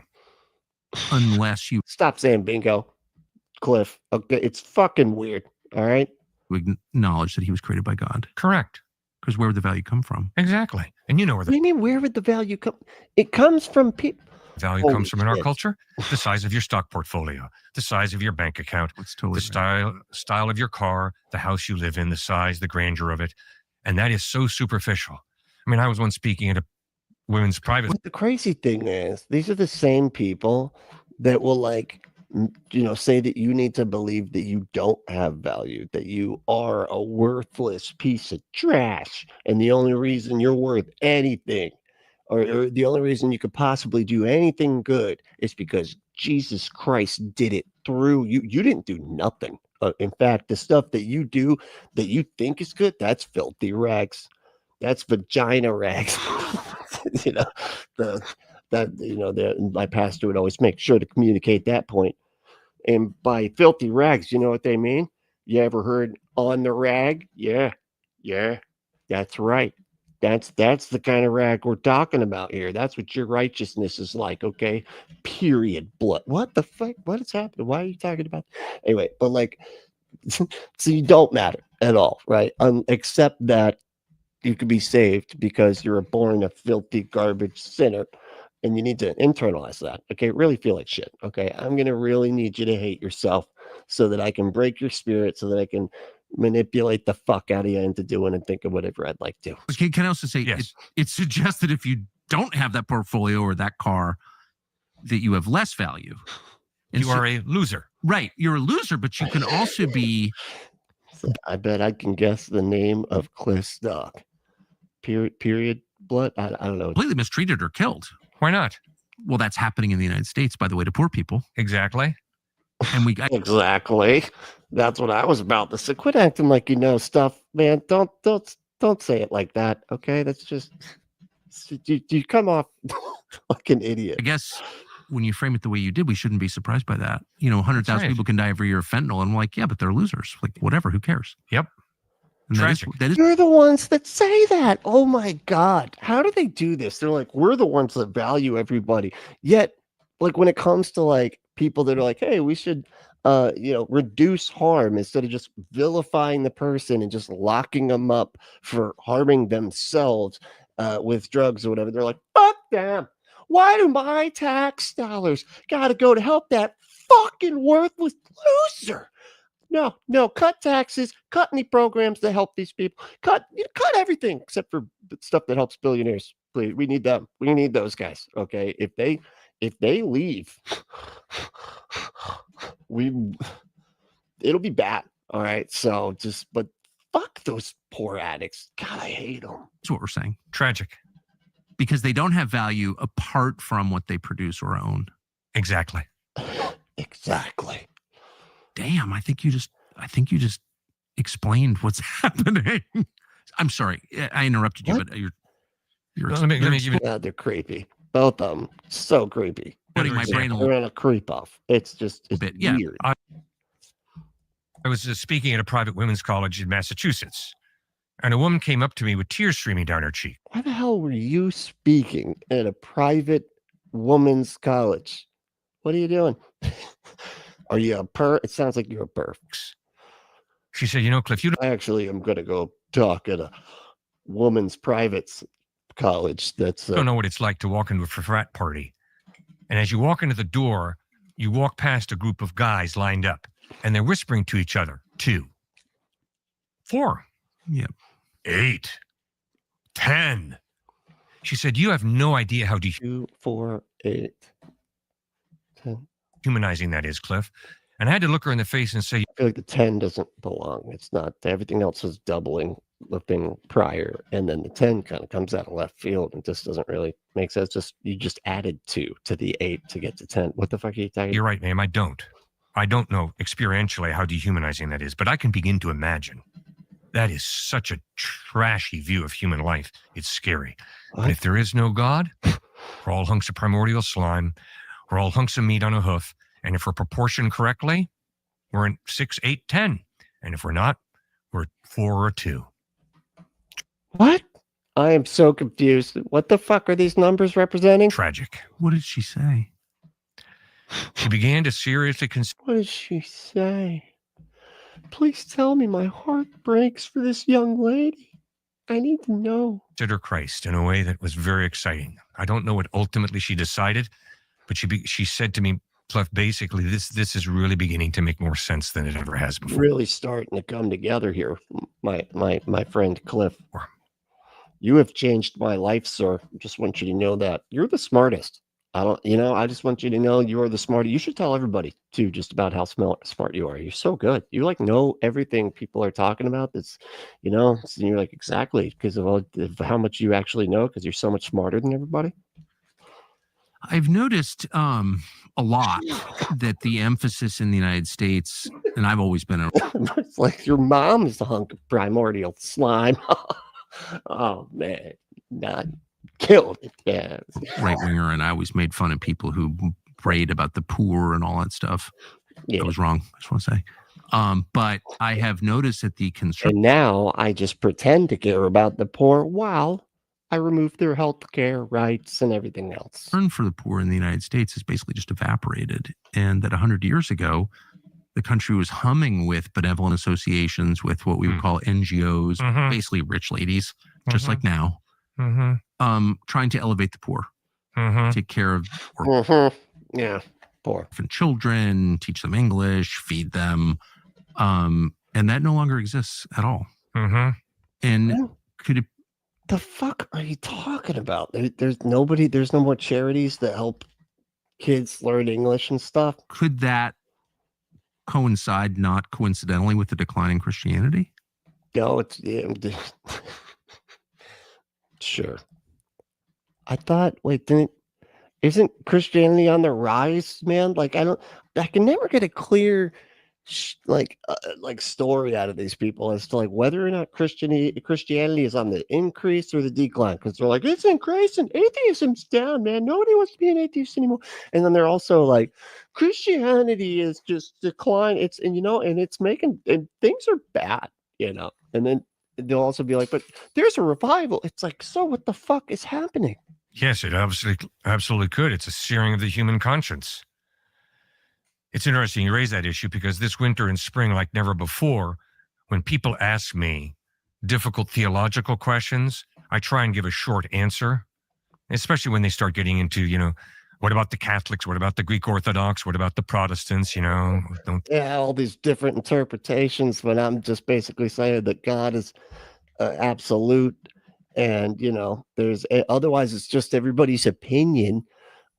Unless you stop saying bingo, Cliff. Okay, it's fucking weird. All right. We acknowledge that he was created by God. Correct. Because where would the value come from? Exactly. And you know where what do you mean, where would the value come? It comes from people. Value comes from in our culture. The size of your stock portfolio, the size of your bank account, totally the style of your car, the house you live in, the size, the grandeur of it. And that is so superficial. I mean, I was once speaking at a women's private. What the crazy thing is, these are the same people that will say that you need to believe that you don't have value, that you are a worthless piece of trash, and the only reason you're worth anything, or the only reason you could possibly do anything good is because Jesus Christ did it through you. You didn't do nothing. In fact, the stuff that you do that you think is good, that's filthy rags. That's vagina rags. My pastor would always make sure to communicate that point. And by filthy rags, you know what they mean? You ever heard on the rag? Yeah, that's right. That's the kind of rag we're talking about here. That's what your righteousness is like, okay? Period. Blood. What the fuck? What is happening? Why are you talking about? Anyway, but so you don't matter at all, right? Except that you could be saved because you're born a filthy garbage sinner, and you need to internalize that. Okay, really feel like shit. Okay, I'm gonna really need you to hate yourself so that I can break your spirit, so that I can manipulate the fuck out of you into doing and thinking whatever I'd like to. Okay, can I also say it suggests that if you don't have that portfolio or that car, that you have less value. And you are a loser. Right, you're a loser, but you can also be. I bet I can guess the name of Cliff's dog. Period. Blood. I don't know. Completely mistreated or killed. Why not? Well, that's happening in the United States, by the way, to poor people. Exactly. And exactly. That's what I was about to say. Quit acting like you know stuff, man. Don't say it like that. Okay, that's just you come off like an idiot. I guess when you frame it the way you did, we shouldn't be surprised by that. 100,000 people can die every year of fentanyl, and I'm like, yeah, but they're losers. Like, whatever, who cares? Yep. Tragic. You're the ones that say that. Oh my God. How do they do this? They're like, we're the ones that value everybody. Yet like when it comes to like people that are like, hey, we should reduce harm instead of just vilifying the person and just locking them up for harming themselves with drugs or whatever. They're like, fuck them. Why do my tax dollars gotta go to help that fucking worthless loser? No, cut taxes, cut any programs that help these people, cut everything except for stuff that helps billionaires. Please, we need them. We need those guys. Okay, if they leave, it'll be bad. All right, so but fuck those poor addicts. God, I hate them. That's what we're saying. Tragic. Because they don't have value apart from what they produce or own. Exactly. Exactly. Damn, I think you just explained what's happening. I'm sorry, I interrupted you, What? but you're Let me give you. Yeah, they're creepy. Both of them. So creepy. putting my brain a They're little on a creep off. It's bit. Yeah, weird. I was speaking at a private women's college in Massachusetts, and a woman came up to me with tears streaming down her cheek. Why the hell were you speaking at a private woman's college? What are you doing? Are you a perv? It sounds like you're a perv. She said, Cliff, you I actually am going to go talk at a woman's private college. That's don't know what it's like to walk into a frat party. And as you walk into the door, you walk past a group of guys lined up, and they're whispering to each other. 2, 4, Yep. 8, 10. She said, you have no idea how 2, 4, 8, 10. dehumanizing that is, Cliff. And I had to look her in the face and say, I feel like the 10 doesn't belong. It's not. Everything else is doubling the thing prior, and then the 10 kind of comes out of left field and just doesn't really make sense. You just added 2 to the 8 to get to 10. What the fuck are you talking? you're right, ma'am, I don't know experientially how dehumanizing that is, but I can begin to imagine. That is such a trashy view of human life. It's scary. What? But if there is no God, we're all hunks of primordial slime. We're all hunks of meat on a hoof. And if we're proportioned correctly, we're in 6, 8, 10. And if we're not, we're 4 or 2. What? I am so confused. What the fuck are these numbers representing? Tragic. What did she say? She began to seriously consider What did she say? Please tell me. My heart breaks for this young lady. I need to know. Christ in a way that was very exciting. I don't know what ultimately she decided, but she said to me, Cliff, basically, this is really beginning to make more sense than it ever has before. Really starting to come together here, my friend Cliff. You have changed my life, sir. Just want you to know that you're the smartest. I just want you to know you are the smartest. You should tell everybody too, just about how smart you are. You're so good. You like know everything people are talking about. That's, so you're like, exactly, because of how much you actually know, because you're so much smarter than everybody. I've noticed a lot that the emphasis in the United States, and I've always been It's like your mom is a hunk of primordial slime. Oh man, not killed it. Yeah, right winger, and I always made fun of people who prayed about the poor and all that stuff. Yeah. I was wrong. I just want to say. But I have noticed that the and now I just pretend to care about the poor while I remove their health care rights and everything else. concern for the poor in the United States has basically just evaporated, and that 100 years ago, the country was humming with benevolent associations, with what we would call NGOs, basically rich ladies, just like now, trying to elevate the poor, take care of yeah, poor orphan children, teach them English, feed them, and that no longer exists at all. And could it? The fuck are you talking about? There's no more charities that help kids learn English and stuff. Could that coincide, not coincidentally, with the decline in Christianity? No, it's sure. I thought, isn't Christianity on the rise, man? Like, I can never get a clear story out of these people as to like whether or not Christianity is on the increase or the decline, because they're like, it's increasing, atheism's down, man, nobody wants to be an atheist anymore. And then they're also like, Christianity is just decline, and it's making, and things are bad, and then they'll also be like, but there's a revival. It's like, so what the fuck is happening? Yes, it absolutely could. It's a searing of the human conscience. It's interesting you raise that issue because this winter and spring, like never before, when people ask me difficult theological questions, I try and give a short answer, especially when they start getting into, what about the Catholics? What about the Greek Orthodox? What about the Protestants? Yeah, all these different interpretations, when I'm just basically saying that God is absolute, and otherwise it's just everybody's opinion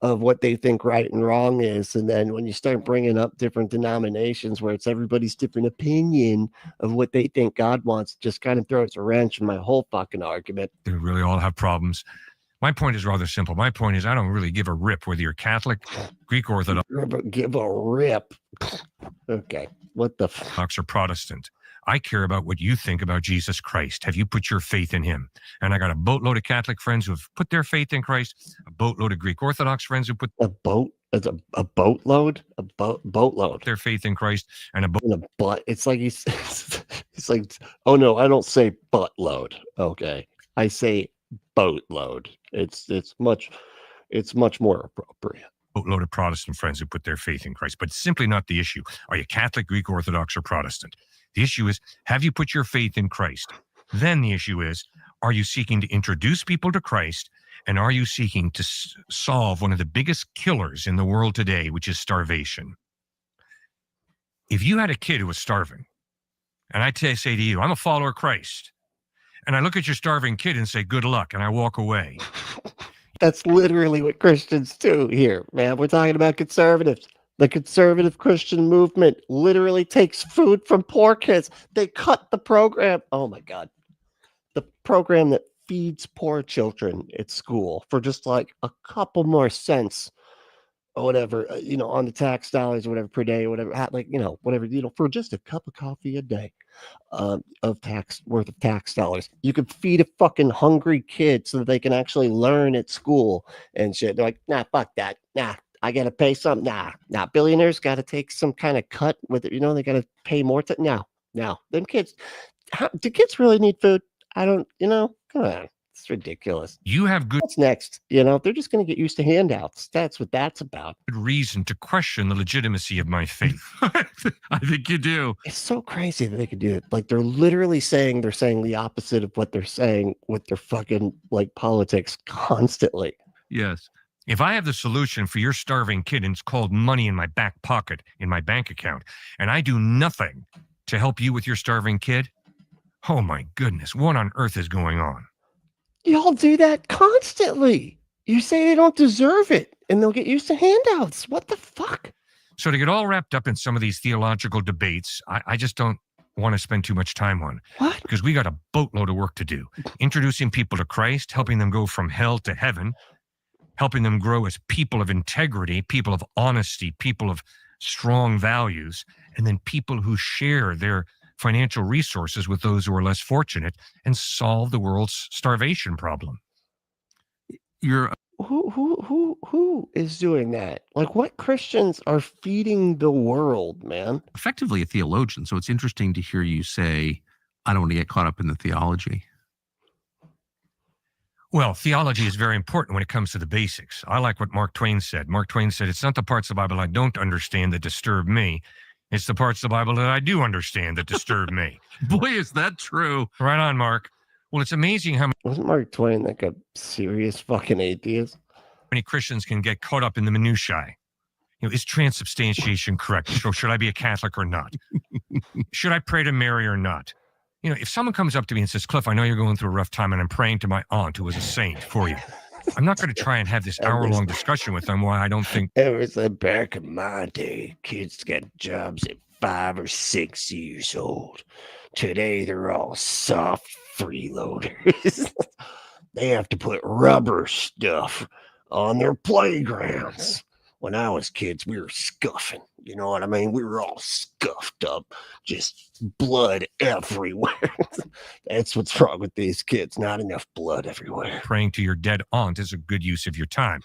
of what they think right and wrong is. And then when you start bringing up different denominations where it's everybody's different opinion of what they think God wants, just kind of throws a wrench in my whole fucking argument. They really all have problems. My point is rather simple. My point is I don't really give a rip whether you're Catholic, Greek Orthodox. Give a rip. Okay. What the or Protestant. I care about what you think about Jesus Christ. Have you put your faith in him? And I got a boatload of Catholic friends who have put their faith in Christ, a boatload of Greek Orthodox friends who put a boatload their faith in Christ, and a butt. It's like he's like, oh no, I don't say buttload. Okay, I say boatload. It's much more appropriate. Boatload of Protestant friends who put their faith in Christ, but simply not the issue. Are you Catholic, Greek Orthodox, or Protestant? The issue is, have you put your faith in Christ? Then the issue is, are you seeking to introduce people to Christ? And are you seeking to solve one of the biggest killers in the world today, which is starvation? If you had a kid who was starving, and I say to you, I'm a follower of Christ, and I look at your starving kid and say, good luck, and I walk away. That's literally what Christians do here, man. We're talking about conservatives. The conservative Christian movement literally takes food from poor kids. They cut the program. Oh my God. The program that feeds poor children at school for just like a couple more cents or whatever, on the tax dollars or whatever per day or whatever, for just a cup of coffee a day of tax dollars. You could feed a fucking hungry kid so that they can actually learn at school and shit. They're like, nah, fuck that. Nah. I got to pay something. Nah, billionaires got to take some kind of cut with it. They got to pay more. No. Them kids, do kids really need food? I don't, come on. It's ridiculous. You have good. What's next? They're just going to get used to handouts. That's what that's about. Good reason to question the legitimacy of my faith. I think you do. It's so crazy that they could do it. Like they're literally saying the opposite of what they're saying with their fucking politics constantly. Yes. If I have the solution for your starving kid and it's called money in my back pocket, in my bank account, and I do nothing to help you with your starving kid, oh my goodness, what on earth is going on? Y'all do that constantly. You say they don't deserve it and they'll get used to handouts. What the fuck? So to get all wrapped up in some of these theological debates, I just don't want to spend too much time on. What? Because we got a boatload of work to do. Introducing people to Christ, helping them go from hell to heaven, helping them grow as people of integrity, people of honesty, people of strong values, and then people who share their financial resources with those who are less fortunate and solve the world's starvation problem. Who is doing that? Like, what Christians are feeding the world, man? Effectively a theologian. So it's interesting to hear you say, I don't want to get caught up in the theology. Well, theology is very important when it comes to the basics. I like what Mark Twain said. Mark Twain said, it's not the parts of the Bible I don't understand that disturb me. It's the parts of the Bible that I do understand that disturb me. Boy, is that true. Right on, Mark. Well, it's amazing how wasn't Mark Twain like a serious fucking atheist? Many Christians can get caught up in the minutiae. Is transubstantiation correct? So should I be a Catholic or not? Should I pray to Mary or not? If someone comes up to me and says, Cliff, I know you're going through a rough time and I'm praying to my aunt who was a saint for you. I'm not going to try and have this hour-long discussion with them why I don't think... Ever since back in my day, kids got jobs at 5 or 6 years old. Today, they're all soft freeloaders. They have to put rubber stuff on their playgrounds. When I was kids, we were scuffing. You know what I mean? We were all scuffed up, just blood everywhere. That's what's wrong with these kids. Not enough blood everywhere. Praying to your dead aunt is a good use of your time.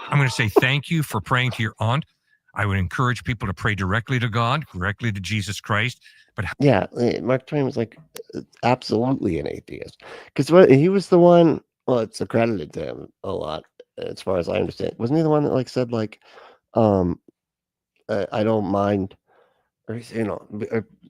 I'm going to say thank you for praying to your aunt. I would encourage people to pray directly to God, directly to Jesus Christ. But yeah, Mark Twain was like absolutely an atheist because he was the one Well, it's accredited to him a lot, as far as I understand. Wasn't he the one that like said like, I don't mind, or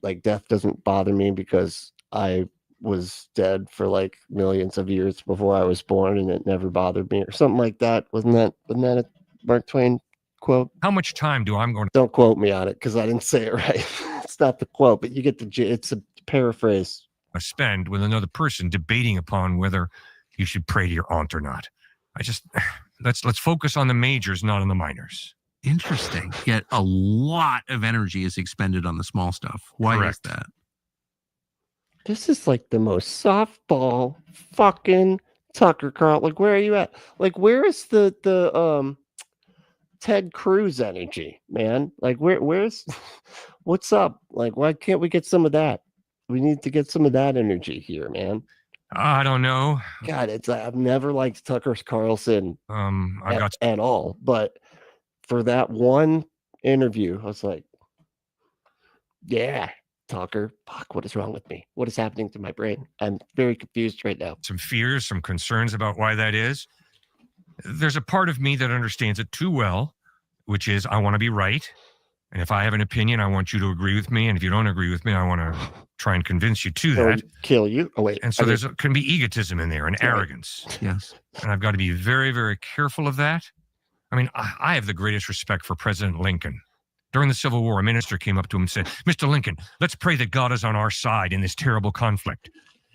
like death doesn't bother me because I was dead for like millions of years before I was born, and it never bothered me, or something like that. Wasn't that a Mark Twain quote? How much time do I'm going to Don't quote me on it because I didn't say it right. It's not the quote, but you get it's a paraphrase. spend with another person debating upon whether you should pray to your aunt or not? Let's focus on the majors, not on the minors. Interesting. Yet a lot of energy is expended on the small stuff. Why Correct. is that? This is like the most softball fucking Tucker Carl. Like, where are you at? Like, where is the Ted Cruz energy, man? Like, where's what's up? Like, why can't we get some of that? We need to get some of that energy here, man. I don't know. God, I've never liked Tucker Carlson at all, but for that one interview, I was like, yeah, Tucker, fuck, what is wrong with me? What is happening to my brain? I'm very confused right now. Some fears, some concerns about why that is. There's a part of me that understands it too well, which is I want to be right. And if I have an opinion, I want you to agree with me. And if you don't agree with me, I want to try and convince you to that. Kill you. Oh, wait. And so can be egotism in there and arrogance. Yes. And I've got to be very, very careful of that. I mean, I have the greatest respect for President Lincoln. During the Civil War, a minister came up to him and said, Mr. Lincoln, let's pray that God is on our side in this terrible conflict.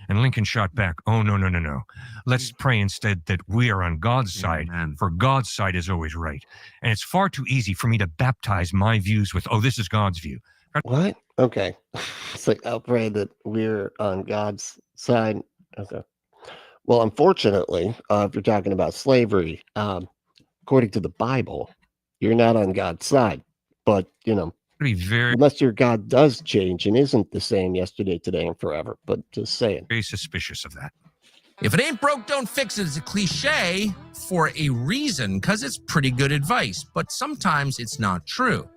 And Lincoln shot back, oh, no. Let's pray instead that we are on God's side, for God's side is always right. And it's far too easy for me to baptize my views with, oh, this is God's view. What? Okay. It's like, I'll pray that we're on God's side. Okay. Well, unfortunately, if you're talking about slavery, according to the Bible, you're not on God's side. But, unless your God does change and isn't the same yesterday, today, and forever. But just saying. Very suspicious of that. If it ain't broke, don't fix it is a cliche for a reason, because it's pretty good advice. But sometimes it's not true.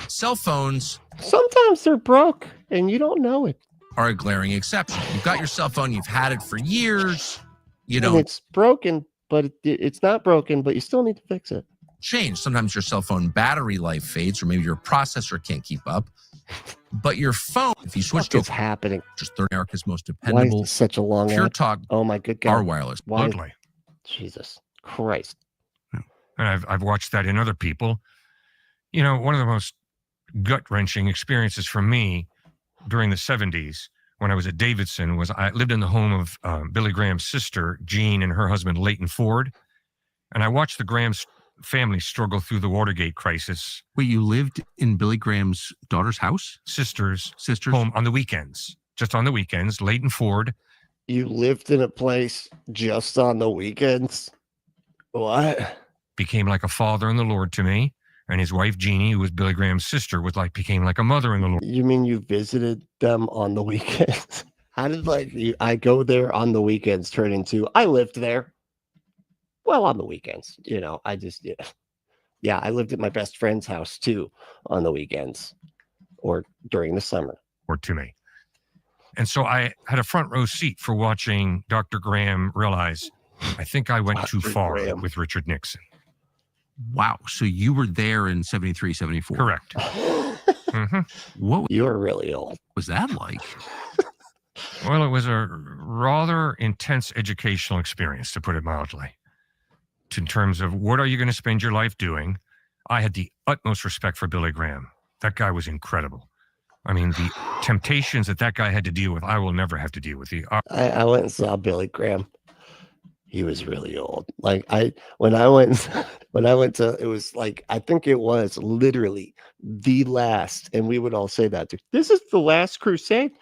Cell phones. Sometimes they're broke and you don't know it. Are a glaring exception. You've got your cell phone, you've had it for years. And it's broken, but it's not broken, but you still need to fix it. Change. Sometimes your cell phone battery life fades, or maybe your processor can't keep up. But your phone, if you switch to happening, just America's most dependable, why is such a long pure ad? talk. Oh my good God! Our wireless. Totally. Jesus Christ! And I've watched that in other people. One of the most gut-wrenching experiences for me during the 70s when I was at Davidson was I lived in the home of Billy Graham's sister, Jean, and her husband, Leighton Ford. And I watched the Graham's family struggle through the Watergate crisis. Wait, you lived in Billy Graham's daughter's house? Sister's home on the weekends. Just on the weekends. Leighton Ford. You lived in a place just on the weekends? What? Became like a father in the Lord to me. And his wife, Jeannie, who was Billy Graham's sister, became like a mother in the Lord. You mean you visited them on the weekends? How did I go there on the weekends turn into I lived there? Well, on the weekends, I lived at my best friend's house too on the weekends or during the summer. Or to me. And so I had a front row seat for watching Dr. Graham realize, I think I went too far with Richard Nixon. Wow. So you were there in 73, 74. Correct. Mm-hmm. What you were really old. What was that like? Well, it was a rather intense educational experience, to put it mildly. In terms of what are you going to spend your life doing? I had the utmost respect for Billy Graham. That guy was incredible. I mean, the temptations that guy had to deal with, I will never have to deal with. I went and saw Billy Graham. He was really old. When I went to, it was like, I think it was literally the last, and we would all say that, this is the last crusade,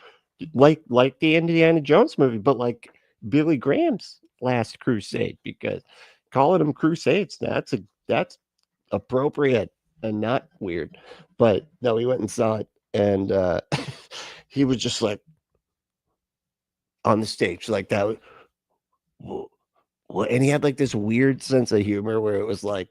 like the Indiana Jones movie, but like Billy Graham's last crusade, because calling them crusades, that's appropriate and not weird. But no, we went and saw it, and he was just like on the stage like that. And he had like this weird sense of humor where it was like,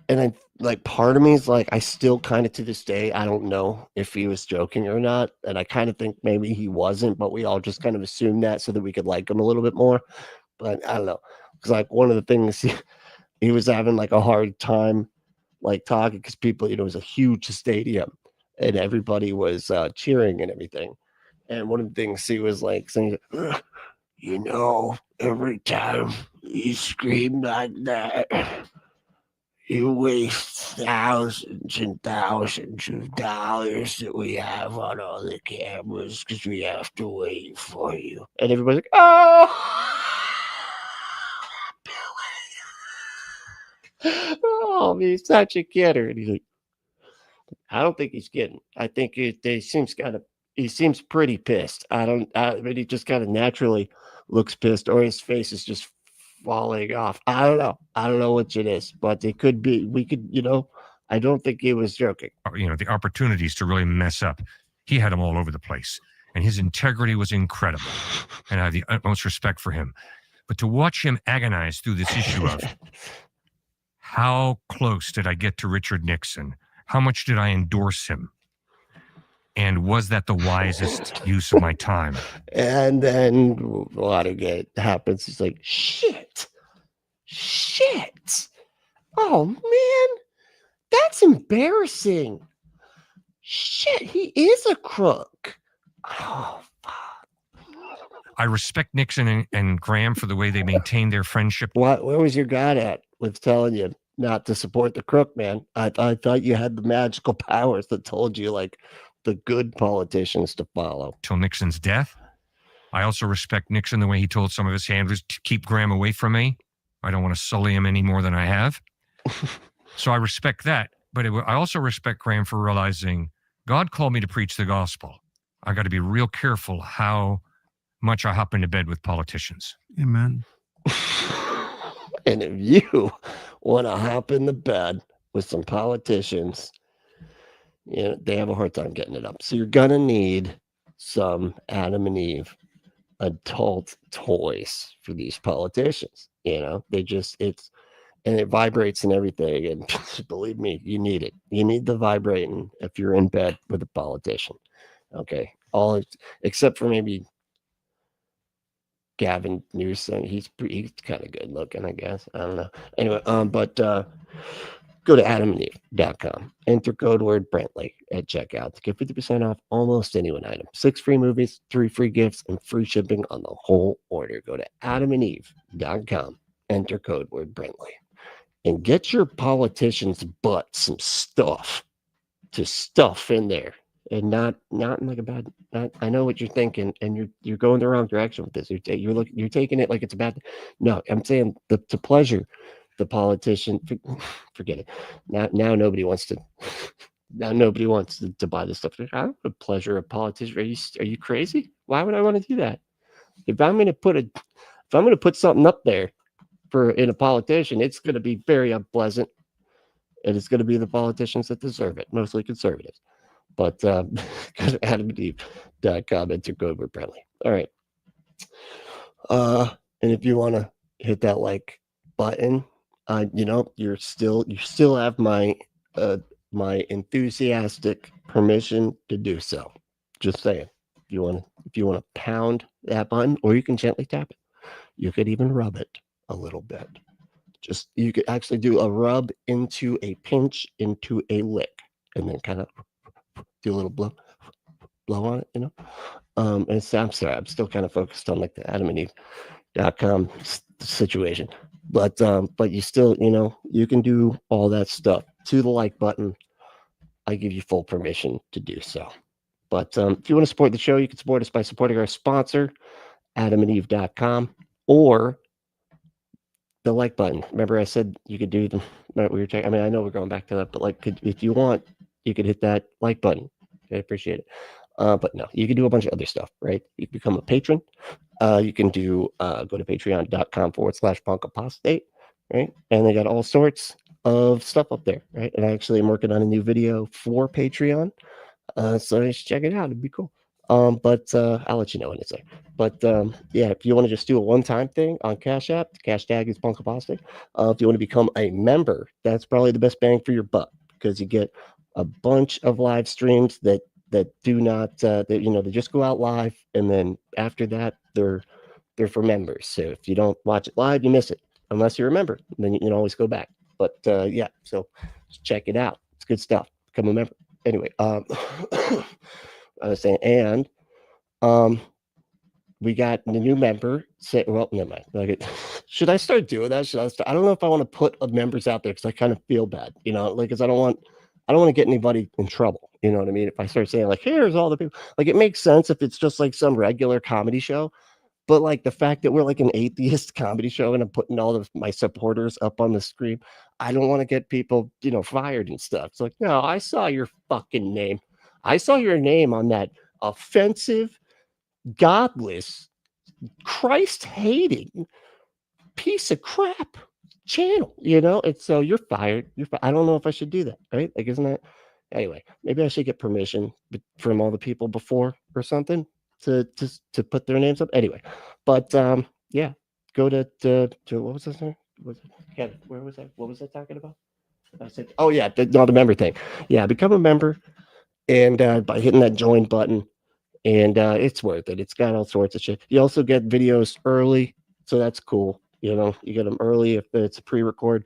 and I like part of me is like, I still kind of to this day, I don't know if he was joking or not. And I kind of think maybe he wasn't, but we all just kind of assumed that so that we could like him a little bit more. but I don't know. Because like one of the things he was having like a hard time like talking because people, it was a huge stadium and everybody was cheering and everything. And one of the things he was like saying, every time you scream like that, you waste thousands and thousands of dollars that we have on all the cameras because we have to wait for you. And everybody's like, oh, Billy. Oh, he's such a kidder. And he's like, I don't think he's kidding. I think he seems pretty pissed. But he just kind of naturally looks pissed, or his face is just falling off. I don't know. I don't know which it is, but it could be. We could, I don't think he was joking. The opportunities to really mess up, he had them all over the place, and his integrity was incredible, and I have the utmost respect for him. But to watch him agonize through this issue of how close did I get to Richard Nixon? How much did I endorse him? And was that the wisest use of my time? And then Watergate happens. He's like, shit. Oh, man. That's embarrassing. Shit, he is a crook. Oh, fuck. I respect Nixon and Graham for the way they maintained their friendship. Where was your God at with telling you not to support the crook, man? I thought you had the magical powers that told you, like, the good politicians to follow. Till Nixon's death. I also respect Nixon the way he told some of his handlers to keep Graham away from me. I don't want to sully him any more than I have. So I respect that. But I also respect Graham for realizing God called me to preach the gospel. I got to be real careful how much I hop into bed with politicians. Amen. And if you want to hop in the bed with some politicians, they have a hard time getting it up. So you're going to need some Adam and Eve adult toys for these politicians. And it vibrates and everything. And believe me, you need it. You need the vibrating if you're in bed with a politician. Okay. Except for maybe Gavin Newsom. He's kind of good looking, I guess. I don't know. Anyway, go to adamandeve.com. Enter code word Brentley at checkout to get 50% off almost any one item. 6 free movies, 3 free gifts, and free shipping on the whole order. Go to adamandeve.com. Enter code word Brentley. And get your politicians' butt some stuff to stuff in there. And not in like a bad. I know what you're thinking, and you're going the wrong direction with this. You're taking it like it's a bad. No, I'm saying to pleasure the politician. Forget it. Now nobody wants to. Now nobody wants to buy this stuff. I don't want to pleasure a politician. Are you crazy? Why would I want to do that? If I'm going to put something up there in a politician, it's going to be very unpleasant, and it's going to be the politicians that deserve it, mostly conservatives. But go to adamandeve.com, enter code word Brentley. All right. And if you want to hit that like button, you still have my enthusiastic permission to do so. Just saying. If you want to pound that button, or you can gently tap it. You could even rub it a little bit. You could actually do a rub into a pinch into a lick, and then kind of do a little blow on it, and I'm sorry, I'm still kind of focused on like the adamandeve.com situation, but you still, you can do all that stuff to the like button. I give you full permission to do so. But if you want to support the show, you can support us by supporting our sponsor, adamandeve.com, or the like button. Remember I said you could do them. We were checking. I mean, I know we're going back to that, but if you want, you could hit that like button. I appreciate it. But no, you can do a bunch of other stuff, right? You can become a patron. You can go to patreon.com/punkapostate, right? And they got all sorts of stuff up there, right? And I actually am working on a new video for Patreon. So you should check it out. It'd be cool. But I'll let you know when it's there. But yeah, if you want to just do a one-time thing on Cash App, the cash tag is Apostate. If you want to become a member, that's probably the best bang for your buck, because you get a bunch of live streams that do not they just go out live, and then after that they're they're for members. So if you don't watch it live, you miss it. Unless you're a member, then you can always go back. But yeah, so just check it out. It's good stuff. Become a member. Anyway, I was saying, and we got the new member. Say, well, never mind. Like, should I start doing that? I don't know if I want to put members out there because I kind of feel bad, you know, like, because I don't want to get anybody in trouble. You know what I mean? If I start saying like, here's all the people, like, it makes sense if it's just like some regular comedy show. But like the fact that we're like an atheist comedy show and I'm putting all of my supporters up on the screen, I don't want to get people, you know, fired and stuff. It's like, no, I saw your fucking name. I saw your name on that offensive, godless, Christ-hating piece of crap channel, you know? And so you're fired. I don't know if I should do that, right? Like, isn't that? Anyway, maybe I should get permission from all the people before or something to put their names up. Anyway, but yeah, go to what was this name? Kevin, where was that? What was I talking about? I said, oh yeah, the member thing. Yeah, become a member, and by hitting that join button, and it's worth it. It's got all sorts of shit. You also get videos early, so that's cool. You know, you get them early if it's a pre-record,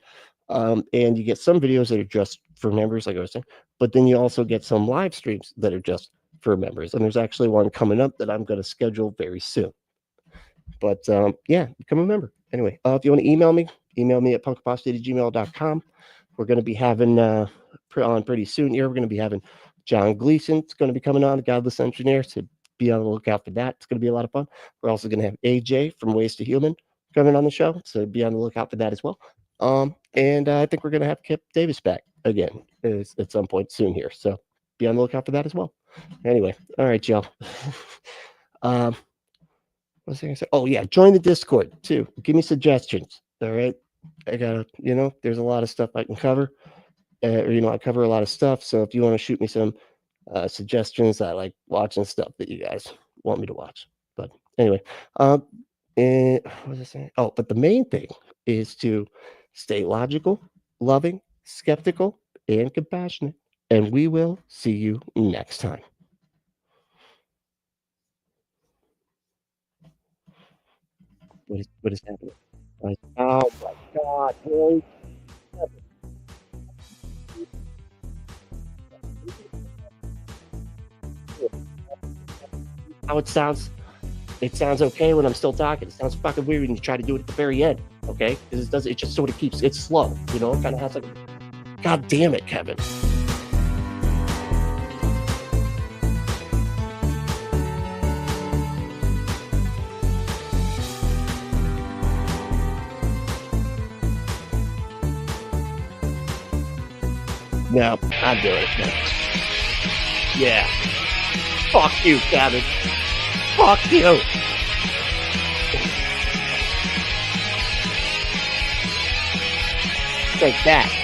and you get some videos that are just for members, like I was saying. But then you also get some live streams that are just for members, and there's actually one coming up that I'm going to schedule very soon. But yeah, become a member. Anyway, if you want to email me at punkapostate@gmail.com. We're going to be having on pretty soon here. We're going to be having John Gleason. It's going to be coming on, a Godless engineer. So be on the lookout for that. It's going to be a lot of fun. We're also going to have AJ from Ways to Human coming on the show. So be on the lookout for that as well. And I think we're going to have Kip Davis back again at some point soon here. So be on the lookout for that as well. Anyway, all right, y'all. What was I going to say? Oh, yeah, join the Discord too. Give me suggestions. All right. I got, you know, there's a lot of stuff I can cover. You know, I cover a lot of stuff. So if you want to shoot me some suggestions, I like watching stuff that you guys want me to watch. But anyway, and what was I saying? Oh, but the main thing is to stay logical, loving, skeptical, and compassionate. And we will see you next time. What is happening? Oh my God, Harry. How it sounds okay when I'm still talking. It sounds fucking weird when you try to do it at the very end, okay? Because it just sort of keeps, it's slow, you know? It kind of has like, God damn it, Kevin. No, I'm doing it. No. Yeah. Fuck you, Kevin. Fuck you. Take that.